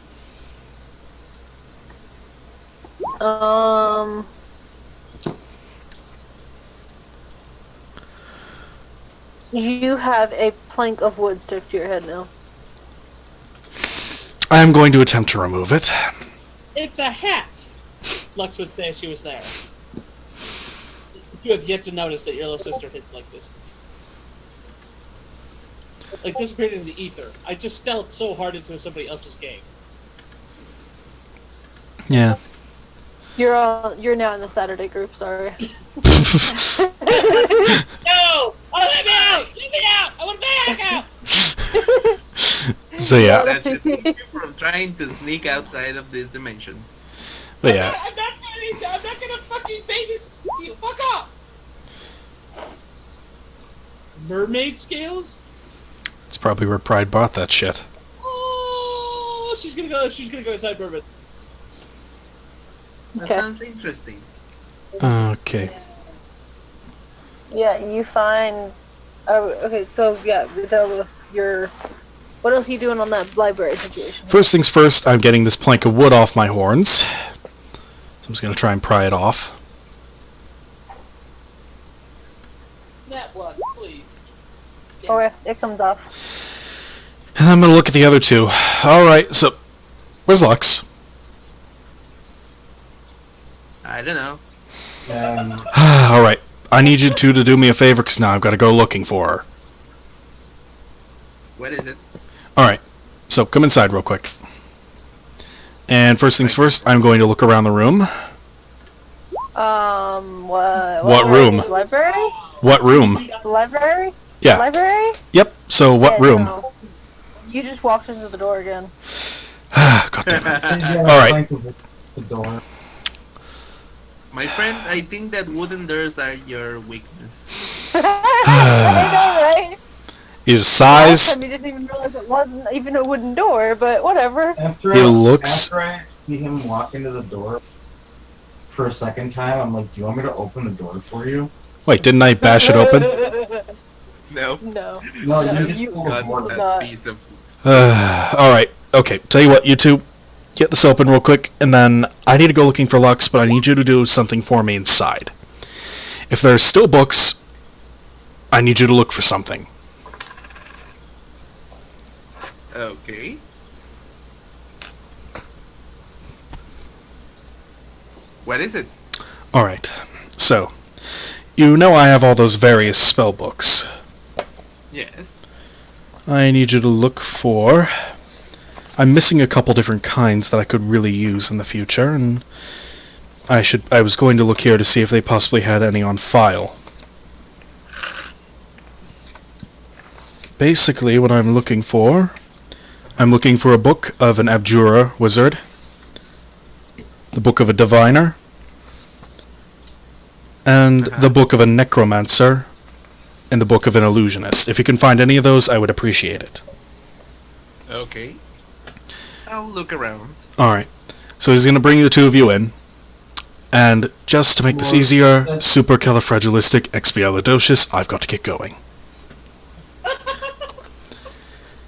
You have a plank of wood stuck to your head now. I am going to attempt to remove it. It's a hat! Lux would say if she was there. You have yet to notice that your little sister has, like, this. Like, disappeared in the ether. I just stealthed so hard into somebody else's game. Yeah. You're now in the Saturday group. Sorry. No! Oh, let me out! Let me out! I want back out! So yeah, That should keep you from trying to sneak outside of this dimension. but yeah. I'm not gonna fucking babysit you. Fuck off! Mermaid scales? It's probably where Pride bought that shit. Oh, she's gonna go inside mermaid. That Okay. sounds interesting. Okay. Yeah, you find. Oh, okay. So yeah, your. What else are you doing on that library situation? First things first, I'm getting this plank of wood off my horns. So I'm just gonna try and pry it off. That one, please. Oh yeah, it comes off. And I'm gonna look at the other two. Alright, so where's Lux? I don't know. Alright. I need you two to do me a favor because now I've got to go looking for her. What is it? Alright. So come inside real quick. And first things first, I'm going to look around the room. What room? Library? What room? Library? Yeah. Library? Yep. So what Yeah, room? no. You just walked into the door again. God damn it. Alright. The door. My friend, I think that wooden doors are your weakness. I know, right? His Last size. time you didn't even realize it wasn't even a wooden door, but whatever. After I see him walk into the door for a second time, I'm like, do you want me to open the door for you? Wait, didn't I bash it open? No. No. No, No, you you- just God, Well, that not. piece of... Alright. Okay. Tell you what, you two. Get this open real quick, and then I need to go looking for Lux, but I need you to do something for me inside. If there's still books, I need you to look for something. Okay. What is it? Alright. So, you know I have all those various spell books. Yes. I need you to look for... I'm missing a couple different kinds that I could really use in the future, and I was going to look here to see if they possibly had any on file. Basically, what I'm looking for a book of an Abjura wizard, the book of a diviner, and the book of a necromancer, and the book of an illusionist. If you can find any of those, I would appreciate it. Okay. I'll look around. Alright, so he's going to bring the two of you in, and just to make this easier, supercalifragilisticexpialidocious, I've got to get going.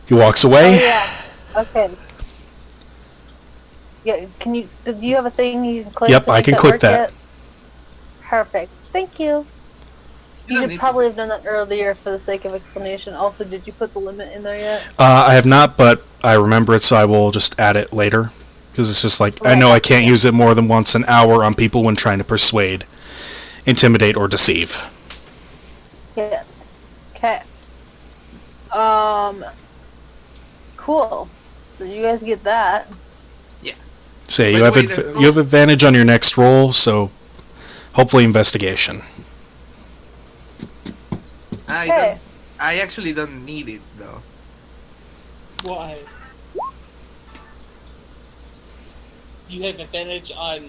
He walks Oh away. yeah. Okay. Yeah. Do you have a thing you can click? Yep, to I make can click work that. yet? Perfect. Thank you. You don't should need probably have done that earlier for the sake of explanation. Also, did you put the limit in there yet? I have not, but I remember it, so I will just add it later. Because it's just like, I know I can't use it more than once an hour on people when trying to persuade, intimidate, or deceive. Yes. Okay. Cool. So you guys get that. So yeah, Wait, you have wait, you have advantage on your next roll, so hopefully investigation. Okay. I actually don't need it though. Why? You have advantage on...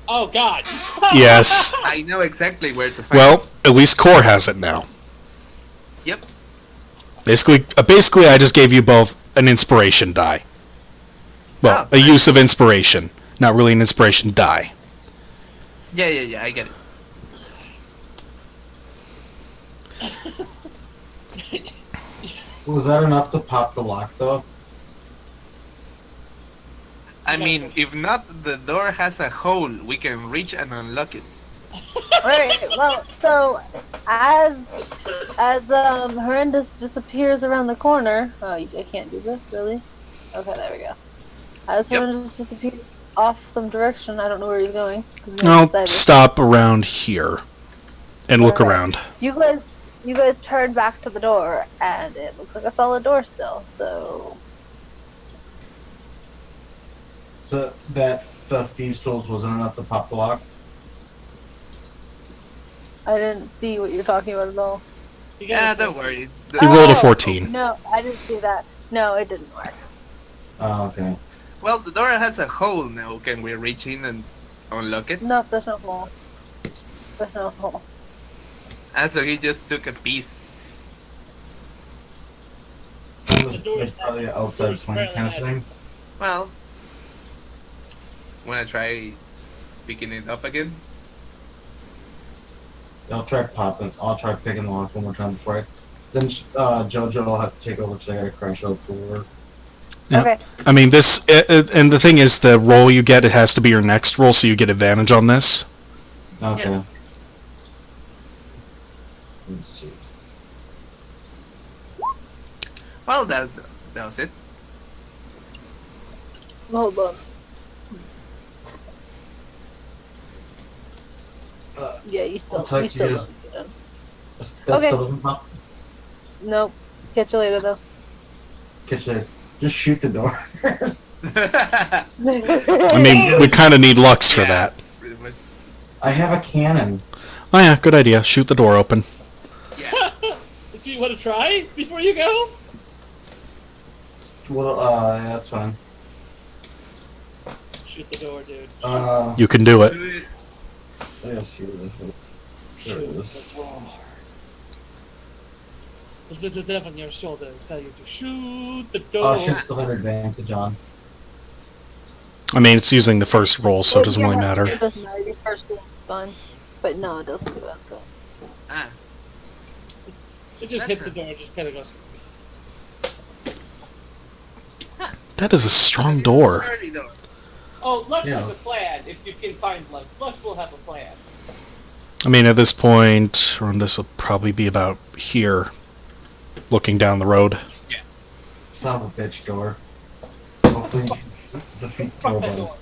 Oh, God! Yes. I know exactly where to find it. Well, at least Core has it now. Yep. Basically, I just gave you both an inspiration die. Well, Oh, a use of inspiration, not really an inspiration die. Yeah, I get it. Was that enough to pop the lock, though? I mean, if not, the door has a hole. We can reach and unlock it. Alright, well, so as Horrendous disappears around the corner. Oh, I can't do this, really? Okay, there we go. As Yep. Horrendous disappears off some direction. I don't know where he's going. 'Cause he's I'll excited. stop around here and look Okay. around. You guys turn back to the door, and it looks like a solid door still. So So that the thieves' tools wasn't enough to pop the lock. I didn't see what you're talking about at all. You Yeah, gotta don't fix it. worry. He rolled a Oh, 14. No, I didn't see that. No, it didn't work. Oh, okay. Well, the door has a hole now. Can we reach in and unlock it? No, there's no hole. There's no hole. Ah, so he just took a piece. The door is It's probably an the outside door is plan kind of apparently thing. Well, wanna try picking it up again? I'll try popping. I'll try picking the lock one more time before I. Then JoJo will have to take over because I gotta crash out for. Yeah. Okay. I mean, this, and the thing is, the roll you get, it has to be your next roll, so you get advantage on this. Okay. Yes. Let's see. Well, that was it. Hold on. Yeah, you I'll still text you guys. don't get in. That Okay. still doesn't pop. Nope. Catch you later though. Kitchen. Just shoot the door. I mean, we kind of need Lux for Yeah. that. Pretty much. I have a cannon. Oh yeah, good idea. Shoot the door open. Yeah. Do you want to try before you go? Well, yeah, that's fine. Shoot the door, dude. You can do it. Do it. Let's see what this is. Shoot There it is. the door. The little devil on your shoulders tell you to shoot the door. Oh, shit, still have advantage on. I mean, it's using the first roll, so it doesn't really It matter. doesn't matter. Your first one's fine. But no, it doesn't do that. So. Ah, It just hits the door and just kind of goes. That is a strong door. early door. Oh, Lux Yeah. has a plan. If you can find Lux, Lux will have a plan. I mean, at this point, this will probably be about here, looking down the road. Son of a bitch door. Hopefully you can defeat Fuck that Phobos. door.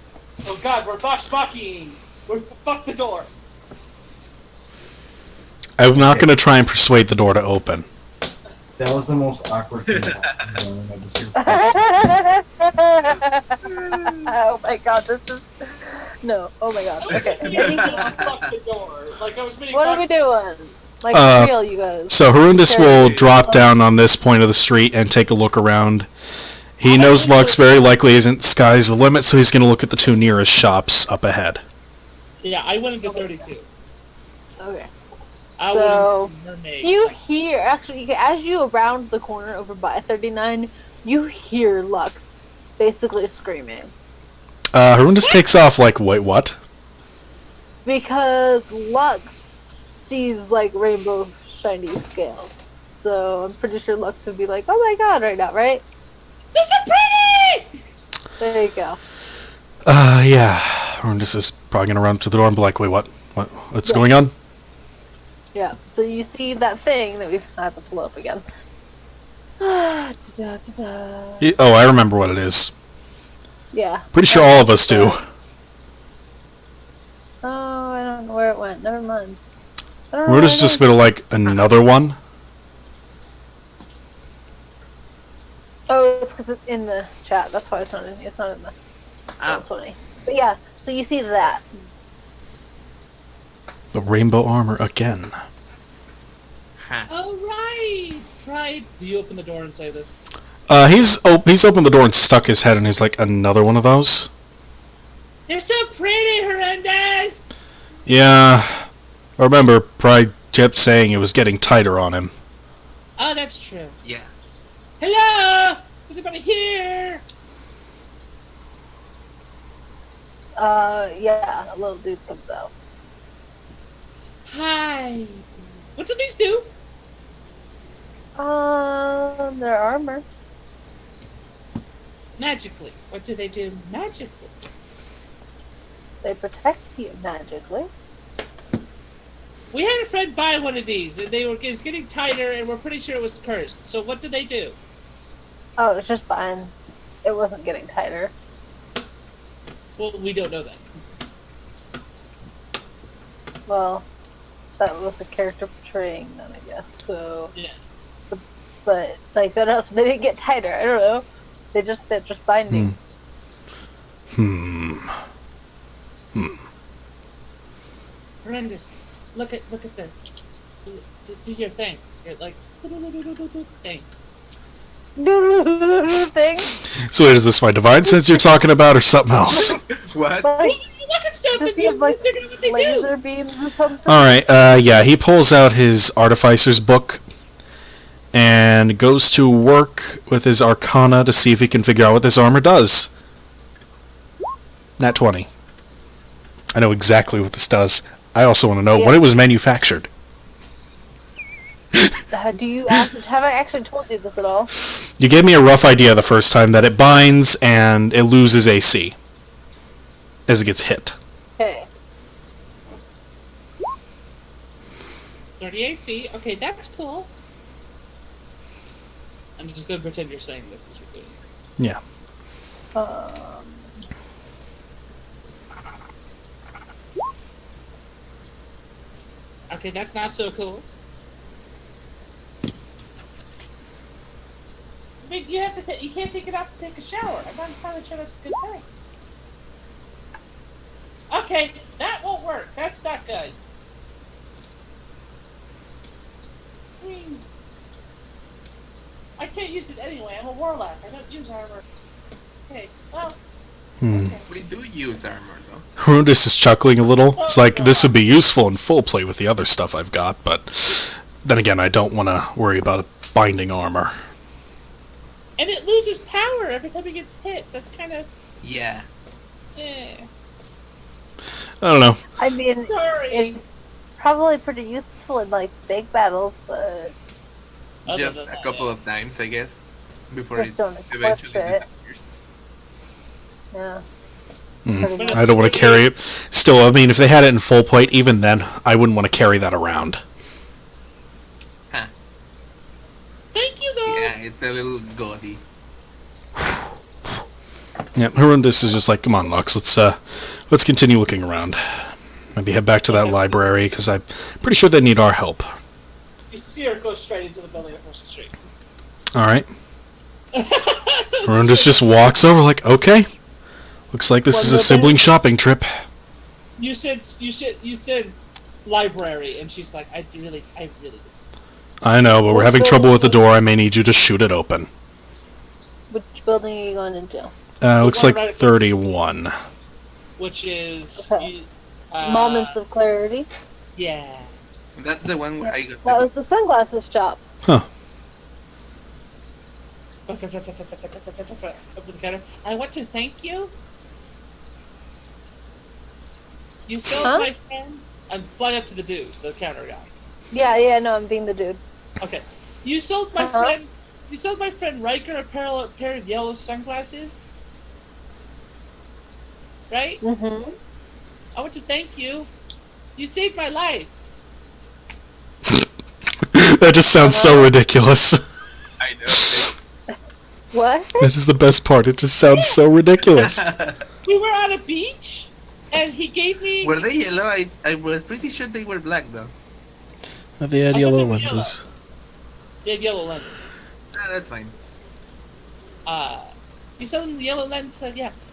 Oh god, we're box fucking. We're fuck the door. I'm not going to try and persuade the door to open. That was the most awkward thing that happened. I just hear- Oh my god, this is no. Oh my god. Okay. Fuck the door. Like I was meaning. What are we doing? Like Uh, for real, you guys. So Harundis will drop down on this point of the street and take a look around. He knows Lux very likely isn't sky's the limit, so he's going to look at the two nearest shops up ahead. Yeah, I went into 32. Okay. I So, went into mermaid. You hear actually as you around the corner over by 39, you hear Lux basically screaming Harundis takes off like, wait, what? because Lux sees like rainbow shiny scales. So I'm pretty sure Lux would be like, "Oh my god!" right now, right? They're so pretty! There you go. Yeah. Harundis is probably going to run up to the door and be like, wait, what? What's Yeah. going on? Yeah. So you see that thing that we've had to pull up again. Da-da-da-da. Oh, I remember what it is. Yeah. Pretty sure all of us do. Oh, I don't know where it went. Never mind. I don't know where Harundis it just went. going to like another one. Oh, it's because it's in the chat. That's why it's not in. It's not in the Ah, 20. But yeah, so you see that. The rainbow armor again. ha. Alright! Right. Do you open the door and say this? He's opened the door and stuck his head in. He's like, another one of those? They're so pretty, horrendous! Yeah. I remember Pride kept saying it was getting tighter on him. Oh, that's true. Yeah. Hello! Is anybody here? Yeah, a little dude comes out. Hi. What do these do? Their armor. Magically. What do they do magically? They protect you magically. We had a friend buy one of these, and it was getting tighter, and we're pretty sure it was cursed. So what did they do? Oh, it's just binds. It wasn't getting tighter. Well, we don't know that. Well, that was a character portraying them, I guess. So, Yeah. but like that else, they didn't get tighter. I don't know. They're just binding. Horrendous. Look at the do your thing. You're like thing. Thing. So wait, is this my divine sense you're talking about, or something else? What? Like, You look at stuff does and he you have like figure out what they laser do. beams or something? Alright, yeah, he pulls out his Artificer's book and goes to work with his Arcana to see if he can figure out what this armor does. Nat 20. I know exactly what this does. I also want to know Yeah. when it was manufactured. Have I actually told you this at all? You gave me a rough idea the first time that it binds and it loses AC as it gets hit. Okay. 30 AC. Okay, that's cool. I'm just gonna pretend you're saying this as you're doing it. Yeah. Okay, that's not so cool. I mean, you can't take it off to take a shower. I'm not entirely sure that's a good thing. Okay, that won't work. That's not good. I mean, I can't use it anyway. I'm a warlock. I don't use armor. Okay, well. Okay. We do use armor, though. Horrendous is chuckling a little. It's like, this would be useful in full play with the other stuff I've got, but then again, I don't want to worry about a binding armor. And it loses power every time it gets hit. That's kind of. Yeah. Eh. I don't know. I mean, Sorry. it's probably pretty useful in like big battles, but Other Just than a that, couple yeah. of times, I guess. Before Just it don't equip eventually it. disappears. yeah. I don't want to carry it. Still, I mean, if they had it in full plate, even then, I wouldn't want to carry that around. Huh. Thank you, though. Yeah, it's a little gaudy. Yeah, Horrendous is just like, come on, Lux, let's continue looking around. Maybe head back to that library, because I'm pretty sure they need our help. You see her go straight into the building across the street. Alright. Horrendous just walks over like, okay. Looks like this is a sibling shopping trip. You said library, and she's like, I really. I know, but we're having trouble with the door. I may need you to shoot it open. Which building are you going into? Looks like 31. Which is Okay. Moments of clarity. Yeah. That's the one where I got That was the sunglasses shop. Huh. Up to the counter. I want to thank you. You sold Huh? my friend. I'm flying up to the dude, the counter guy. Yeah, no, I'm being the dude. Okay. You sold my Uh-huh. friend. You sold my friend Riker a pair of yellow sunglasses. Right? Mm-hmm. I want to thank you. You saved my life. That just sounds so ridiculous. I know. What? That is the best part. It just sounds so ridiculous. We were on a beach, and he gave me. Were they yellow? I was pretty sure they were black, though. They had I yellow thought they were lenses. They had yellow lenses. Ah, that's fine. You sold him the yellow lens.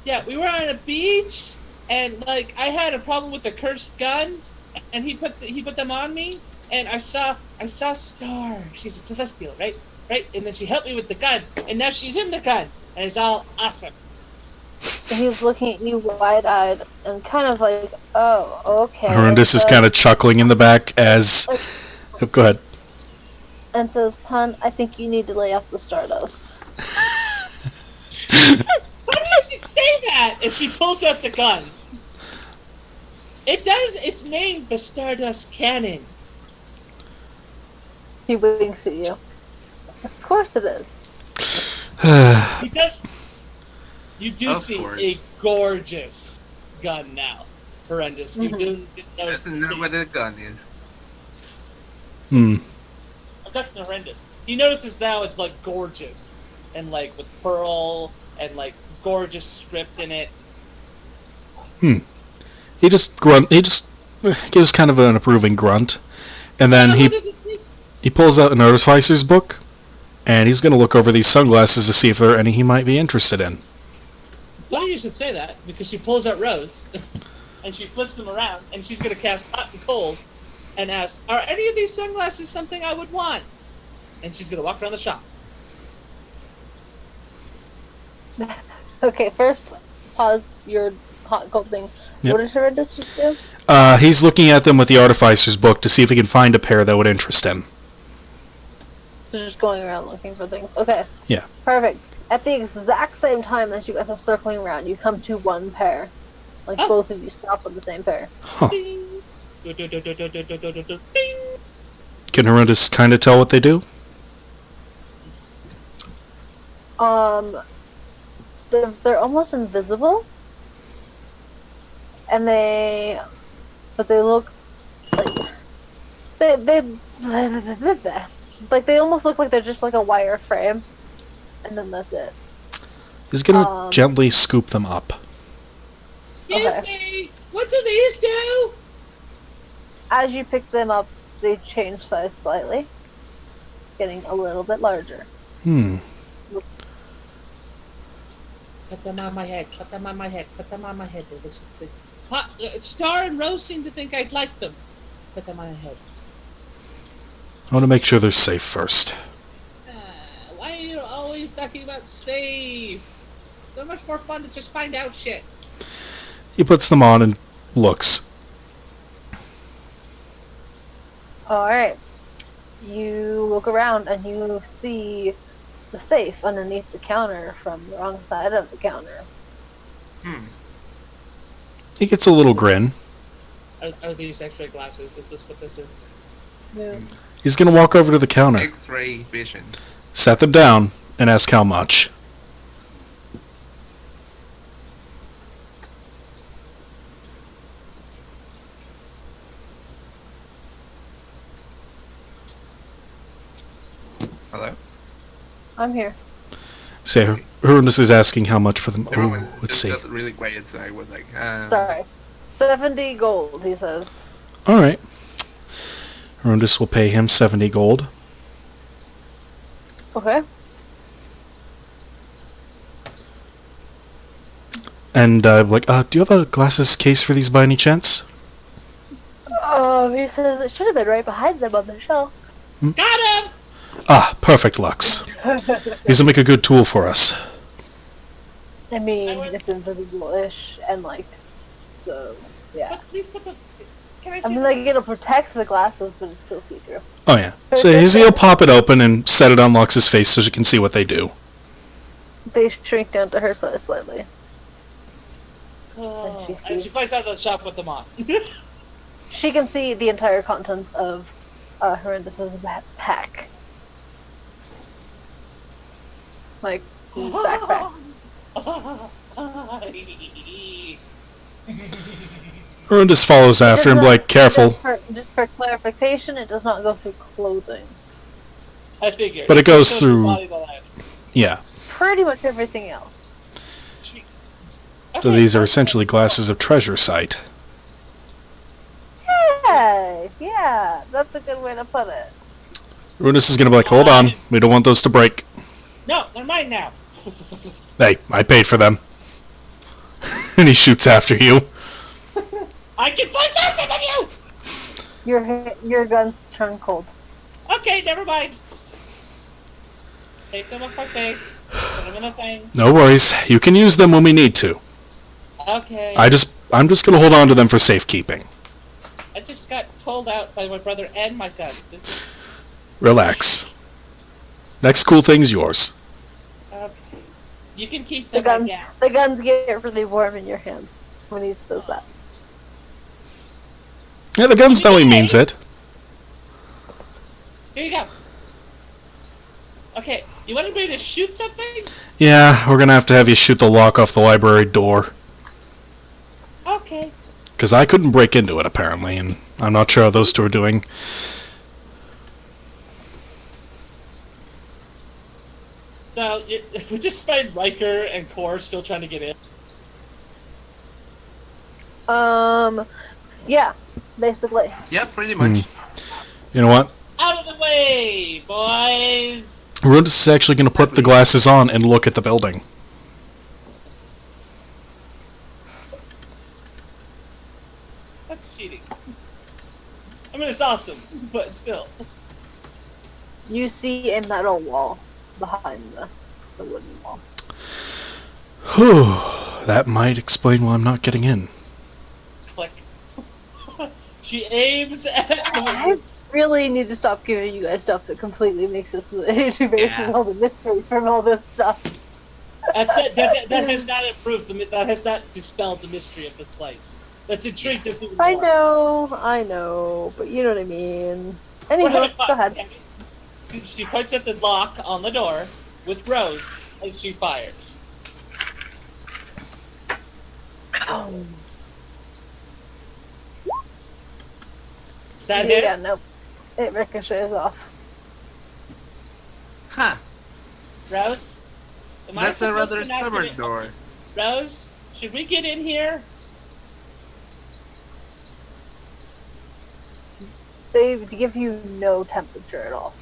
Yeah. We were on a beach, and like I had a problem with the cursed gun, and he put them on me, and I saw Star. She's a celestial, right? And then she helped me with the gun, and now she's in the gun, and it's all awesome. So he's looking at you wide-eyed and kind of like, oh, okay. Horrendous is kind of chuckling in the back as... Oh, go ahead. And says, hon, I think you need to lay off the Stardust. Why did she say that? And she pulls out the gun. It's named the Stardust Cannon. He winks at you. Of course it is. He does. You do Of see course. a gorgeous gun now. Horrendous. You do notice. That's not what a gun is. Hmm. I'm talking horrendous. He notices now it's like gorgeous, and like with pearl and like gorgeous script in it. He just gives kind of an approving grunt, and then he pulls out an artificer's book, and he's going to look over these sunglasses to see if there are any he might be interested in. Funny you should say that, because she pulls out Rose, and she flips them around, and she's going to cast Hot and Cold, and ask, are any of these sunglasses something I would want? And she's going to walk around the shop. Okay, first, pause your hot cold thing. Yep. What did Horrendous just do? He's looking at them with the artificer's book to see if he can find a pair that would interest him. So just going around looking for things. Okay. Yeah. Perfect. At the exact same time as you guys are circling around, you come to one pair. Like, Oh. both of you stop with the same pair. Ding. Ding. Can Horrendous kind of tell what they do? They're almost invisible. And but they look like, like they almost look like they're just like a wire frame. And then that's it. He's going to gently scoop them up. Excuse me, what do these do? As you pick them up, they change size slightly. Getting a little bit larger. Put them on my head, put them on my head, put them on my head. Star and Rose seem to think I'd like them. Put them on my head. I want to make sure they're safe first. Why are you always talking about safe? So much more fun to just find out shit. He puts them on and looks. Alright. You look around and you see the safe underneath the counter from the wrong side of the counter. He gets a little grin. Are these X-ray glasses? Is this what this is? Yeah. He's going to walk over to the counter, X-ray vision. set them down, and ask how much. Hello? I'm here. Say, Horrendous is asking how much for them. Everyone Oh, let's just see. got really quiet, so I was like, Sorry. 70 gold, he says. Alright. Horrendous will pay him 70 gold. Okay. And, do you have a glasses case for these by any chance? He says it should have been right behind them on the shelf. Got him! Ah, perfect, Lux. These will make a good tool for us. I mean, it's invisible-ish, and like, so, yeah. But please put the... Can I I see mean, the- like, it'll protect the glasses, but it's still see-through. Oh, yeah. So he'll pop it open and set it on Lux's face so she can see what they do. They shrink down to her size slightly. Oh, she and sees- she flies out of the shop with them on. She can see the entire contents of Horrendous's pack. Like, his backpack. Horrendous follows after and be like, careful. Just for clarification, it does not go through clothing. I figured. But it goes Shows through- the body of the land. Yeah. Pretty much everything else. She- So Okay. these are essentially glasses of treasure sight. Hey, yeah, that's a good way to put it. Horrendous is going to be like, hold on. We don't want those to break. No, they're mine now. Hey, I paid for them. And he shoots after you. I can fly faster than you! Your guns turn cold. Okay, never mind. Take them off my face. Put them in the thing. No worries. You can use them when we need to. Okay. I'm just going to hold on to them for safekeeping. I just got told out by my brother and my gun. This is... Relax. Next cool thing's yours. Okay. You can keep The them, guns, yeah. the guns get really warm in your hands when he says that. Yeah, the guns know he means it. Here you go. Okay, you wanted me to shoot something? Yeah, we're going to have you shoot the lock off the library door. Okay. Because I couldn't break into it, apparently, and I'm not sure how those two are doing. So, we just find Riker and Core still trying to get in. Yeah, basically. Yep, pretty much. You know what? Out of the way, boys! Rundus is actually going to put the glasses on and look at the building. That's cheating. I mean, it's awesome, but still. You see a metal wall behind the wooden wall. Whew. That might explain why I'm not getting in. Click. She aims at I really need to stop giving you guys stuff that completely makes us erases all the mystery from all this stuff. that has not improved that has not dispelled the mystery of this place. That's intrigued us even more. I know, but you know what I mean. We're Anyway, having go fun. ahead. She points at the lock on the door with Rose, and she fires. Is that it? Yeah, nope. It ricochets off. Huh. Rose? Am I That's a supposed rather to not stubborn get in- door. Rose, should we get in here? They give you no temperature at all.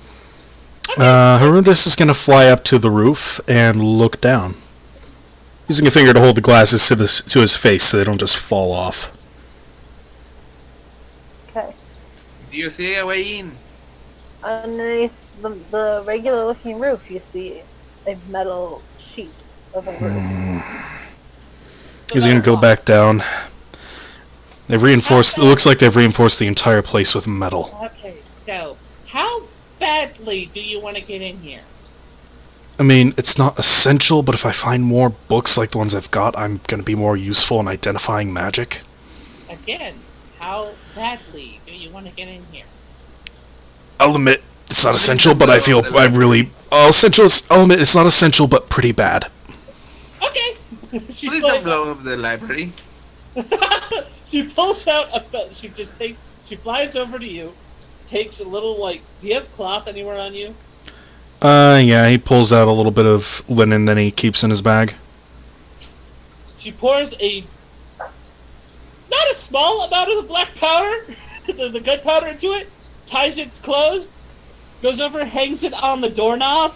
Harundus is going to fly up to the roof and look down. Using a finger to hold the glasses to his face so they don't just fall off. Okay. Do you see a way in? Underneath the regular looking roof, you see a metal sheet of a roof. He's going to go back down. They've reinforced. It looks like they've reinforced the entire place with metal. Okay, so how badly do you want to get in here? I mean, it's not essential, but if I find more books like the ones I've got, I'm going to be more useful in identifying magic. Again, how badly do you want to get in here? I'll admit, it's not essential, but I feel I really... I'll admit, it's not essential, but pretty bad. Okay. She Please don't pulls blow up the library. she pulls out a. She flies over to you, takes a little do you have cloth anywhere on you? Yeah, he pulls out a little bit of linen that he keeps in his bag. She pours not a small amount of the black powder, the gunpowder into it, ties it closed, goes over, hangs it on the doorknob.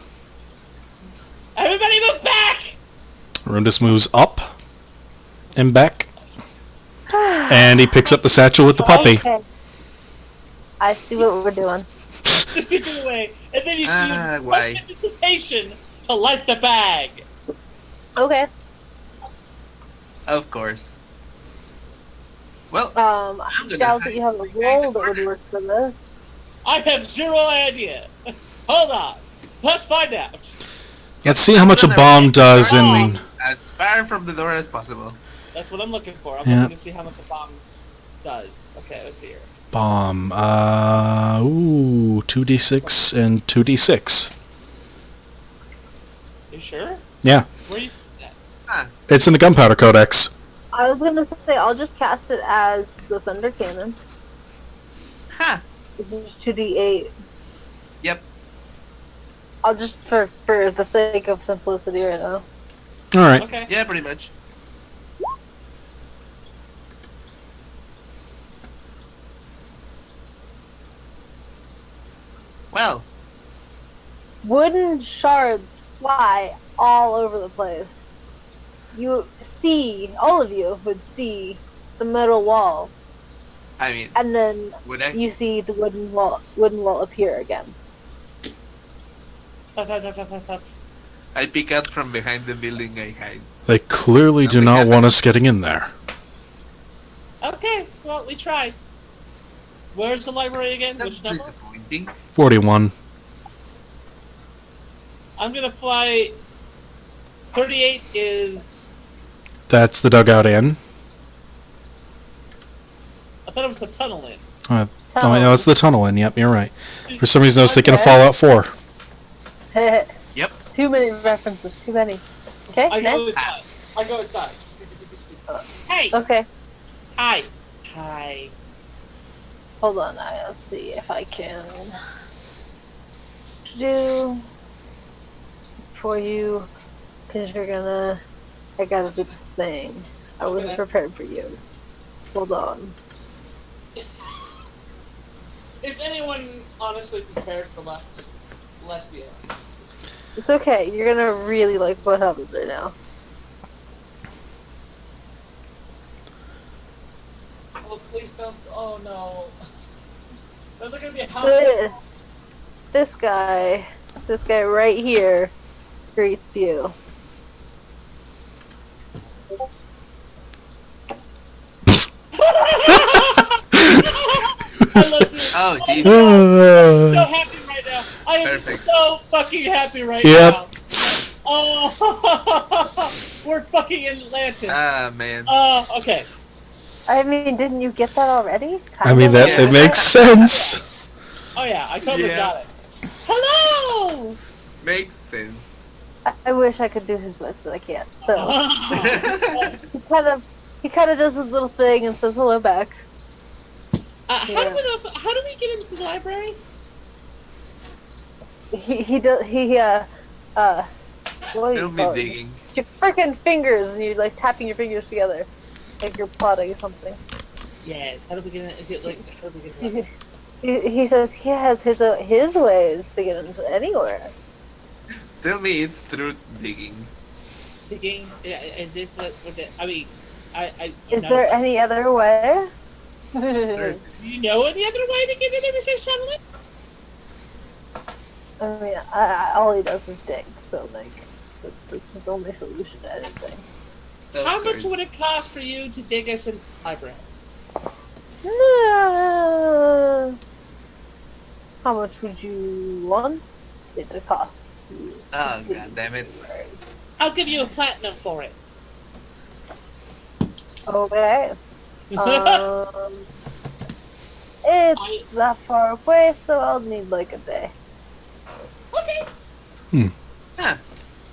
Everybody move back! Rundus moves up and back, and he picks up the satchel with the puppy. Okay. I see what we're doing. Just take it away, and then you use why? prestidigitation to light the bag. Okay. Of course. Well, I gonna doubt that hide you have a behind roll the that would corner. work for this. I have zero idea. Hold on, let's find out. Let's see how much a bomb does in... as far from the door as possible. That's what I'm looking for. I'm Yeah. looking to see how much a bomb does. Okay, let's see here. Bomb. 2d6 and 2d6. You sure? Yeah. Where you at? It's in the Gunpowder Codex. I was gonna say I'll just cast it as the Thunder Cannon. Ha! Which is 2d8. Yep. I'll just for the sake of simplicity right now. Alright. Okay. Yeah, pretty much. Well, Wooden shards fly all over the place. You see, all of you would see the metal wall, I mean, and then would I? you see the wooden wall appear again. Tap, tap, tap, tap, tap, tap. I peek out from behind the building I hide. They clearly do not want us getting in there. Okay, well, we tried. Where's the library again? That's Which number? disappointing. 41. I'm gonna fly. 38 is. That's the dugout in. I thought it was the tunnel in. Oh, no, it's the tunnel in. Yep, you're right. For some reason I was thinking of Okay. Fallout 4. Yep. Too many references. Too many. Okay. I go Next. inside. I go inside. Hey! Okay. Hi! Hi. Hold on. I'll see if I can do for you, because you're gonna. I gotta do this thing. I wasn't Okay. prepared for you. Hold on. Is anyone honestly prepared for less? Let's be honest. It's okay. You're gonna really like what happens right now. Oh, please don't. Oh no. There's gonna be a house. This guy right here greets you. I love you. Oh, Jesus. I'm so happy right now. I am Perfect. so fucking happy right Yep. now. Oh, we're fucking in Atlantis. Ah, man. Okay. I mean, didn't you get that already? I mean, that Yeah. it makes sense. Oh yeah, I totally Yeah. got it. Hello. Makes sense. I wish I could do his voice, but I can't. So he kind of does his little thing and says hello back. How do we get into the library? What do He'll you be call it? digging. Your freaking fingers, and you're like tapping your fingers together, like you're plotting something. Yes. How do we get in? How do we get in? He says he has his ways to get into anywhere. Tell me it's through digging. Digging? Yeah, is this what the? I mean, I. Is there any other way? There's, Do you know any other way to get in there, Mrs. Chandler? I mean, all he does is dig, so like, that's his only solution to anything. How much would it cost for you to dig us in the library? How much would you want it to cost you? Oh, god damn it. I'll give you a platinum for it. Okay. It's that far away, so I'll need like a day. Okay. Huh.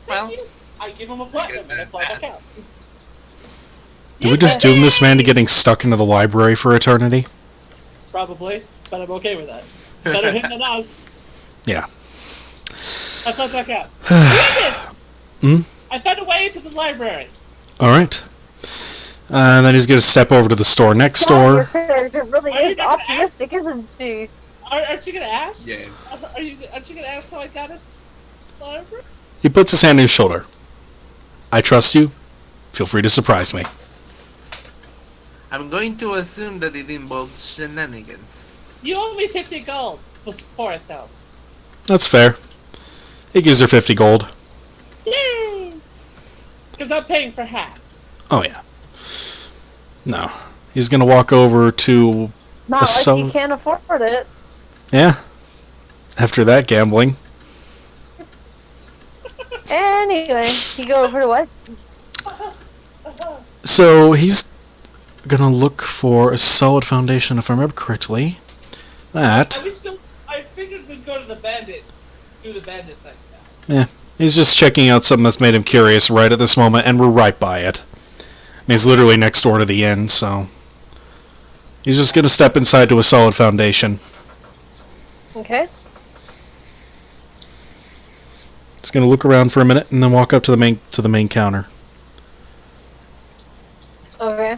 Well, Thank you. I give him a platinum and I fly back out. Did we just doom this man to getting stuck into the library for eternity? Probably, but I'm okay with that. Better him than us. Yeah. I fly back out. Read it! Hmm? I found a way into the library. Alright. And then he's gonna step over to the store next Yeah, your door. character really Are you is not gonna optimistic, isn't she? Aren't you gonna ask? yeah. Aren't you gonna ask how I got us the library? He puts his hand on his shoulder. I trust you. Feel free to surprise me. I'm going to assume that it involves shenanigans. You owe me 50 gold for it, though. That's fair. He gives her 50 gold. Yay! Because I'm paying for half. Oh, yeah. No. He's gonna walk over to... Not like So- you can't afford it. Yeah. After that gambling. Anyway, you go over to what? So he's gonna look for a solid foundation, if I remember correctly. That... Are we still? I figured we'd go to the bandit, do the bandit thing now. He's just checking out something that's made him curious right at this moment, and we're right by it. I mean, he's literally next door to the inn, so... He's just gonna step inside to a solid foundation. Okay. He's gonna look around for a minute, and then walk up to the main counter. Okay.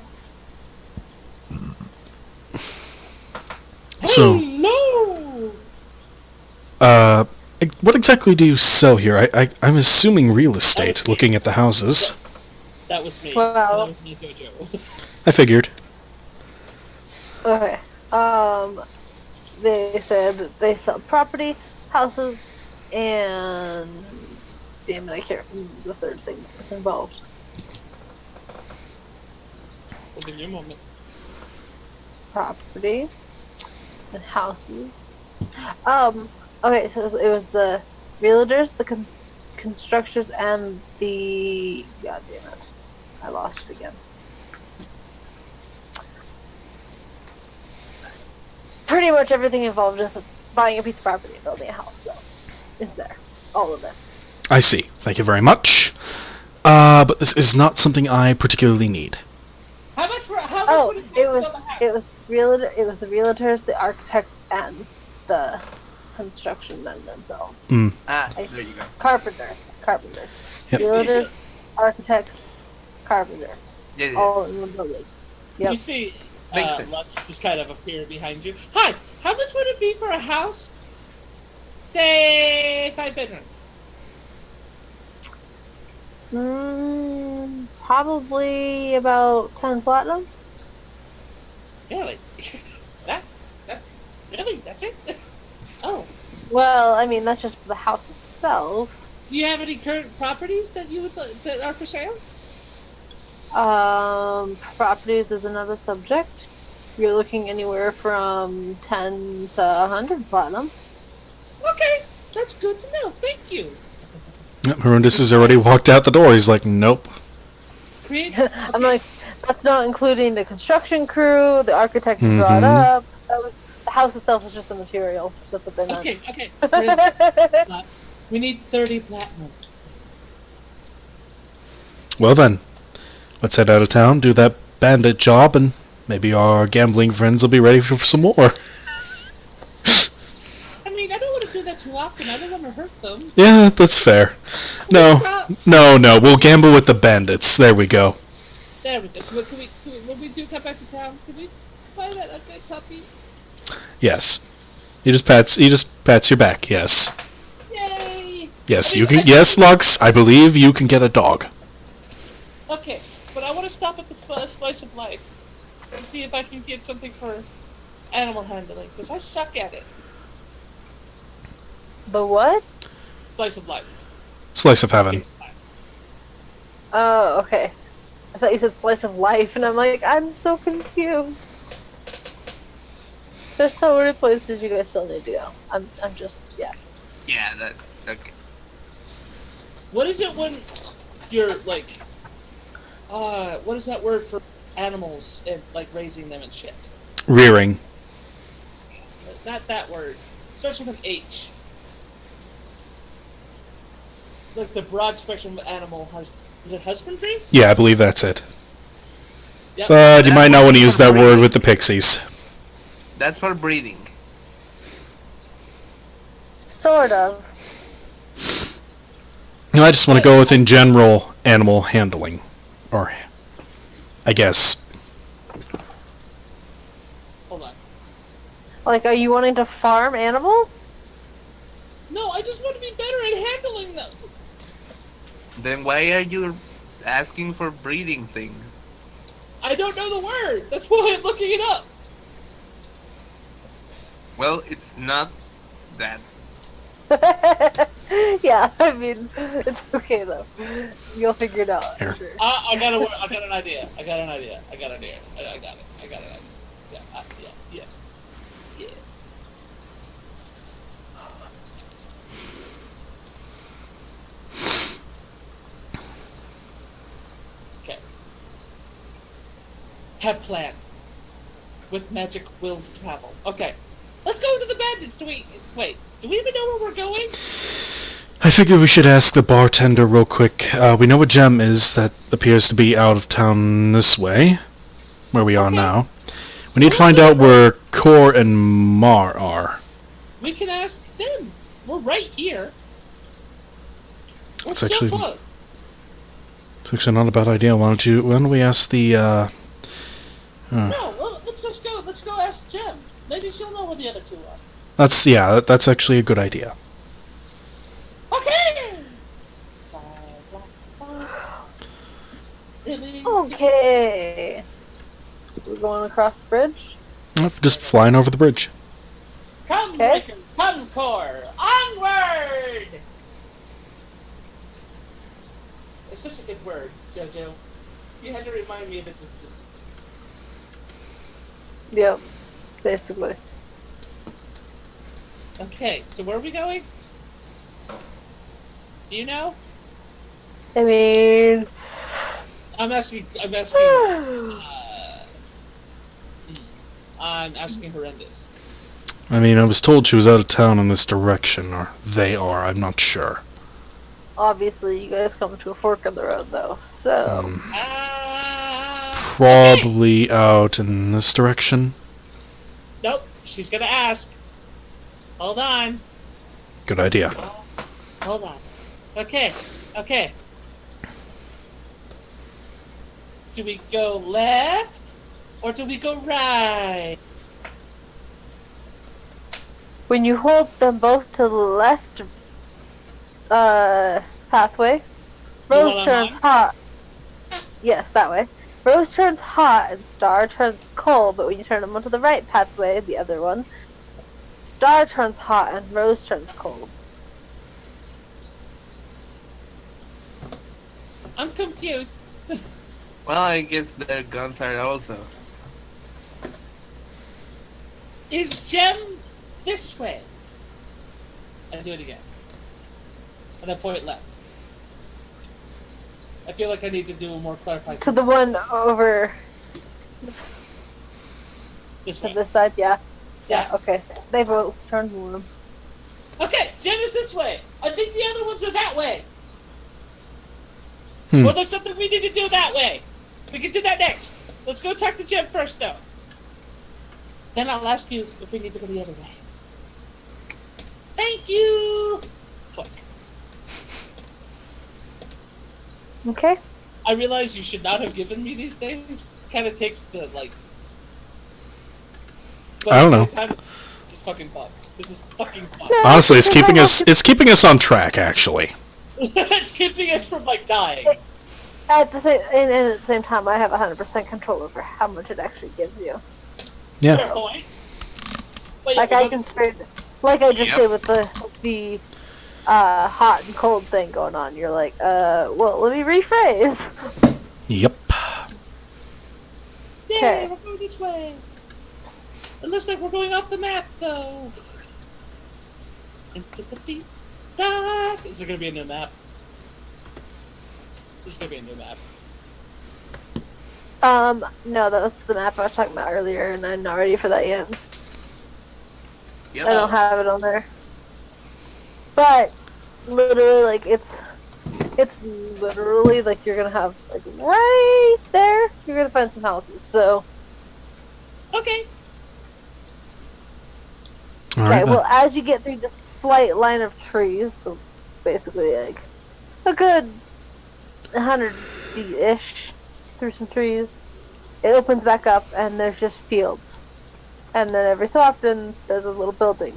So, No. what exactly do you sell here? I'm assuming real estate, That was looking at the houses. That was me. Well- That was me, Jojo. I figured. Okay. They said that they sell property, houses, and damn it, I can't remember the third thing that's involved. We'll give you a moment. Property and houses. Okay, so it was the realtors, the constructors, and the... God damn it. I lost it again. Pretty much everything involved with buying a piece of property and building a house, so is there. All of it. I see. Thank you very much. But this is not something I particularly need. How much would it It cost to was build a house? it was the realtors, the architect, and the construction men themselves. Ah, there you go. Carpenters. Yep. Realtors, architects, carpenters. Yes, All yes. in one building. You Yep. see, Makes sense. Lux just kind of appear behind you. Hi, how much would it be for a house? Say 5 bedrooms. Probably about 10 platinum. Really? That's really that's it? Oh. Well, I mean, that's just for the house itself. Do you have any current properties that you would that are for sale? Properties is another subject. You're looking anywhere from 10 to 100 platinum. Okay, that's good to know. Thank you. Yep, Horrendous has already walked out the door. He's like, nope. Create. I'm like, that's not including the construction crew, the architect who brought up. That was the house itself was just the materials. That's what they meant. Okay. Create. We need 30 platinum. Well then, let's head out of town, do that bandit job, and maybe our gambling friends will be ready for some more. I mean, I don't want to do that too often. I don't want to hurt them. Yeah, that's fair. No, we'll gamble with the bandits. There we go. There we go. When we do come back to town, can we buy that a good puppy? Yes. He just pats your back, yes. Yay! Yes, I you mean, can. Yes, Lux, I believe you can get a dog. Okay, but I want to stop at the slice of life to see if I can get something for animal handling, because I suck at it. The what? Slice of life. Slice of heaven. Oh, okay. I thought you said slice of life, and I'm like, I'm so confused. There's so many places you guys still need to go. I'm just, yeah. Yeah, that's okay. What is it when you're like, what is that word for animals and like raising them and shit? Rearing. Not that word. Starts with an H. Like the broad spectrum of animal is it husbandry? Yeah, I believe that's it. Yep. But you might not want to use that word with the pixies. That's for breeding. Sort of. No, I just want to go with in general animal handling. Or, I guess. Hold on. Like, are you wanting to farm animals? No, I just want to be better at handling them. Then why are you asking for breeding things? I don't know the word. That's why I'm looking it up. Well, it's not that. Yeah, I mean, it's okay though. You'll figure it out. Here. Sure. I got an idea. I got an idea. I got it. Yeah. Yeah. Okay. Have plan. With magic will travel. Okay. Let's go to the bandits. Do we even know where we're going? I figure we should ask the bartender real quick. We know what gem is that appears to be out of town this way, where we are now. We need to find out where Kor and Mar are. We can ask them. We're right here. We're It's so actually- close. It's actually not a bad idea. Why don't we ask the, No, well, let's just go. Let's go ask Jem. Maybe she'll know where the other two are. That's actually a good idea. Okay. Okay. We're going across the bridge. Just flying over the bridge. Come, Okay. Breaker, come, Core, onward! It's such a good word, JoJo. You had to remind me of its existence. Yep. Basically. Okay, so where are we going? Do you know? I mean. I'm asking. I'm asking horrendous. I mean, I was told she was out of town in this direction, or they are, I'm not sure. Obviously, you guys come to a fork in the road, though. So. Probably out in this direction. Nope, she's gonna ask. Hold on. Good idea. Hold on. Okay. Do we go left Or do we go right? When you hold them both to the left pathway, The Rose one I'm turns on? hot. Yes, that way. Rose turns hot and Star turns cold, but when you turn them onto the right pathway, the other one, Star turns hot and Rose turns cold. I'm confused. Well, I guess their guns are also. Is Gem this way? I do it again. And I point left. I feel like I need to do a more clarified. To the one over This to way. this side, yeah. Yeah. Okay. They both turned warm. Okay, Gem is this way. I think the other ones are that way. Hmm. Well, there's something we need to do that way. We can do that next. Let's go talk to Gem first, though. Then I'll ask you if we need to go the other way. Thank you. Click. Okay. I realize you should not have given me these things. Kind of takes the like. But I don't at the know. same time, this is fucking fun. This is fucking fun. No. Honestly, it's keeping us on track. Actually, It's keeping us from like dying. At the same and at the same time, I have 100% control over how much it actually gives you. yeah. Fair point. But Like yeah, I can straight, like I just Yep. did with the hot and cold thing going on. You're like, well, let me rephrase. Yep. Yay, Okay. we're going this way. It looks like we're going off the map, though. Into the deep dark. Is there gonna be a new map? There's gonna be a new map. No, that was the map I was talking about earlier, and I'm not ready for that yet. Yep. I don't have it on there. But literally, like it's literally like you're gonna have like right there. You're gonna find some houses. So Okay. All okay, right. well, as you get through this slight line of trees, so basically like a good 100 feet ish through some trees, it opens back up, and there's just fields. And then every so often, there's a little building,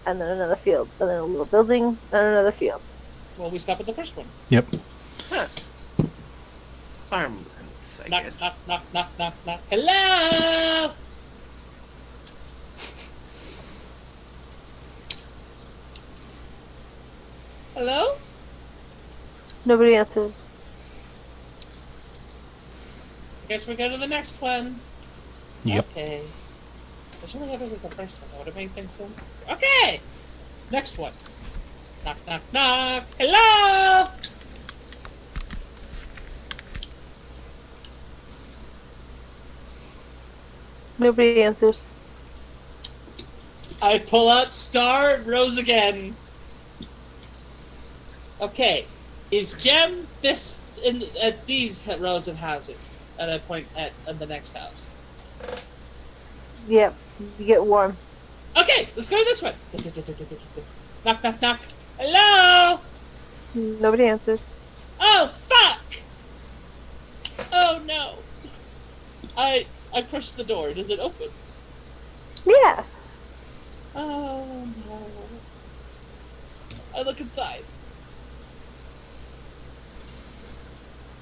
and then another field, and then a little building, and another field. Well, we stop at the first one. Yep. Farmlands, I Knock, guess. knock, knock, knock, knock, knock. Hello. Hello. Nobody answers. Guess we go to the next one. Yep. Okay. I was really happy it was the first one. That would have made things so. Okay. Next one. Knock, knock, knock. Hello. Nobody answers. I pull out Star and Rose again. Okay. Is Gem this in at these rows of houses? And I point at the next house. Yep, you get warm. Okay, let's go this way. Knock, knock, knock. Hello. Nobody answers. Oh fuck! Oh no! I pushed the door. Does it open? Yes. Oh no! I look inside.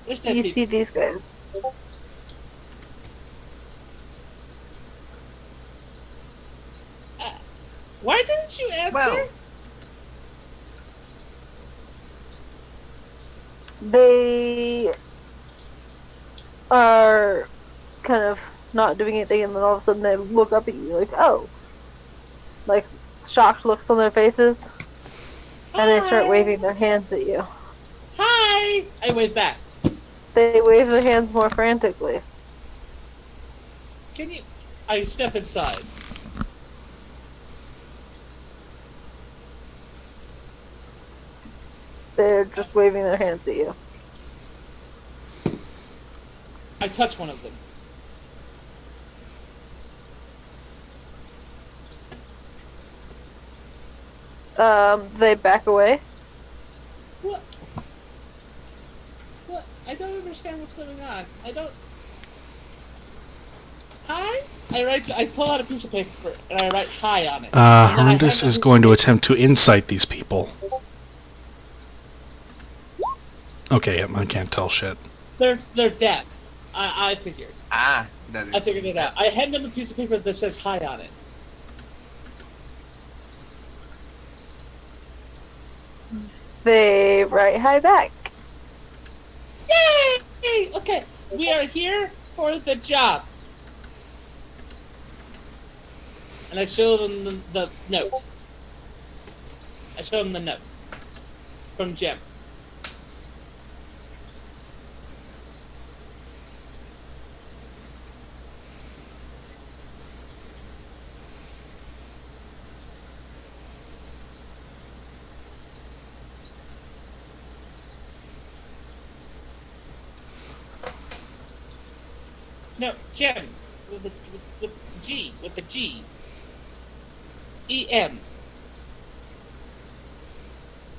There's dead You people. see these guys. Why didn't you answer? Well. They are kind of not doing anything, and then all of a sudden they look up at you like, oh. Like, shocked looks on their faces, and they start Hi. waving their hands at you. Hi! I wave back. They wave their hands more frantically. Can you? I step inside. They're just waving their hands at you. I touch one of them. They back away. What? What? I don't understand what's going on. I don't. I pull out a piece of paper and I write hi on it. And then I hand Herndus them is the going to paper. attempt to incite these people. Okay, I can't tell shit. They're deaf. I figured. Ah, that is. I figured it out. I hand them a piece of paper that says hi on it. They write hi back. Yay! Okay, we are here for the job. And I show them the note. I show them the note from Jim. No, Jim, with the G, with the G. E-M.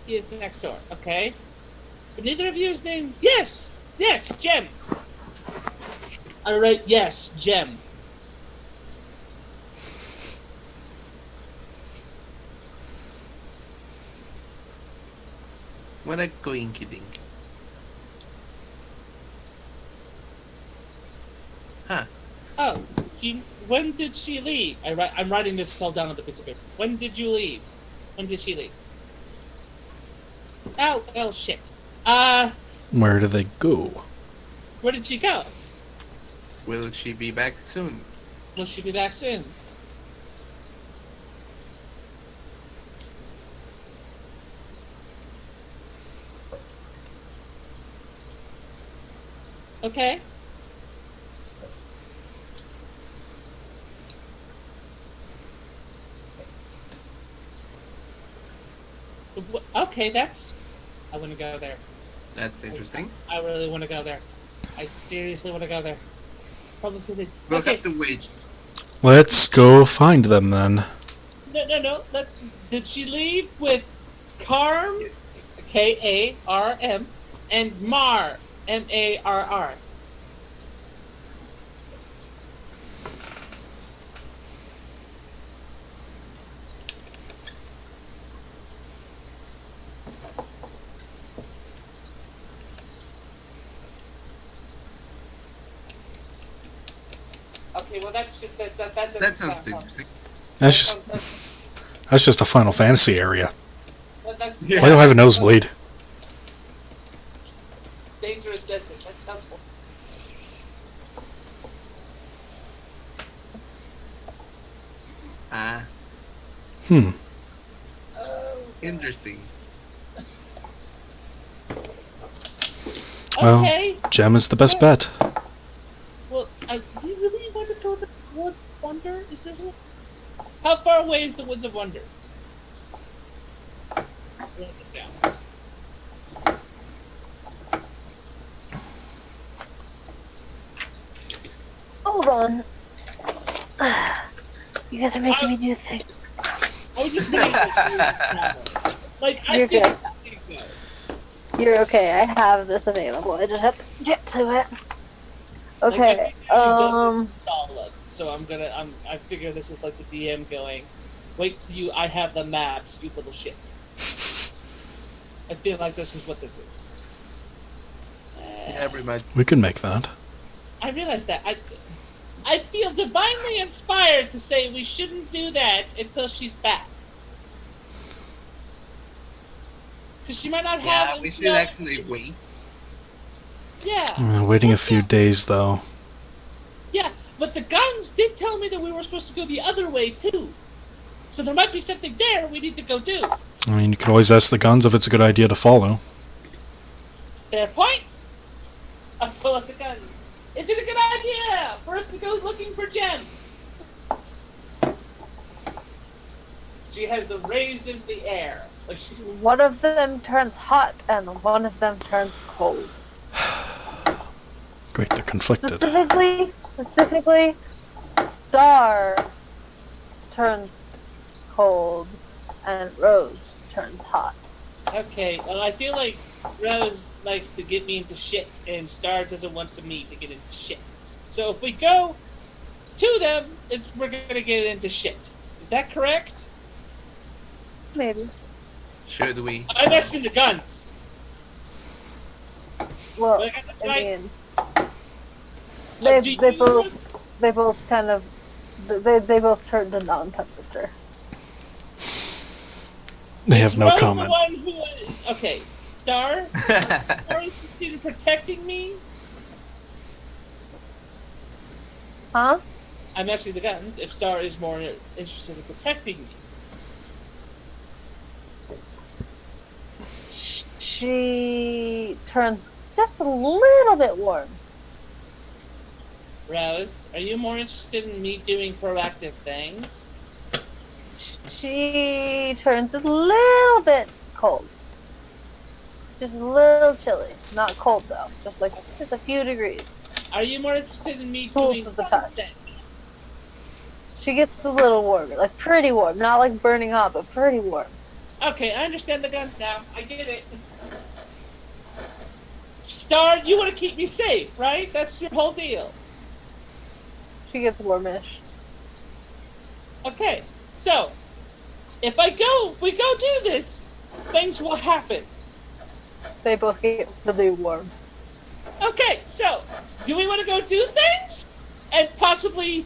He is next door, okay? But neither of you is named... Yes! Yes, Jem! I write yes, Jem. What a coinkydink. Huh. Oh, when did she leave? I'm writing this all down on the piece of paper. When did you leave? When did she leave? Oh, well, shit. Where do they go? Where did she go? Will she be back soon? Will she be back soon? Okay. Okay, that's... I want to go there. That's interesting. I really want to go there. I seriously want to go there. Probably through the... We'll Okay. have to wait. Let's go find them then. No. Did she leave with Karm, Karm, and Mar, Marr? Okay, well that's just that doesn't That sounds sound fun. interesting. That's just a Final Fantasy area. That's Yeah. Why do I have a nosebleed? dangerous desert. That sounds fun. Ah, Hmm. interesting. Well, Okay. Gem is the best bet. Well, do you really want to go to the Woods of Wonder? Is this one? How far away is the Woods of Wonder? Write this down. Hold on. You guys are making me do things. I was just making this. Like, I You're think good. You're okay. I have this available. I just have to get to it. Okay. Install us, so I figure this is like the DM going, wait till I have the maps, you little shits. I feel like this is what this is. Yeah, pretty much. We can make that. I realize that. I feel divinely inspired to say we shouldn't do that until she's back. Because she might not have... Yeah, we should actually wait. Yeah. Waiting a few days, though. Yeah, but the guns did tell me that we were supposed to go the other way, too. So there might be something there we need to go do. I mean, you could always ask the guns if it's a good idea to follow. Fair point. I pull out the guns. Is it a good idea for us to go looking for Jen? She has them raised into the air. Like she's... One of them turns hot and one of them turns cold. Great, they're conflicted. Specifically, Star turns cold and Rose turns hot. Okay, well I feel like Rose likes to get me into shit and Star doesn't want me to get into shit. So if we go to them, we're gonna get into shit. Is that correct? Maybe. Should we? I'm asking the guns. Well, Do I got this I right? mean, Do they both kind of, they both turned to non-temperature. They have no Rose comment. The one who, okay, Star. Star is interested in protecting me. Huh? I'm asking the guns if Star is more interested in protecting me. She turns just a little bit warm. Rose, are you more interested in me doing proactive things? She turns a little bit cold. Just a little chilly. Not cold though. Just a few degrees. Are you more interested in me Cool doing to the touch. something? She gets a little warmer. Like pretty warm. Not like burning hot, but pretty warm. Okay, I understand the guns now. I get it. Star, you want to keep me safe, right? That's your whole deal. She gets warmish. Okay, so if we go do this, things will happen. They both get really warm. Okay, so do we want to go do things and possibly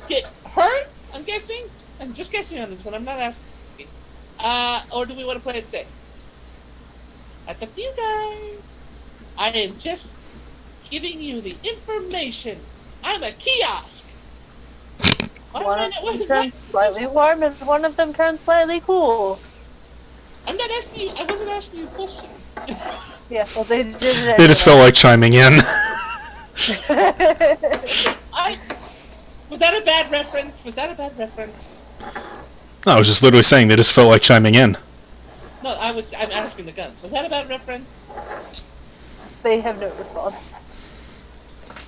get hurt? I'm guessing. I'm just guessing on this one. I'm not asking. Or do we want to play it safe? That's up to you guys. I am just giving you the information. I'm a kiosk. One of them turns slightly warm and one of them turns slightly cool. I'm not asking you. I wasn't asking you a question. Yeah, well they did it. They just felt like chiming in. Was that a bad reference? Was that a bad reference? I was just literally saying they just felt like chiming in. No, I'm asking the guns. Was that a bad reference? They have no response.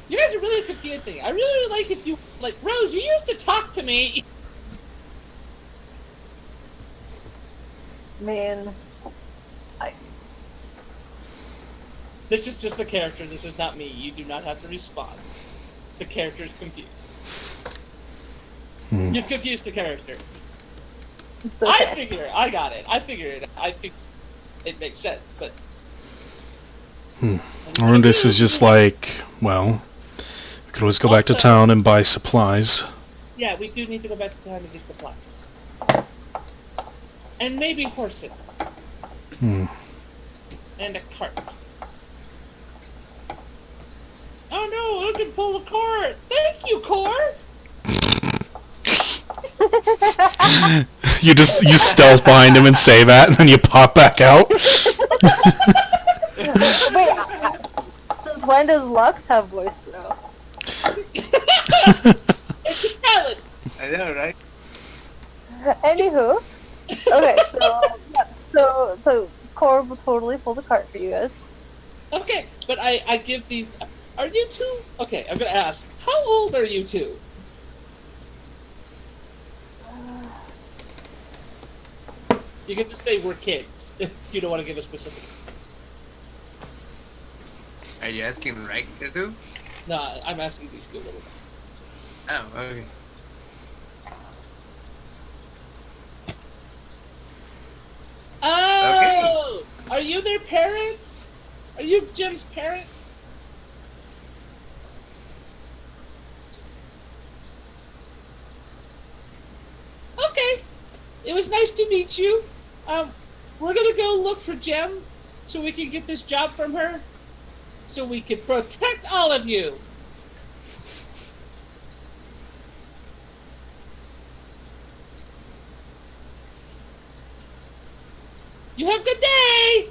You guys are really confusing. I really like if you Rose. You used to talk to me. Man, This is just the character. This is not me. You do not have to respond. The character is confused. You've confused the character. it's okay. I figure it. I got it. I figured it. I think it makes sense, but. Arundis is just like, well, we could always go back to Also- town and buy supplies. Yeah, we do need to go back to town and get supplies. And maybe horses. Hmm. And a cart. Oh no, I can pull a cart! Thank you, Core! You stealth behind him and say that, and then you pop back out. Wait, since when does Lux have voice though? It's a talent! I know, right? Anywho, okay, so Core will totally pull the cart for you guys. Okay, but I give these... Are you two... Okay, I'm gonna ask. How old are you two? You get to say we're kids, if you don't want to give a specific... Are you asking right too? No, I'm asking these two a little bit. Oh, okay. Oh! Are you their parents? Are you Jim's parents? Okay. It was nice to meet you. We're gonna go look for Jem so we can get this job from her. So we can protect all of you. You have a good day!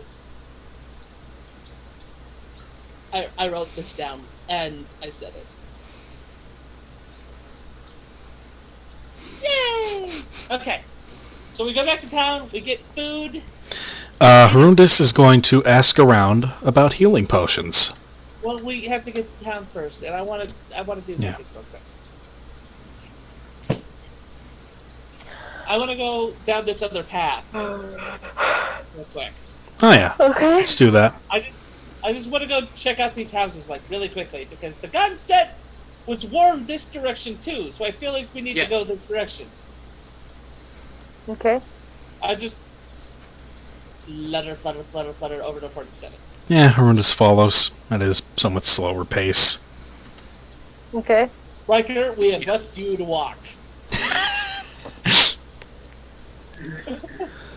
I wrote this down, and I said it. Yay! Okay. So we go back to town, we get food. Harundis is going to ask around about healing potions. Well, we have to get to town first, and I want to do something Yeah. real quick. I want to go down this other path real quick. Oh yeah, Okay. let's do that. I just want to go check out these houses like really quickly because the gun said was warned this direction too, so I feel like we need Yeah. to go this direction. Okay. I just flutter over to 47. Yeah, Horrendous follows at his somewhat slower pace. Okay. Riker, we have left you to walk.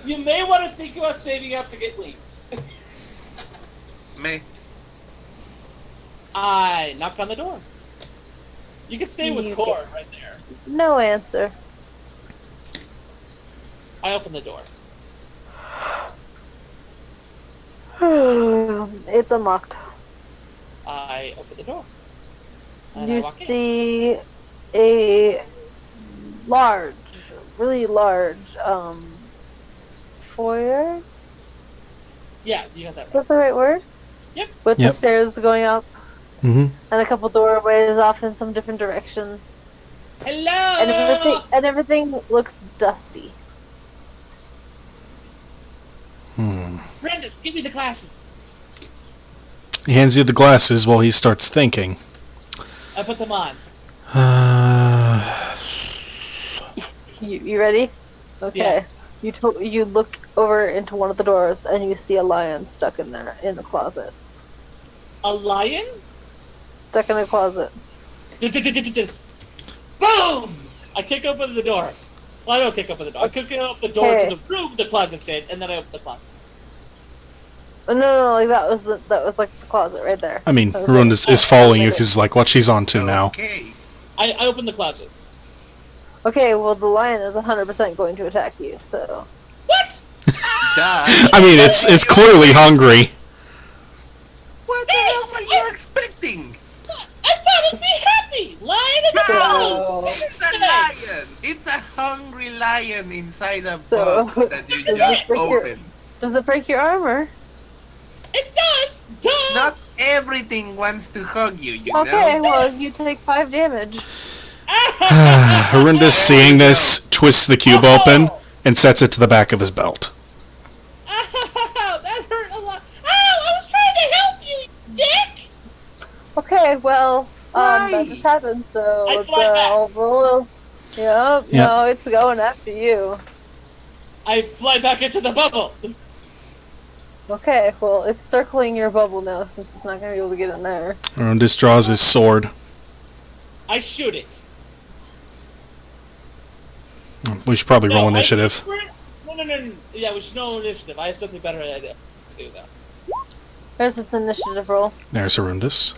You may want to think about saving up to get wings. Me. I knock on the door. You can stay with You Cord right there. No answer. I open the door. It's unlocked. I open the door. And I You walk in. see a large, really large, foyer? Yeah, you got that Is right. that the right word? Yep. With Yep. the stairs going up Mm-hmm. and a couple doorways off in some different directions. Hello! And everything looks dusty. Brandis, give me the glasses. He hands you the glasses while he starts thinking. I put them on. You ready? Okay. Yeah. You look over into one of the doors and you see a lion stuck in there in the closet. A lion? Stuck in a closet. Boom! I kick open the door. Well, I don't kick open the door. I kick open the door to the room the closet's in, and then I open the closet. No, like that was like the closet right there. I mean, That was Ruin it. is following you because, like, what she's on to now. Okay. I open the closet. Okay, well the lion is 100% going to attack you, so. What? Duh. I mean, it's clearly hungry. What the hell were you expecting? I thought it'd be happy! Lion and So- It's a lion. It's a hungry lion inside a So- box that you Does just it break your- opened. Does it break your armor? It does! Duh! Not everything wants to hug you, you Okay, know? well you take 5 damage. Horrendous, seeing this, twists the cube open and sets it to the back of his belt. Ow, that hurt a lot. Ow, I was trying to help you, you dick! Okay, well, that Why? just happened, so I let's fly back. I'll roll. Yep, no, it's going after you. I fly back into the bubble. Okay, well, it's circling your bubble now since it's not going to be able to get in there. Horrendous draws his sword. I shoot it. We should probably roll No, initiative. No. Yeah, we should know initiative. I have something better to do, though. There's its initiative roll. There's Horrendous.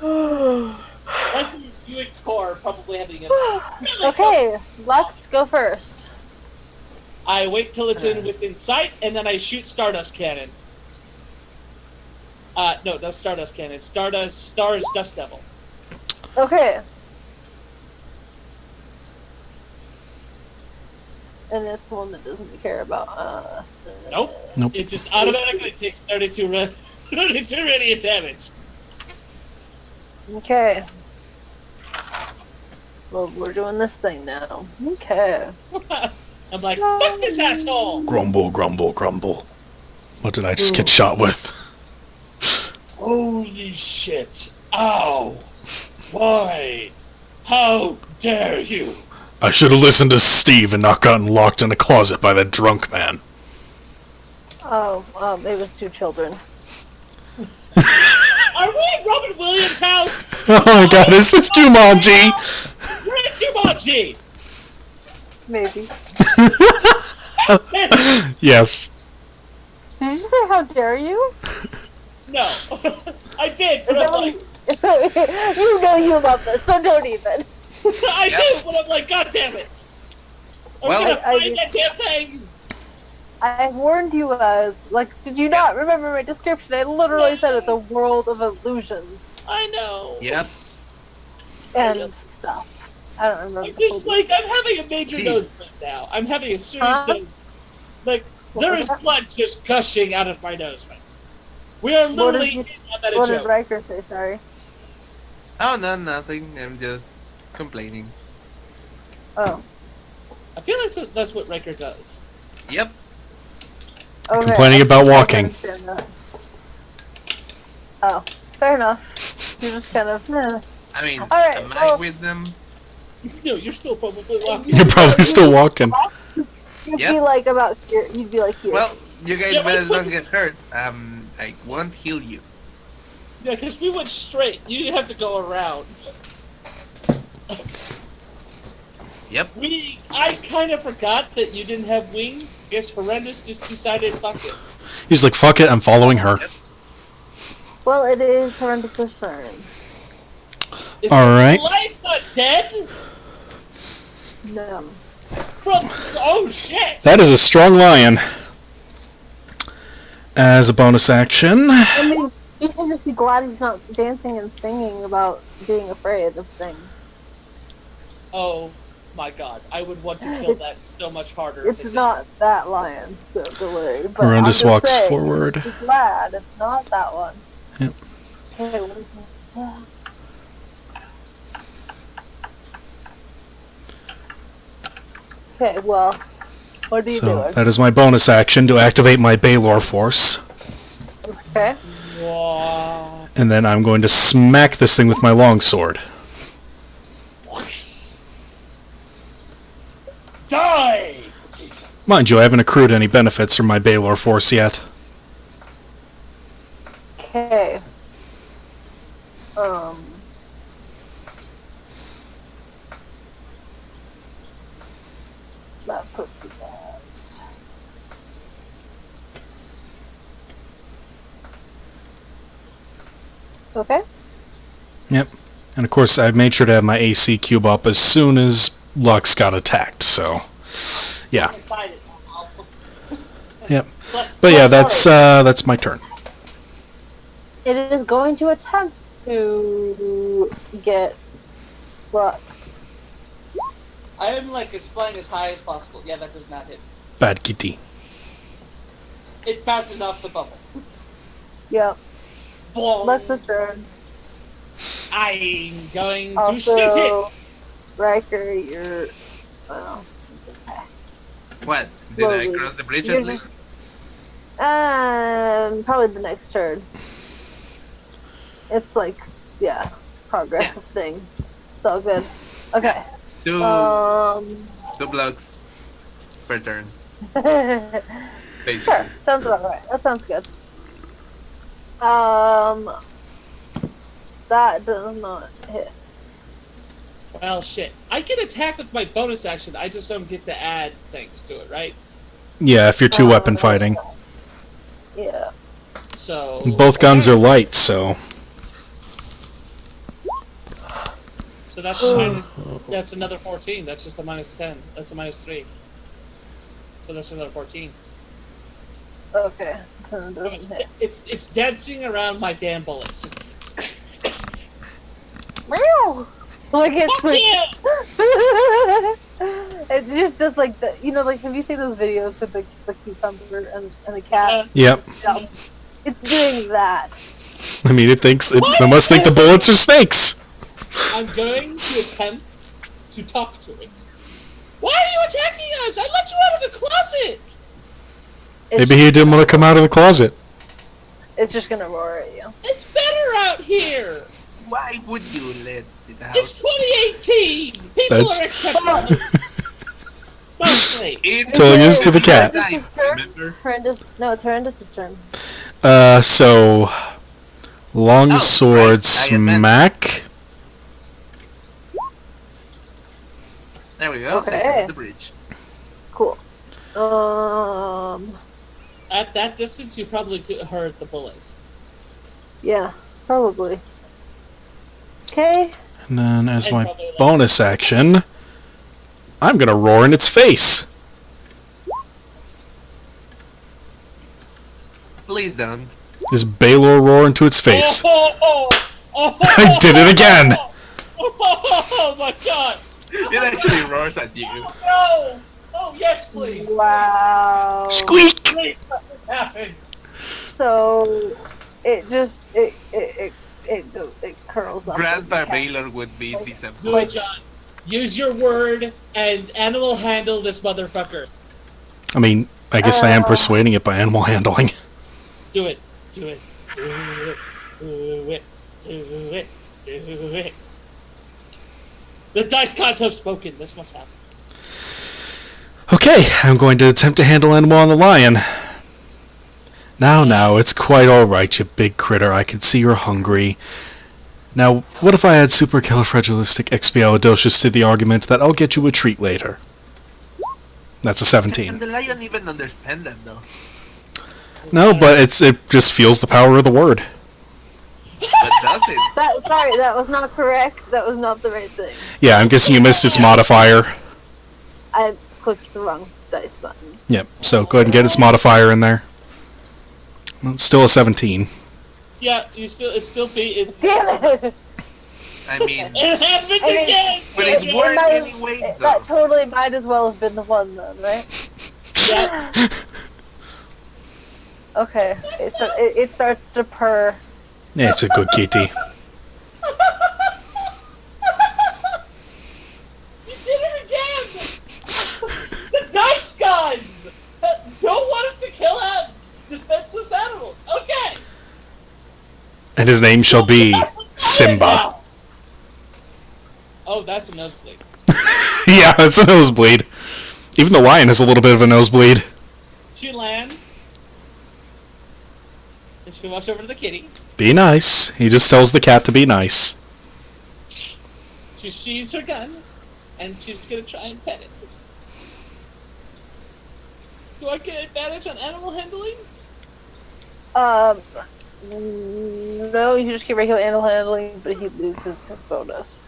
Like you and Core probably having a... Okay, Lux, go first. I wait till it's within sight, and then I shoot Stardust Cannon. No, not Stardust Cannon. Stars Dust Devil. Okay. And it's one that doesn't care about, Nope. Nope. It just automatically takes 32 radiant damage. Okay. Well, we're doing this thing now. Okay. I'm like, fuck this asshole! Grumble, grumble, grumble. What did I just get shot with? Holy shit. Ow! Why? How dare you? I should have listened to Steve and not gotten locked in a closet by that drunk man. Oh, it was 2 children. Are we at Robin Williams' house? Oh my god, is this Jumanji? We're at Jumanji! Maybe. Yes. Did you just say how dare you? No. I did, but Is I'm that like, what you know you love this, so don't even. I do, but I'm like, god damn it! Are Well, we gonna I- find that damn thing? I warned you guys. Like, did you not remember my description? I literally said it's a world of illusions I know. Yep. and stuff. I don't remember. I'm the just full like, I'm having a major Jeez. nosebleed now. I'm having a serious Huh? nose. Like, there is blood just gushing out of my nose right now. We are What did literally you- in a meta What did joke. Riker say? Sorry. Oh, no, nothing. I'm just complaining. Oh. I feel like that's what Riker does. Yep. Okay, Complaining I about think I walking. understand that. Oh, fair enough. You're just kind of. I mean, Alright, am I well- with them? No, you're still probably walking. You're probably still walking. You'd Yep. be like about here. You'd be like here. Well, you guys Yeah, better but- not get hurt. I won't heal you. Yeah, because we went straight. You have to go around. Yep. I kind of forgot that you didn't have wings. I guess Horrendous just decided, fuck it. He's like, fuck it, I'm following her. Well, it is Horrendous's turn. Is Alright. Lion's not dead? No. Oh shit! That is a strong lion. As a bonus action, I mean, you can just be glad he's not dancing and singing about being afraid of things. Oh my god, I would want to kill that so much harder. It's not that lion, so don't worry. But Horrendous I'm just walks saying, forward. Be glad it's not that one. Yep. Okay, what is this? Okay, well, what are you so doing? that is my bonus action to activate my Baylor force. Okay. Wow. And then I'm going to smack this thing with my longsword. Die! Mind you, I haven't accrued any benefits from my Baylor force yet. Okay. That puts it at... Okay. Yep. And of course, I've made sure to have my AC cube up as soon as Lux got attacked, so... Yeah. Inside it. Yep. Plus- But yeah, that's my turn. It is going to attempt to get Lux. I am like as flying as high as possible. Yeah, that does not hit. Bad kitty. It bounces off the bubble. Yep. Boom. Lux's turn. I'm going to shoot it. Also, Riker, you're... Well... What? Did I Slowly. cross the bridge You're at least? Probably the next turn. It's like, yeah, progressive thing. It's all good. Okay. Two Um... blocks per turn, sure, basically. sounds about right. That sounds good. That does not hit. Well, shit. I can attack with my bonus action. I just don't get to add things to it, right? Yeah, if you're two-weapon fighting. Yeah. So Both guns are light, so... So that's another 14. That's just a minus 10. That's a minus 3. So that's another 14. Okay. So it So doesn't hit. it's dancing around my damn bullets. Meow! Like it's Fuck like... you! It's just does like the, you know, like, have you seen those videos with the cucumber and the cat? Yep. Yeah. It's doing that. I mean, it must think the bullets are snakes. I'm going to attempt to talk to it. Why are you attacking us? I let you out of the closet! It's, Maybe he didn't want to come out of the closet. it's just gonna roar at you. It's better out here! Why would you let it out? It's 2018! People That's- are accepting mostly. It's Telling us to the cat. time, remember? No, it's Horrendous's turn. So... Longsword Oh, right. I admit. smack. There we go. Okay. Across the bridge. Cool. At that distance, you probably could heard the bullets. Yeah, probably. Okay. And then as And my probably like- bonus action, I'm gonna roar in its face. Please don't. This Baylor roar into its face. Oh, I did it again! Oh my god! It actually roars at you. No! Oh yes, please! Wow. Squeak! Please, let this happen! So it just it curls up. Grandpa like a cat. Baylor would be Do disappointed. it, John. Use your word and animal handle this motherfucker. I mean, I guess I am persuading it by animal handling. Do it. Do it. Do it. Do it. Do it. Do it. The dice gods have spoken. This must happen. Okay, I'm going to attempt to handle animal on the lion. Now, it's quite alright, you big critter. I can see you're hungry. Now, what if I add supercalifragilisticexpialidocious to the argument that I'll get you a treat later? That's a 17. And the lion even understand that, though. No, but it just feels the power of the word. But does it? Sorry, that was not correct. That was not the right thing. Yeah, I'm guessing you missed its modifier. I clicked the wrong dice button. Yep, so go ahead and get its modifier in there. Well, it's still a 17. Yeah, it's still beat. Damn it! I mean, It happened I mean, again! but it's It worth might- anyways, though. That totally might as well have been the one then, right? Yeah. Okay, it starts to purr. Yeah, it's a good kitty. You did it again! The dice gods don't want us to kill out defenseless animals. Okay. And his name shall be Simba. Oh, that's a nosebleed. Yeah, it's a nosebleed. Even the lion has a little bit of a nosebleed. She lands. And she walks over to the kitty. Be nice. He just tells the cat to be nice. She sheathes her guns, and she's gonna try and pet it. Do I get advantage on animal handling? No, you just get regular animal handling, but he loses his bonus.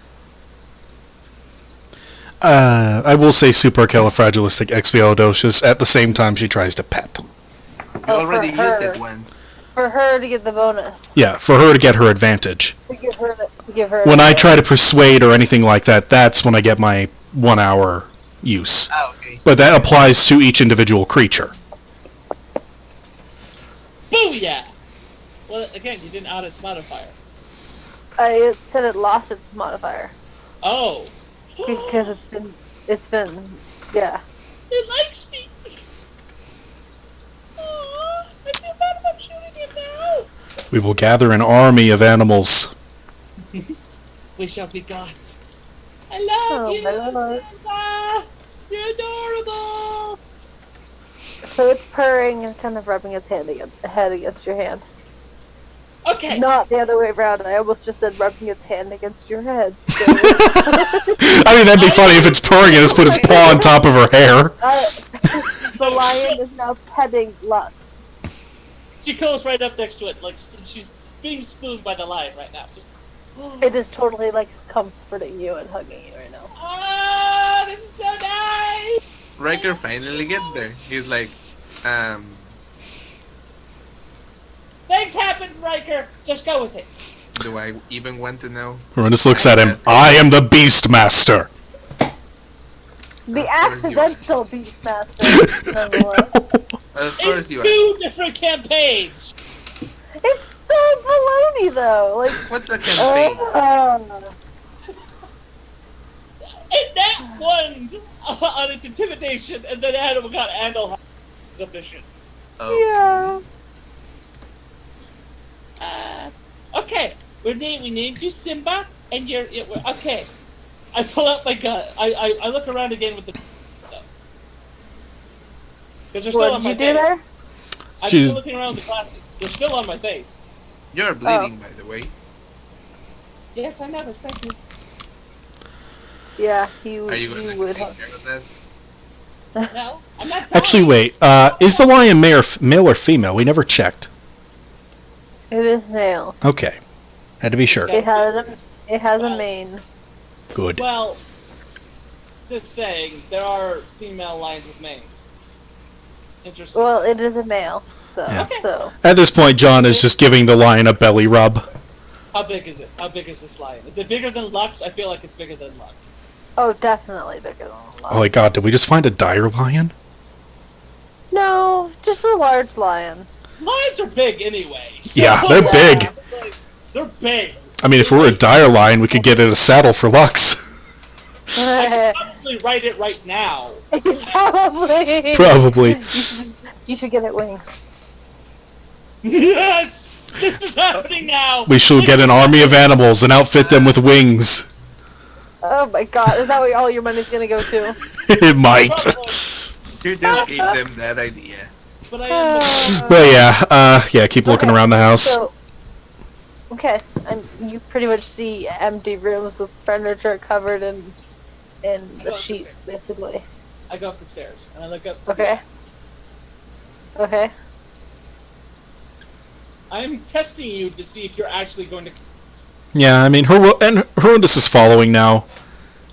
I will say supercalifragilisticexpialidocious at the same time she tries to pet. You Oh, already for used her. it once. For her to get the bonus. Yeah, for her to get her advantage. To give her. When I try to persuade or anything like that, that's when I get my 1 hour use. Ah, okay. But that applies to each individual creature. Booyah! Well, again, you didn't add its modifier. I said it lost its modifier Oh. because it's been, yeah. It likes me. Aww, I feel bad about shooting it now. We will gather an army of animals. We shall be gods. I love Oh, you, my lord. Simba. You're adorable. So it's purring and kind of rubbing its head against your hand. Okay. Not the other way around. I almost just said rubbing its hand against your head. So, I mean, that'd be funny if it's purring and it's put its paw on top of her hair. the lion is now petting Lux. She goes right up next to it, like she's being spooned by the lion right now. Just, It is totally like comforting you and hugging you right now. ah, this is so nice. Riker finally gets there. He's like, Things happen, Riker. Just go with it. do I even want to know? Renus looks at him. I am the Beastmaster. The Of course you are. accidental Beastmaster, nonetheless. Of In course you are. 2 different campaigns. It's so baloney though. Like, What's the campaign? And that won on its intimidation, and then Animal got Andal submission. Oh. yeah. Okay, we named you Simba, and okay. I pull out my gun. I look around again with the. Because they're still What on did my you face. do there? I'm She's- still looking around with the glasses. They're still on my face. You're bleeding, by the way. Yes, I noticed. Thank you. Yeah, Are you going to would. take care of that? No, I'm not. Actually, dying. wait. Is the lion male or female? We never checked. It is male. Okay. Had to be sure. It has a mane. Good. Well, just saying, there are female lions with mane. Interesting. Well, it is a male. So, Yeah. so At this point, John is just giving the lion a belly rub. How big is it? How big is this lion? Is it bigger than Lux? I feel like it's bigger than Lux. oh, definitely bigger than a lion. Oh my god, did we just find a dire lion? No, just a large lion. Lions are big anyway. So Yeah, they're big. They're big. I mean, if we were a dire lion, we could get in a saddle for Lux. I could probably write it right now. Probably. Probably. You should get it wings. Yes! This is happening now! We shall get an army of animals and outfit them with wings. Oh my god, is that what all your money's gonna go to? It might. Probably, You just gave them that idea. but I am the But yeah, keep looking Okay, around the house. So, okay, and you pretty much see empty rooms with furniture covered in the sheets, basically. I go up the stairs and I look up. To Okay. Okay. I'm testing you to see if you're actually going to. Yeah, I mean, Horrendous is following now,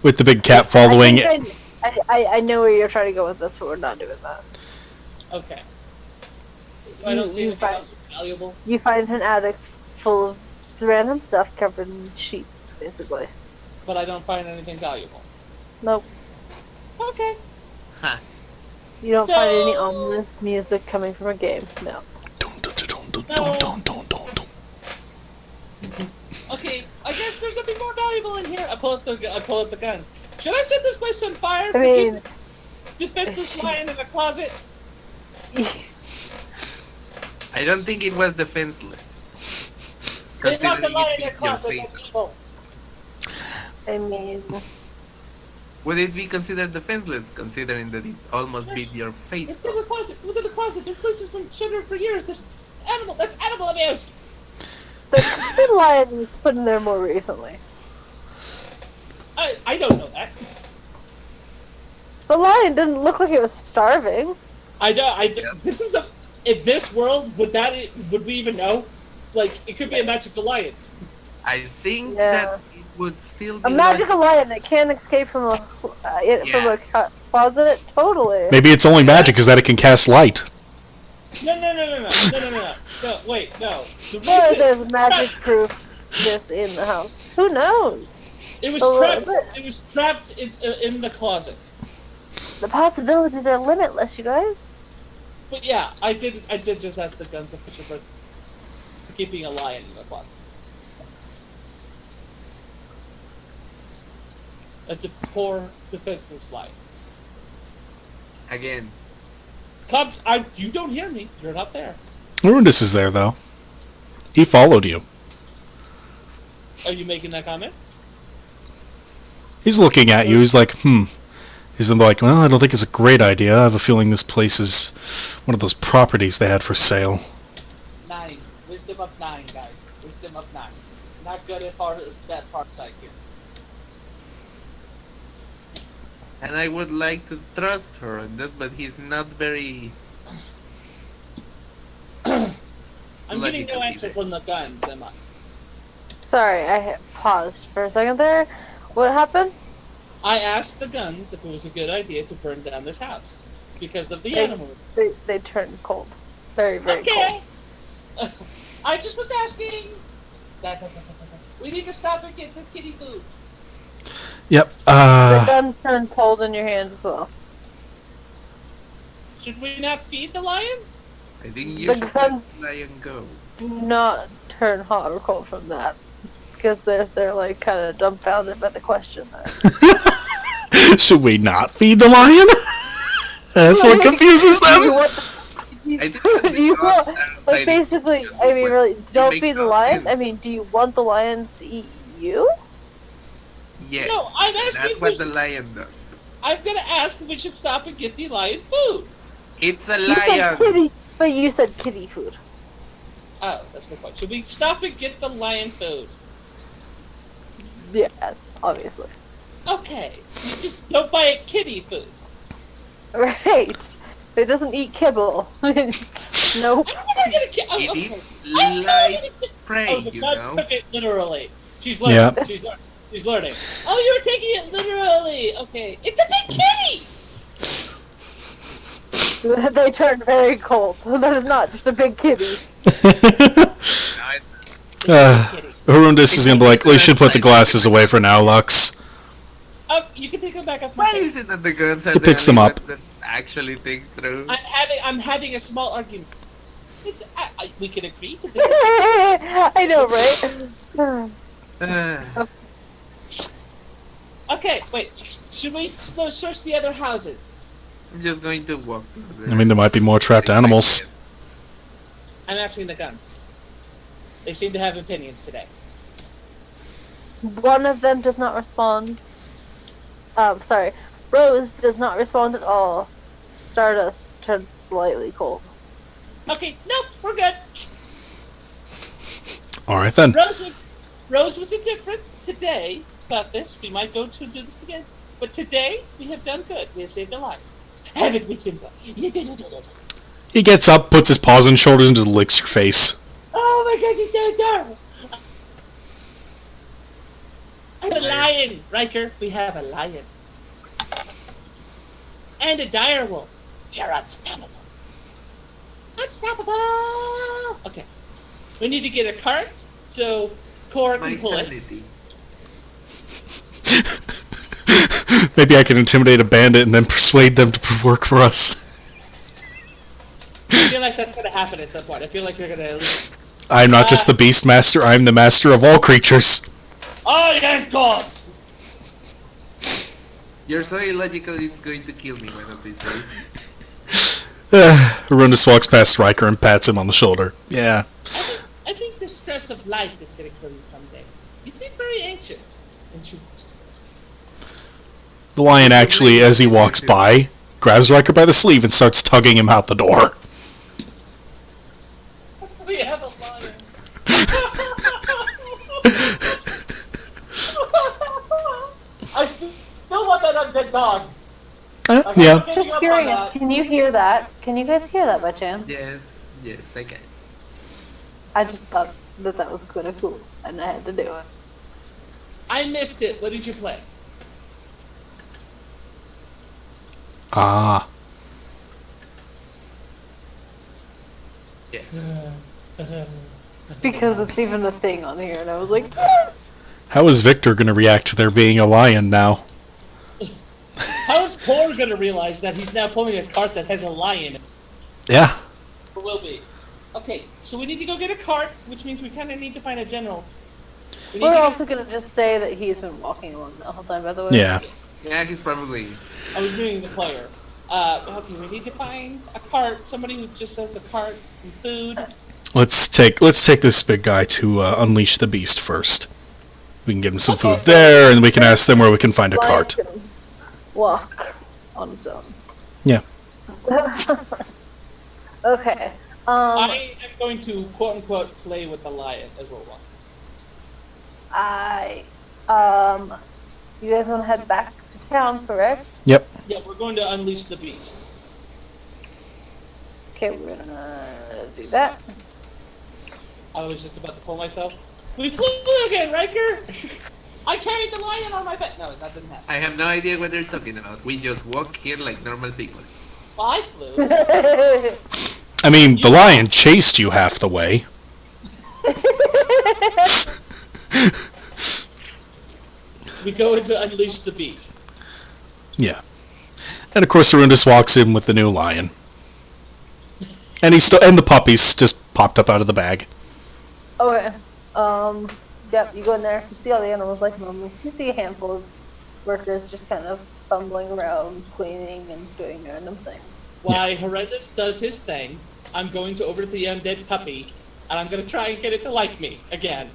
with the big cat following. I know where you're trying to go with this, but we're not doing that. Okay. So I don't see anything else valuable. You find an attic full of random stuff covered in sheets, basically. But I don't find anything valuable. Nope. Okay. Huh. You don't find any So- ominous music coming from a game. No. Okay. I guess there's something more valuable in here. I pull up the guns. Should I set this place on fire? I mean, Defenseless lion in a closet. I don't think it was defenseless. They locked the Considering lion it in a beat your closet. face. That's evil. I mean, Would it be considered defenseless, considering that it almost beat your face It's in the closet. Look at the closet. This place has been shuttered for years. That's animal abuse. the lion was put in there more recently. I don't know that. The lion didn't look like it was starving. This is a. In this world, would we even know? Like, it could be a magical lion. I think Yeah. that it would still be A magical lion that can't escape from a closet. Totally. Maybe its only magic is that it can cast light. No. No, wait, no. The Or reason there's magic proof this in the house. Who knows? it was Oh, trapped. is it? It was trapped in the closet. The possibilities are limitless, you guys. But yeah, I did just ask the guns official for keeping a lion in the closet. A poor defenseless lion. Again. Cubs, you don't hear me. You're not there. Horrendous is there, though. He followed you. Are you making that comment? He's looking at you. He's like, He's like, well, I don't think it's a great idea. I have a feeling this place is one of those properties they had for sale. 9. Wisdom of 9, guys. Wisdom of 9. Not good at that far side here. And I would like to trust her on this, but he's not very... I'm Lucky getting to no be answer there. from the guns, am I? Sorry, I paused for a second there. What happened? I asked the guns if it was a good idea to burn down this house because of the They- animal. They turned cold. Very, very Okay. cold. I just was asking. We need to stop and get the kitty food. Yep. The guns turned cold in your hands as well. Should we not feed the lion? I think you The should guns- let Lion go. Do not turn hot or cold from that. Because they're like kind of dumbfounded by the question there. Should we not feed the lion? That's what confuses Do you them. want I think that do you the want, gods are like deciding basically, to I mean what really, don't make feed the those lion? is. I mean, do you want the lions to eat you? Yes. No, I'm asking. That's what the lion does. I'm gonna ask if we should stop and get the lion food. It's a You said lion. kitty, but you said kitty food. Oh, that's my point. Should we stop and get the lion food? Yes, obviously. Okay. You just don't buy it kitty food. Right. It doesn't eat kibble. Nope. I'm not gonna get. Oh, It okay. eats I was light gonna get. prey, Oh, the you nuts know. took it literally. She's learning. Yeah. She's learning. Oh, you were taking it literally. Okay. It's a big kitty. They turned very cold. That is not just a big kitty. No, it's Kitty. Horrendous is gonna be like, we should put the glasses away for now, Lux. You can take them back off my Why face. is it that the guns are He the picks only them up. ones that actually think through? I'm having a small argument. We can agree to disagree. I know, right? Uh, Okay, wait. Should we search the other houses? I'm just going to walk. I mean, there might be more trapped animals. I'm answering the guns. They seem to have opinions today. One of them does not respond. Sorry. Rose does not respond at all. Stardust turned slightly cold. Okay, nope, we're good. Alright then. Rose was indifferent today about this. We might go to do this again. But today, we have done good. We have saved a life. Haven't we, Simba? He gets up, puts his paws on his shoulders, and just licks your face. Oh my god, you're so adorable! And a lion, Riker. We have a lion. And a direwolf. You're unstoppable. Unstoppable! Okay. We need to get a cart so Cora My can pull it. sanity. Maybe I can intimidate a bandit and then persuade them to work for us. I feel like that's gonna happen at some point. I feel like you're gonna at least... I'm not just the beast master, I'm the master of all creatures. I am God! You're so illogical, it's going to kill me one of these days. Arundus walks past Riker and pats him on the shoulder. Yeah. I think the stress of life is gonna kill you someday. You seem very anxious. And you... The lion actually, as he walks by, grabs Riker by the sleeve and starts tugging him out the door. We have a lion. I still want that undead dog. Yeah. Just curious, can you hear that? Can you guys hear that by chance? Yes, I can. I just thought that was kind of cool, and I had to do it. I missed it. What did you play? Ah. Yes. Because it's even a thing on here, and I was like, yes! How is Victor going to react to there being a lion now? How is Cor gonna realize that he's now pulling a cart that has a lion in it? Yeah. Or will be. Okay, so we need to go get a cart, which means we kind of need to find a general. We're also gonna just say that he's been walking along the whole time, by the way. Yeah. Yeah, he's probably... I was doing the player. Okay, we need to find a cart, somebody who just has a cart, some food. Let's take this big guy to unleash the beast first. We can give him some food there, and we can ask them where we can find a cart. Walk on its own. Yeah. Okay. I am going to quote unquote play with the lion as we're walking. You guys want to head back to town, correct? Yep. Yeah, we're going to unleash the beast. Okay, we're gonna do that. I was just about to pull myself. We flew again, Riker! I carried the lion on my back. No, that didn't happen. I have no idea what they're talking about. We just walk here like normal people. Well, I flew. I mean, the lion chased you half the way. We go into unleash the beast. Yeah. And of course, Arundus walks in with the new lion. And and the puppies just popped up out of the bag. Okay. Yep, you go in there, you see all the animals like normal. You see a handful of workers just kind of fumbling around, cleaning and doing random things. While Horrendous does his thing, I'm going to over to the undead puppy, and I'm going to try and get it to like me again.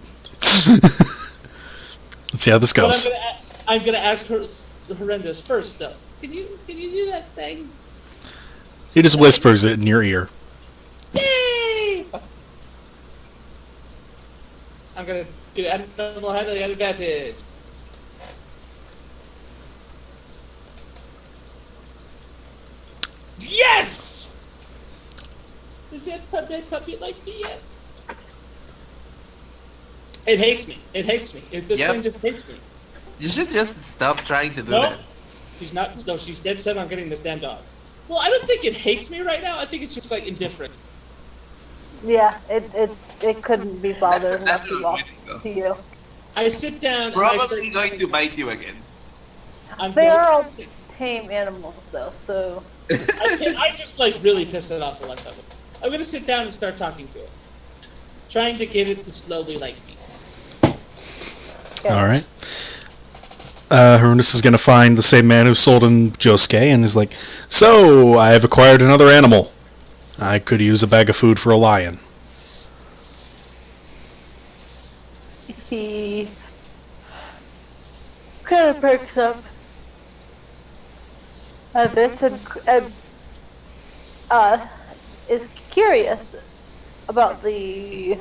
Let's see how this goes. But I'm gonna ask Horrendous first, though. Can you do that thing? He just whispers it in your ear. Yay! I'm gonna do animal handling advantage. Yes! Does that puppy like me yet? It hates me. It hates me. This Yep. thing just hates me. You should just stop trying to do No, that. she's not. No, she's dead set on getting this damn dog. Well, I don't think it hates me right now. I think it's just like indifferent. Yeah, it couldn't be bothered enough to walk to you. I sit down and I start. Probably going to bite you again. I'm They going- are all tame animals, though, so... I just like really pissed it off the less of it. I'm gonna sit down and start talking to it, trying to get it to slowly like me. Okay. All right. Harunus is going to find the same man who sold him Josuke and is like, "So, I have acquired another animal. I could use a bag of food for a lion." He kind of perks up at this and is curious about the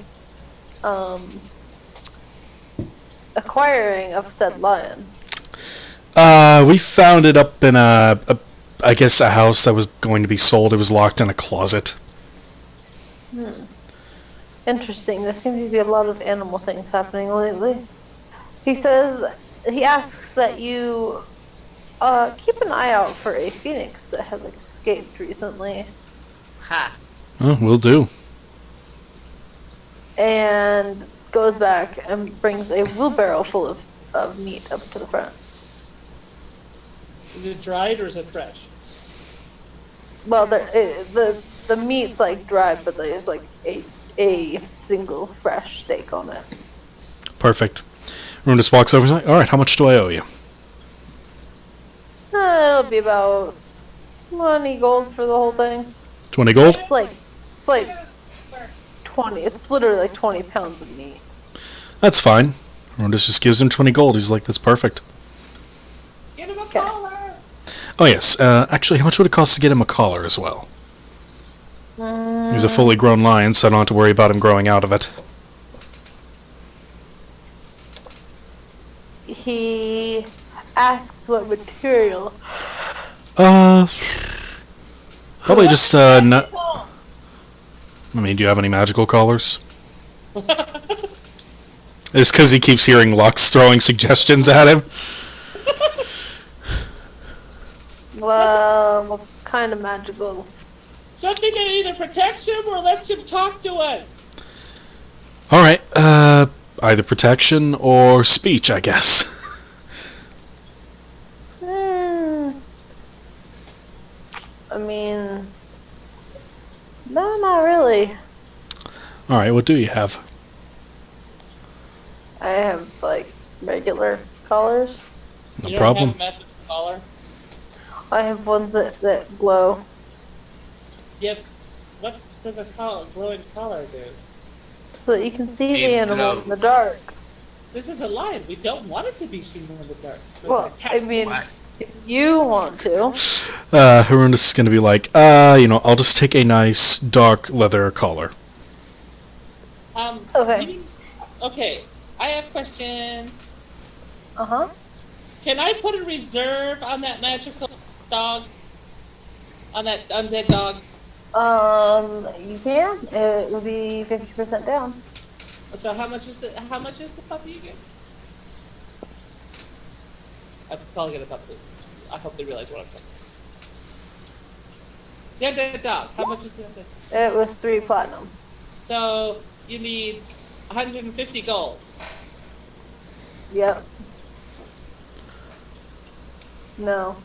acquiring of said lion. We found it up in I guess a house that was going to be sold. It was locked in a closet. Interesting. There seems to be a lot of animal things happening lately. He asks that you keep an eye out for a phoenix that has escaped recently. Ha! Oh, will do. And goes back and brings a wheelbarrow full of meat up to the front. Is it dried or is it fresh? Well, the meat's dried, but there's a single fresh steak on it. Perfect. Harunus walks over and is like, "Alright, how much do I owe you?" It'll be about 20 gold for the whole thing. 20 gold? It's like 20. It's literally 20 pounds of meat. That's fine. Harunus just gives him 20 gold. He's like, "That's perfect." Get him a Okay. collar! Oh, yes. Actually, how much would it cost to get him a collar as well? He's a fully grown lion, so I don't have to worry about him growing out of it. He asks what material. Probably just, not... I mean, do you have any magical collars? It's because he keeps hearing Lux throwing suggestions at him. Well, what kind of magical? Something that either protects him or lets him talk to us. Alright, either protection or speech, I guess. I mean, no, not really. Alright, what do you have? I have regular collars. No You don't problem. have a magical collar? I have ones that glow. Yep. What does a glowing collar do? So that you can see the It animal in the glows. dark. This is a lion. We don't want it to be seen in the dark. So Well, attack- I mean, Why? if you want to. Harunus is gonna be like, I'll just take a nice dark leather collar. Okay. Okay, I have questions. Uh-huh. Can I put a reserve on that magical dog? On that undead dog? You can. It will be 50% down. So how much is the puppy again? I'm probably gonna puppy. I hope they realize what I'm talking. The undead dog. How much is the undead? It was 3 platinum. So you need 150 gold. Yep. No.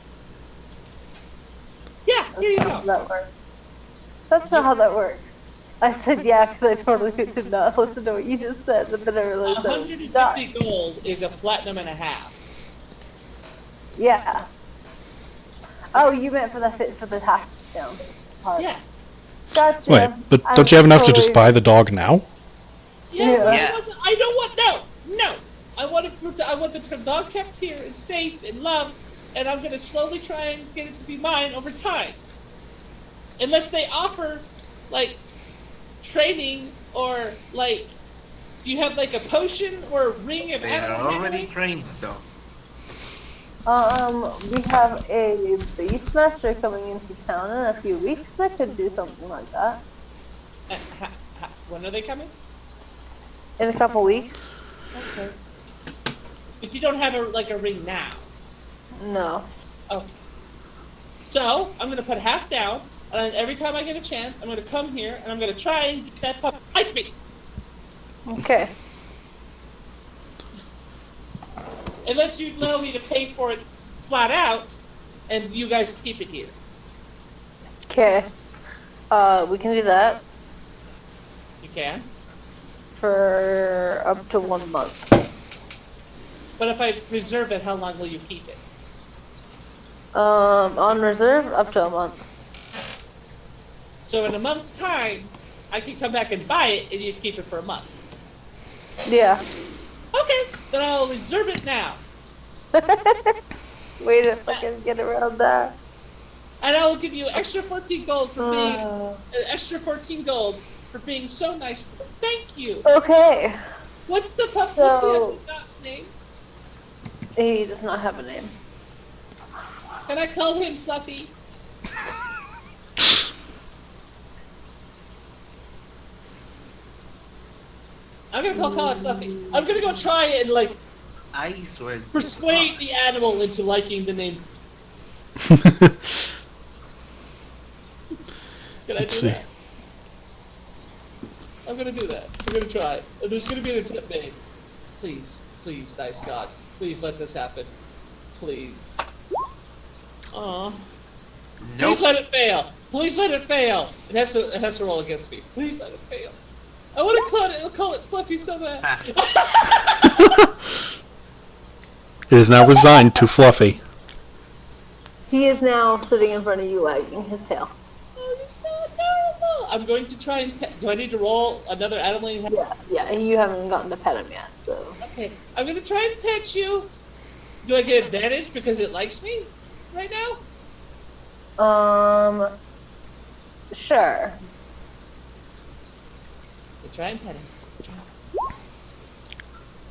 Yeah, here you That's not how go. that works. That's not how that works. I said yeah because I totally did not listen to what you just said, but then I realized that was 150 not. gold is a platinum and a half. Yeah. Oh, you meant for the half down part. Yeah. Gotcha. Wait, but I don't you have enough to just totally- buy the dog now? Yeah. Yeah. I don't want no. I want the dog kept here and safe and loved, and I'm gonna slowly try and get it to be mine over time. Unless they offer training or do you have a potion or a ring of They are animal already handling? trained, though. We have a Beastmaster coming into town in a few weeks that could do something like that. When are they coming? In a couple weeks? Okay. But you don't have a ring now. No. Okay. So I'm gonna put half down, and then every time I get a chance, I'm gonna come here and I'm gonna try and get that puppy like me. Okay. Unless you allow me to pay for it flat out, and you guys keep it here. Okay. We can do that You can. for up to 1 month. But if I reserve it, how long will you keep it? On reserve, up to a month. So in a month's time, I can come back and buy it, and you can keep it for a month. Yeah. Okay, then I'll reserve it now. Way to fucking get around that. And I will give you extra 14 gold for being Uh. extra 14 gold for being so nice to me. Thank you. Okay. What's the what's So- the other dog's name? He does not have a name. Can I call him Fluffy? I'm gonna call it Fluffy. I'm gonna go try and like I swear. to persuade God. the animal into liking the name. Can I Let's do see. that? I'm gonna do that. I'm gonna try. And there's gonna be an attempt made. Please, please, dice gods, please let this happen. Please. Aw. Nope. Please let it fail. Please let it fail. It has to roll against me. Please let it fail. I want to call it Fluffy so bad. It is now resigned to Fluffy. He is now sitting in front of you, wagging his tail. Oh, you're so adorable. I'm going to try and pet. Do I need to roll another animal? Yeah. You haven't gotten to pet him yet, so. Okay. I'm going to try and pet you. Do I get advantage because it likes me right now? Sure. I'll try and pet him.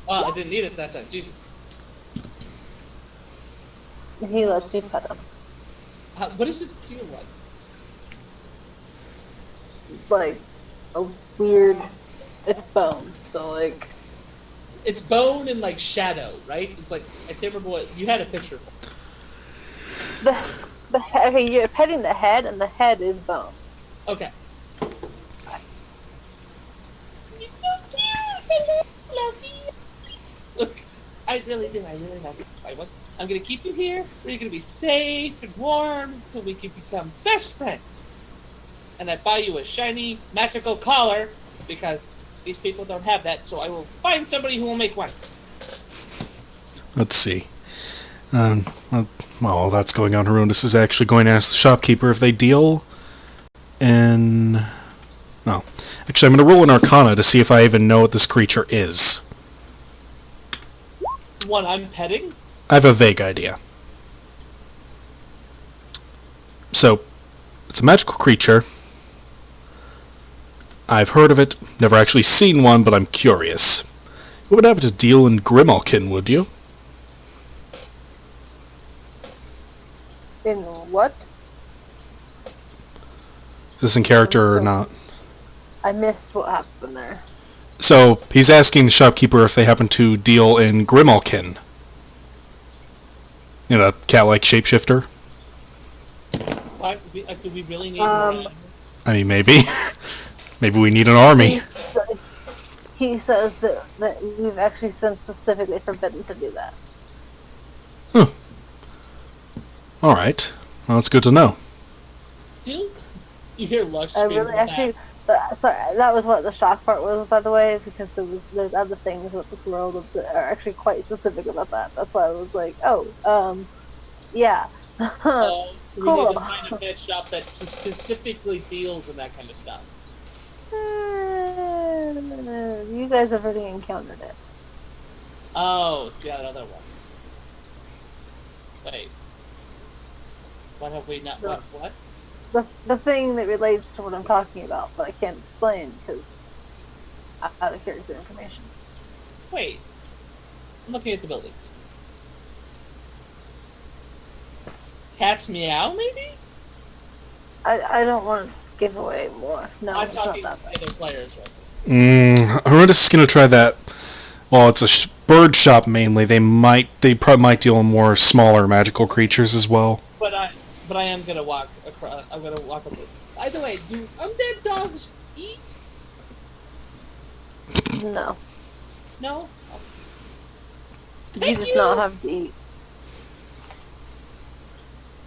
Oh, I didn't need it that time. Jesus. He lets you pet him. What does it feel like? Like a weird. It's bone, so like. It's bone and like shadow, right? It's like I can't remember what you had a picture. Okay, you're petting the head, and the head is bone. Okay. It's so cute. I love you. Look, I really do. I really love you. I'm gonna keep you here. Where you're gonna be safe and warm until we can become best friends. And I buy you a shiny magical collar because these people don't have that. So I will find somebody who will make one. Let's see. While that's going on, Harundus is actually going to ask the shopkeeper if they deal in... No. Actually, I'm going to roll an Arcana to see if I even know what this creature is. One I'm petting. I have a vague idea. So, it's a magical creature. I've heard of it, never actually seen one, but I'm curious. You would happen to deal in Grimalkin, would you? In what? Is this in character or not? I missed what happened there. So, he's asking the shopkeeper if they happen to deal in Grimalkin. You know, cat-like shapeshifter. Why, do we really need more? I mean, maybe. Maybe we need an army. He says that we've actually been specifically forbidden to do that. Alright. Well, that's good to know. Do you hear Lux I scream really from the actually. back? Sorry, that was what the shock part was, by the way, because there's other things about this world that are actually quite specific about that. That's why I was like, yeah. So we Cool. need to find a pet shop that specifically deals in that kind of stuff. You guys have already encountered it. Oh, it's the other one. Wait. What have we not? No. What? The thing that relates to what I'm talking about, but I can't explain because I'm out of character information. Wait. I'm looking at the buildings. Cat's meow, maybe? I don't want to give away more. No, I'm it's not talking to that bad. other players right Horrendous is going to try that. Well, it's a bird shop mainly. They probably might deal in more smaller magical creatures as well. But I am gonna walk across. I'm gonna walk up. By the way, do undead dogs eat? No, No. you Thank just you! not have to eat.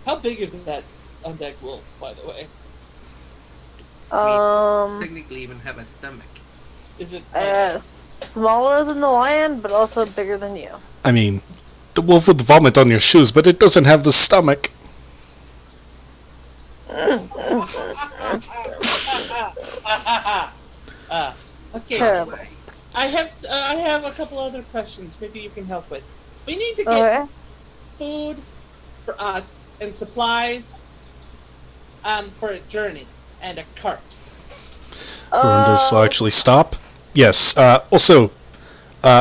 How big is that undead wolf, by the way? Technically even have a stomach. Is it? Uh, Smaller than the lion, but also bigger than you. I mean, the wolf would vomit on your shoes, but it doesn't have the stomach. Okay. Terrible. I have a couple other questions. Maybe you can help with. We need to get Okay. food for us and supplies for a journey and a cart. Horrendous will actually stop. Yes. Also,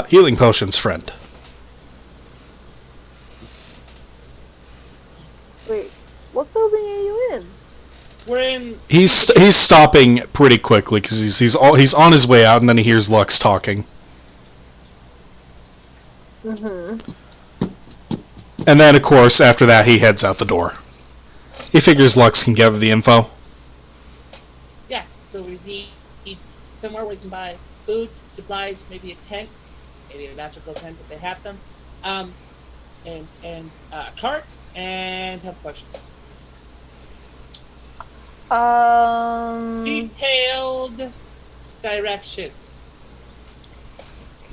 healing potions, friend. Wait, what building are you in? We're in. He's stopping pretty quickly because he's on his way out, and then he hears Lux talking, Mm-hmm. and then of course after that he heads out the door. He figures Lux can gather the info. Yeah. So we need somewhere we can buy food, supplies, maybe a tent, maybe a magical tent if they have them, and a cart and health questions. Detailed direction.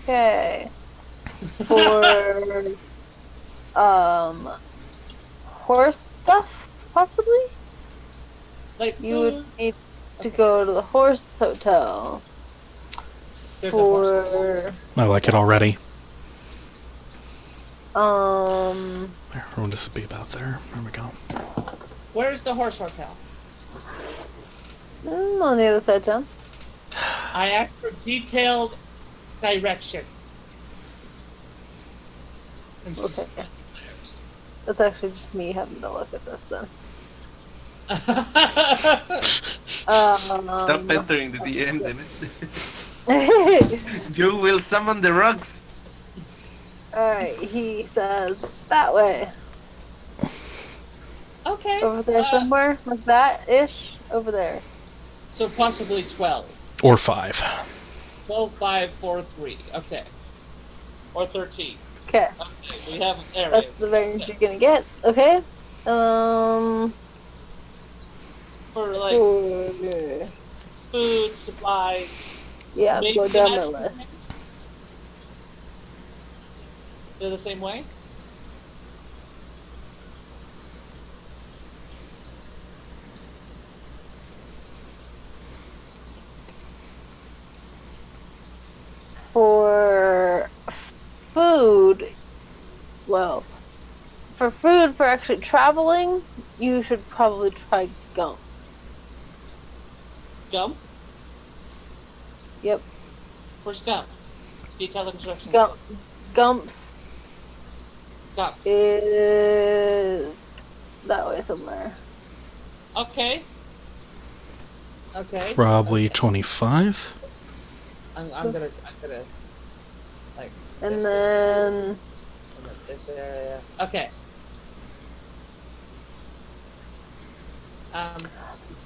Okay. For horse stuff, possibly? Like You food. would need to go to the horse hotel There's a horse. for I like it already. um Where would this be about there? There we go. Where's the horse hotel? on the other side of town. I asked for detailed directions. And it's just Okay. players. That's actually just me having to look at this then. Stop pestering the DM, damn it. You will summon the rocks. Alright, he says that way. Okay. Over there somewhere? Like that ish? Over there. So possibly 12. Or 5. 12, 5, 4, 3. Okay. Or 13. Okay. Okay, we have areas. That's the range you're gonna get. Okay. For like food, supplies. Yeah, maybe go down that magical list. things. They're the same way? For food, well, for food, for actually traveling, you should probably try gum. Gum? Yep. Where's gum? Detailed instructions. Gumps Gums. is that way somewhere. Okay. Okay. Probably 25. I'm gonna like And this then area, and then this area. Okay.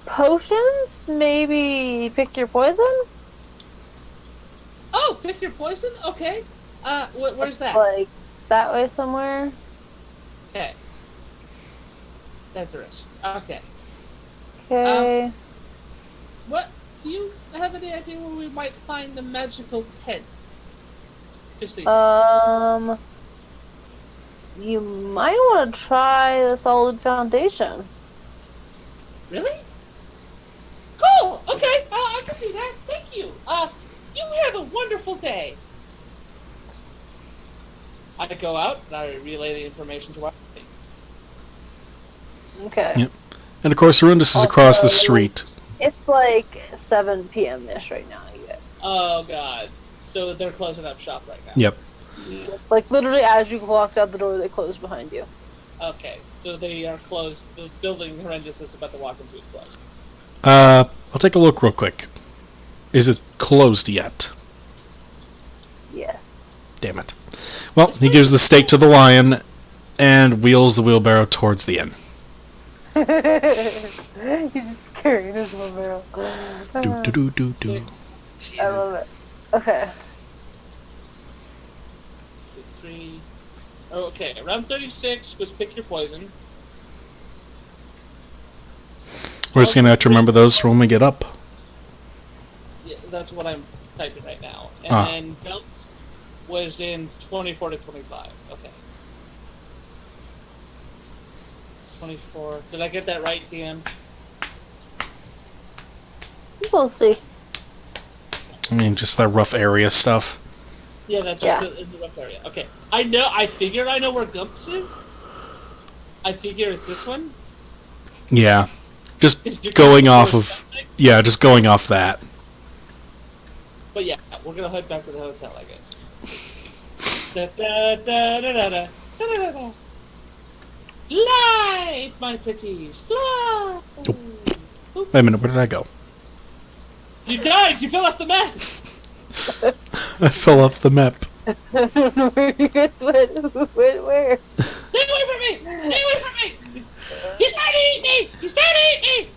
potions, maybe pick your poison. Oh, pick your poison. Okay. Where's that? Like that way somewhere. Okay. That's the rest. Okay. Okay. What? Do you have any idea where we might find the magical tent? To sleep. You might want to try the solid foundation. Really? Cool. Okay. I can do that. Thank you. You have a wonderful day. I go out and I relay the information to our. Okay. Yep. And of course, Horrendous is across the street. It's like 7 p.m. ish right now, you guys. Oh God. So they're closing up shop right now. Yep. Like literally, as you walked out the door, they closed behind you. Okay. So they are closed. The building Horrendous is about to walk into is closed. I'll take a look real quick. Is it closed yet? Yes. Damn it. Well, he gives the stake to the lion and wheels the wheelbarrow towards the inn. He's just carrying his wheelbarrow. Do do do do do. I love it. Okay. 2, 3. Okay. Round 36 was pick your poison. We're just gonna have to remember those for when we get up. Yeah, that's what I'm typing right now. And Ah. then Gumps was in 24 to 25. Okay. 24. Did I get that right, DM? We'll see. I mean, just that rough area stuff. Yeah, that's Yeah. just in the rough area. Okay. I figured I know where Gumps is. I figure it's this one. Yeah. Just Is your going Gumps off of... something? Yeah, just going off that. But yeah, we're gonna head back to the hotel, I guess. Da, da, da, da, da, da, da, da, da. Fly, my pretties, fly! Wait a minute, where did I go? You died! You fell off the map! I fell off the map. I don't know where you guys went. Who went where? Stay away from me! Stay away from me! He's trying to eat me! He's trying to eat me!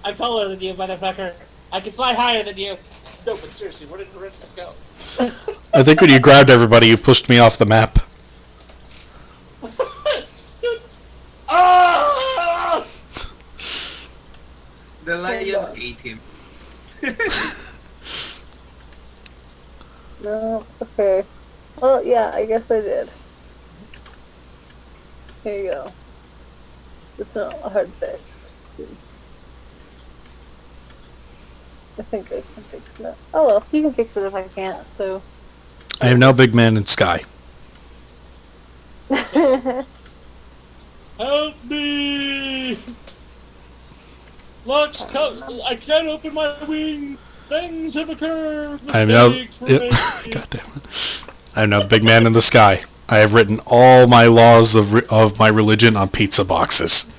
I'm taller than you, motherfucker. I can fly higher than you. No, but seriously, where did Horrendous go? I think when you grabbed everybody, you pushed me off the map. Dude. Oh! The lion ate him. No, okay. Well, yeah, I guess I did. Here you go. It's not a hard fix. I think I can fix it. Oh well, you can fix it if I can't, so. I am now big man in sky. Help me! Lux, I can't open my wings! Things have occurred! I am now... Mistakes were Yep. made. God damn it. I am now the big man in the sky. I have written all my laws of my religion on pizza boxes.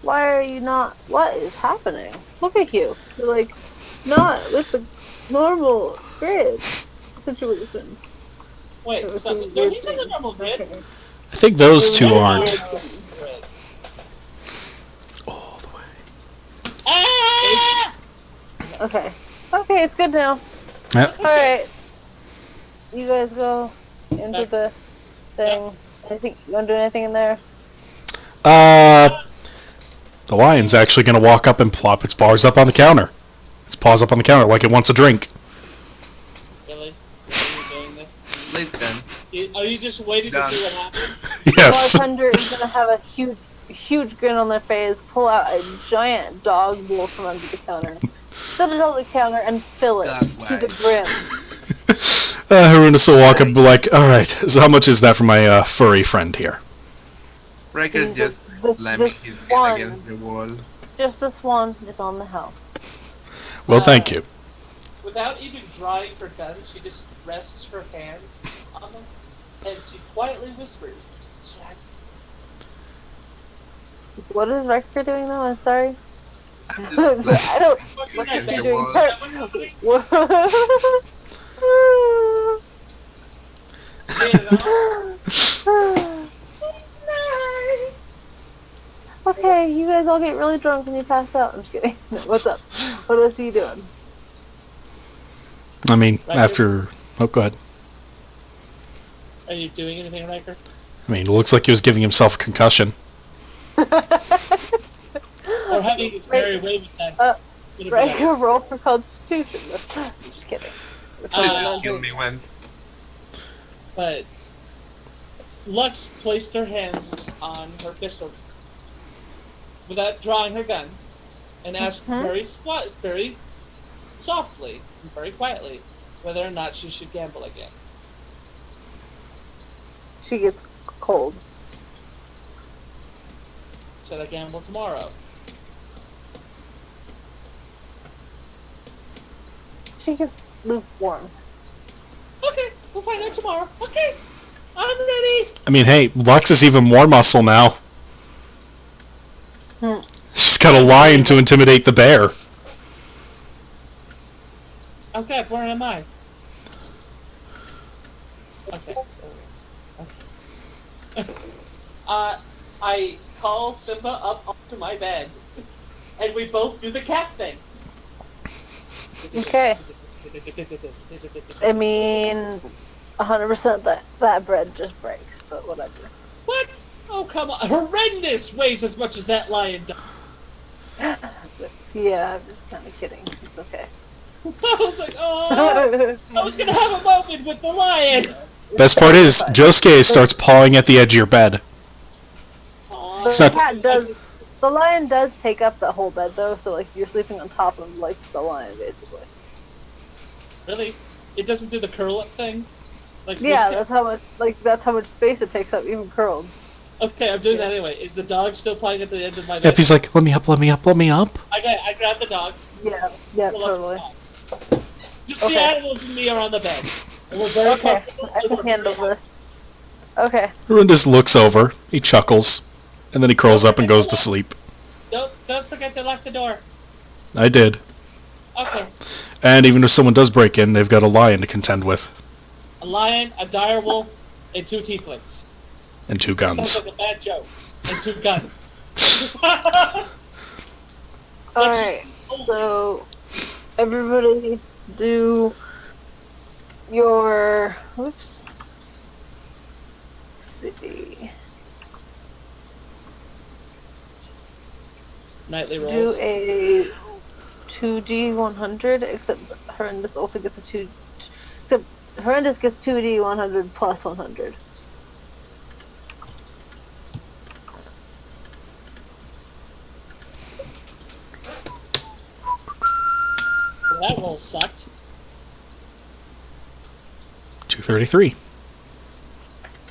Why are you not? What is happening? Look at you. You're like, not with the normal grid situation. Wait, stop. No, he's in the normal grid. I think those two aren't. All the way. Ah! Okay. Okay, it's good now. Yep. Alright. You guys go into the thing. Anything, you wanna do anything in there? The lion's actually going to walk up and plop its paws up on the counter. Its paws up on the counter like it wants a drink. Really? Are you doing this? Please done. Are you just waiting to Done. see what happens? Yes. Bartender is gonna have a huge grin on their face, pull out a giant dog bowl from under the counter, set it on the counter, and fill it God, to the why? brim. Haruna will walk up and be like, alright, so how much is that for my furry friend here? Riker's just This slamming his head one. against the wall. Just this one is on the house. Well, thank you. Without even drawing her gun, she just rests her hands on them, and she quietly whispers, "Jack." What is Riker doing now? I'm sorry. I'm just I don't. Fucking What's that he the doing? wall. Is that what's happening? What? Okay, you guys all get really drunk and you pass out. I'm just kidding. What's up? What else are you doing? I mean, Riker? after... Oh, go ahead. Are you doing anything, Riker? I mean, it looks like he was giving himself a concussion. Or having his merry way with that? bit of Riker, a- roll for Constitution. I'm just kidding. Just kill me once. But Lux placed her hands on her pistol without drawing her guns and asked very softly and very quietly whether or not she should gamble again. She gets cold. Should I gamble tomorrow? She gets lukewarm. Okay, we'll find out tomorrow. Okay, I'm ready. I mean, hey, Lux is even more muscle now. Hmm. She's got a lion to intimidate the bear. Okay, where am I? Okay. I call Simba up onto my bed, and we both do the cat thing. Okay. I mean, 100% that bread just breaks, but whatever. What? Oh, come on. Horrendous weighs as much as that lion does. Yeah, I'm just kind of kidding. It's okay. I was like, oh, I was gonna have a moment with the lion. Best part is, Josuke starts pawing at the edge of your bed. Aw. The Except- cat does. The lion does take up the whole bed though, so like you're sleeping on top of like the lion basically. Really? It doesn't do the curl up thing? Like Yeah, most that's how much space it takes up, even curled. Okay, I'm doing that anyway. Is the dog still playing at the end of my bed? Yep, he's like, let me up, let me up, let me up. I grabbed the dog. Yeah, pull up totally. the dog. Just the Okay. animals and me are on the bed. And we're very Okay, comfortable. I and can we're handle very this. Okay. Everyone just looks over, he chuckles, and then he curls up and goes to sleep. Don't forget to lock the door. I did. Okay. And even if someone does break in, they've got a lion to contend with. A lion, a dire wolf, and 2 tieflings. And 2 Sounds guns. like a bad joke. And 2 guns. Alright, so everybody do your. Whoops. Let's see. Nightly Do rolls. a 2d100, except Horrendous also gets a 2. Except Horrendous gets 2d100 plus 100. Well, that roll sucked. 233.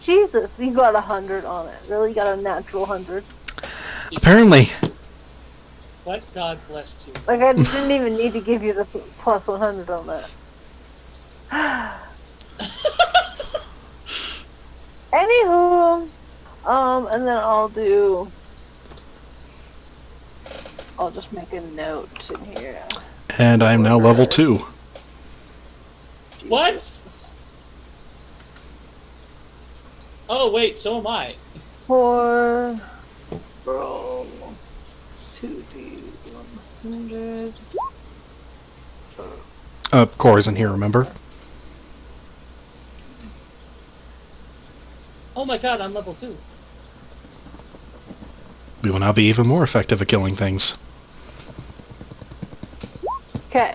Jesus, you got 100 on it. Really, you got a natural 100. Apparently. What? God bless you. Like, I didn't even need to give you the plus 100 on that. Anywho, and then I'll just make a note in here. And I'm now level 2. What? Jesus. Oh, wait, so am I. For roll 2d100. Core isn't here, remember? Oh my god, I'm level 2. We will now be even more effective at killing things. Okay.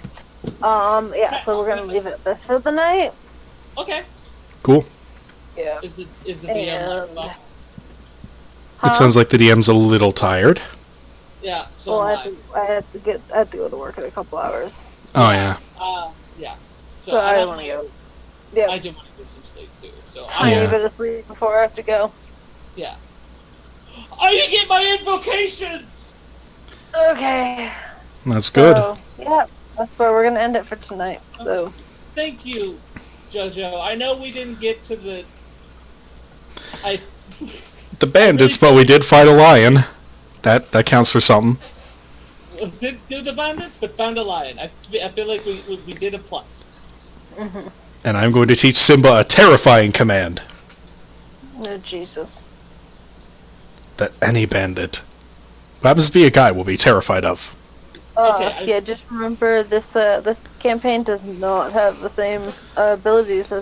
Yeah, so we're gonna leave it at this for the night. Okay. Cool. Yeah. Is the DM like, And- well, It sounds like the DM's a little tired. yeah, so Well, am I have to go to work in a couple hours. Oh, yeah. Yeah. So I don't want to mind- go. Yeah. I do want to get some sleep too. So Tiny Yeah. bit of sleep before I have to go. yeah. I didn't get my invocations. Okay. That's good. So, yeah, that's where we're gonna end it for tonight. So, Thank you, JoJo. I know we didn't get to the. The bandits, but we did fight a lion. That counts for something. Did do the bandits, but found a lion. I feel like we did a plus. And I'm going to teach Simba a terrifying command oh Jesus. that any bandit who happens to be a guy will be terrified of. Okay, Yeah, just remember this campaign does not have the same abilities as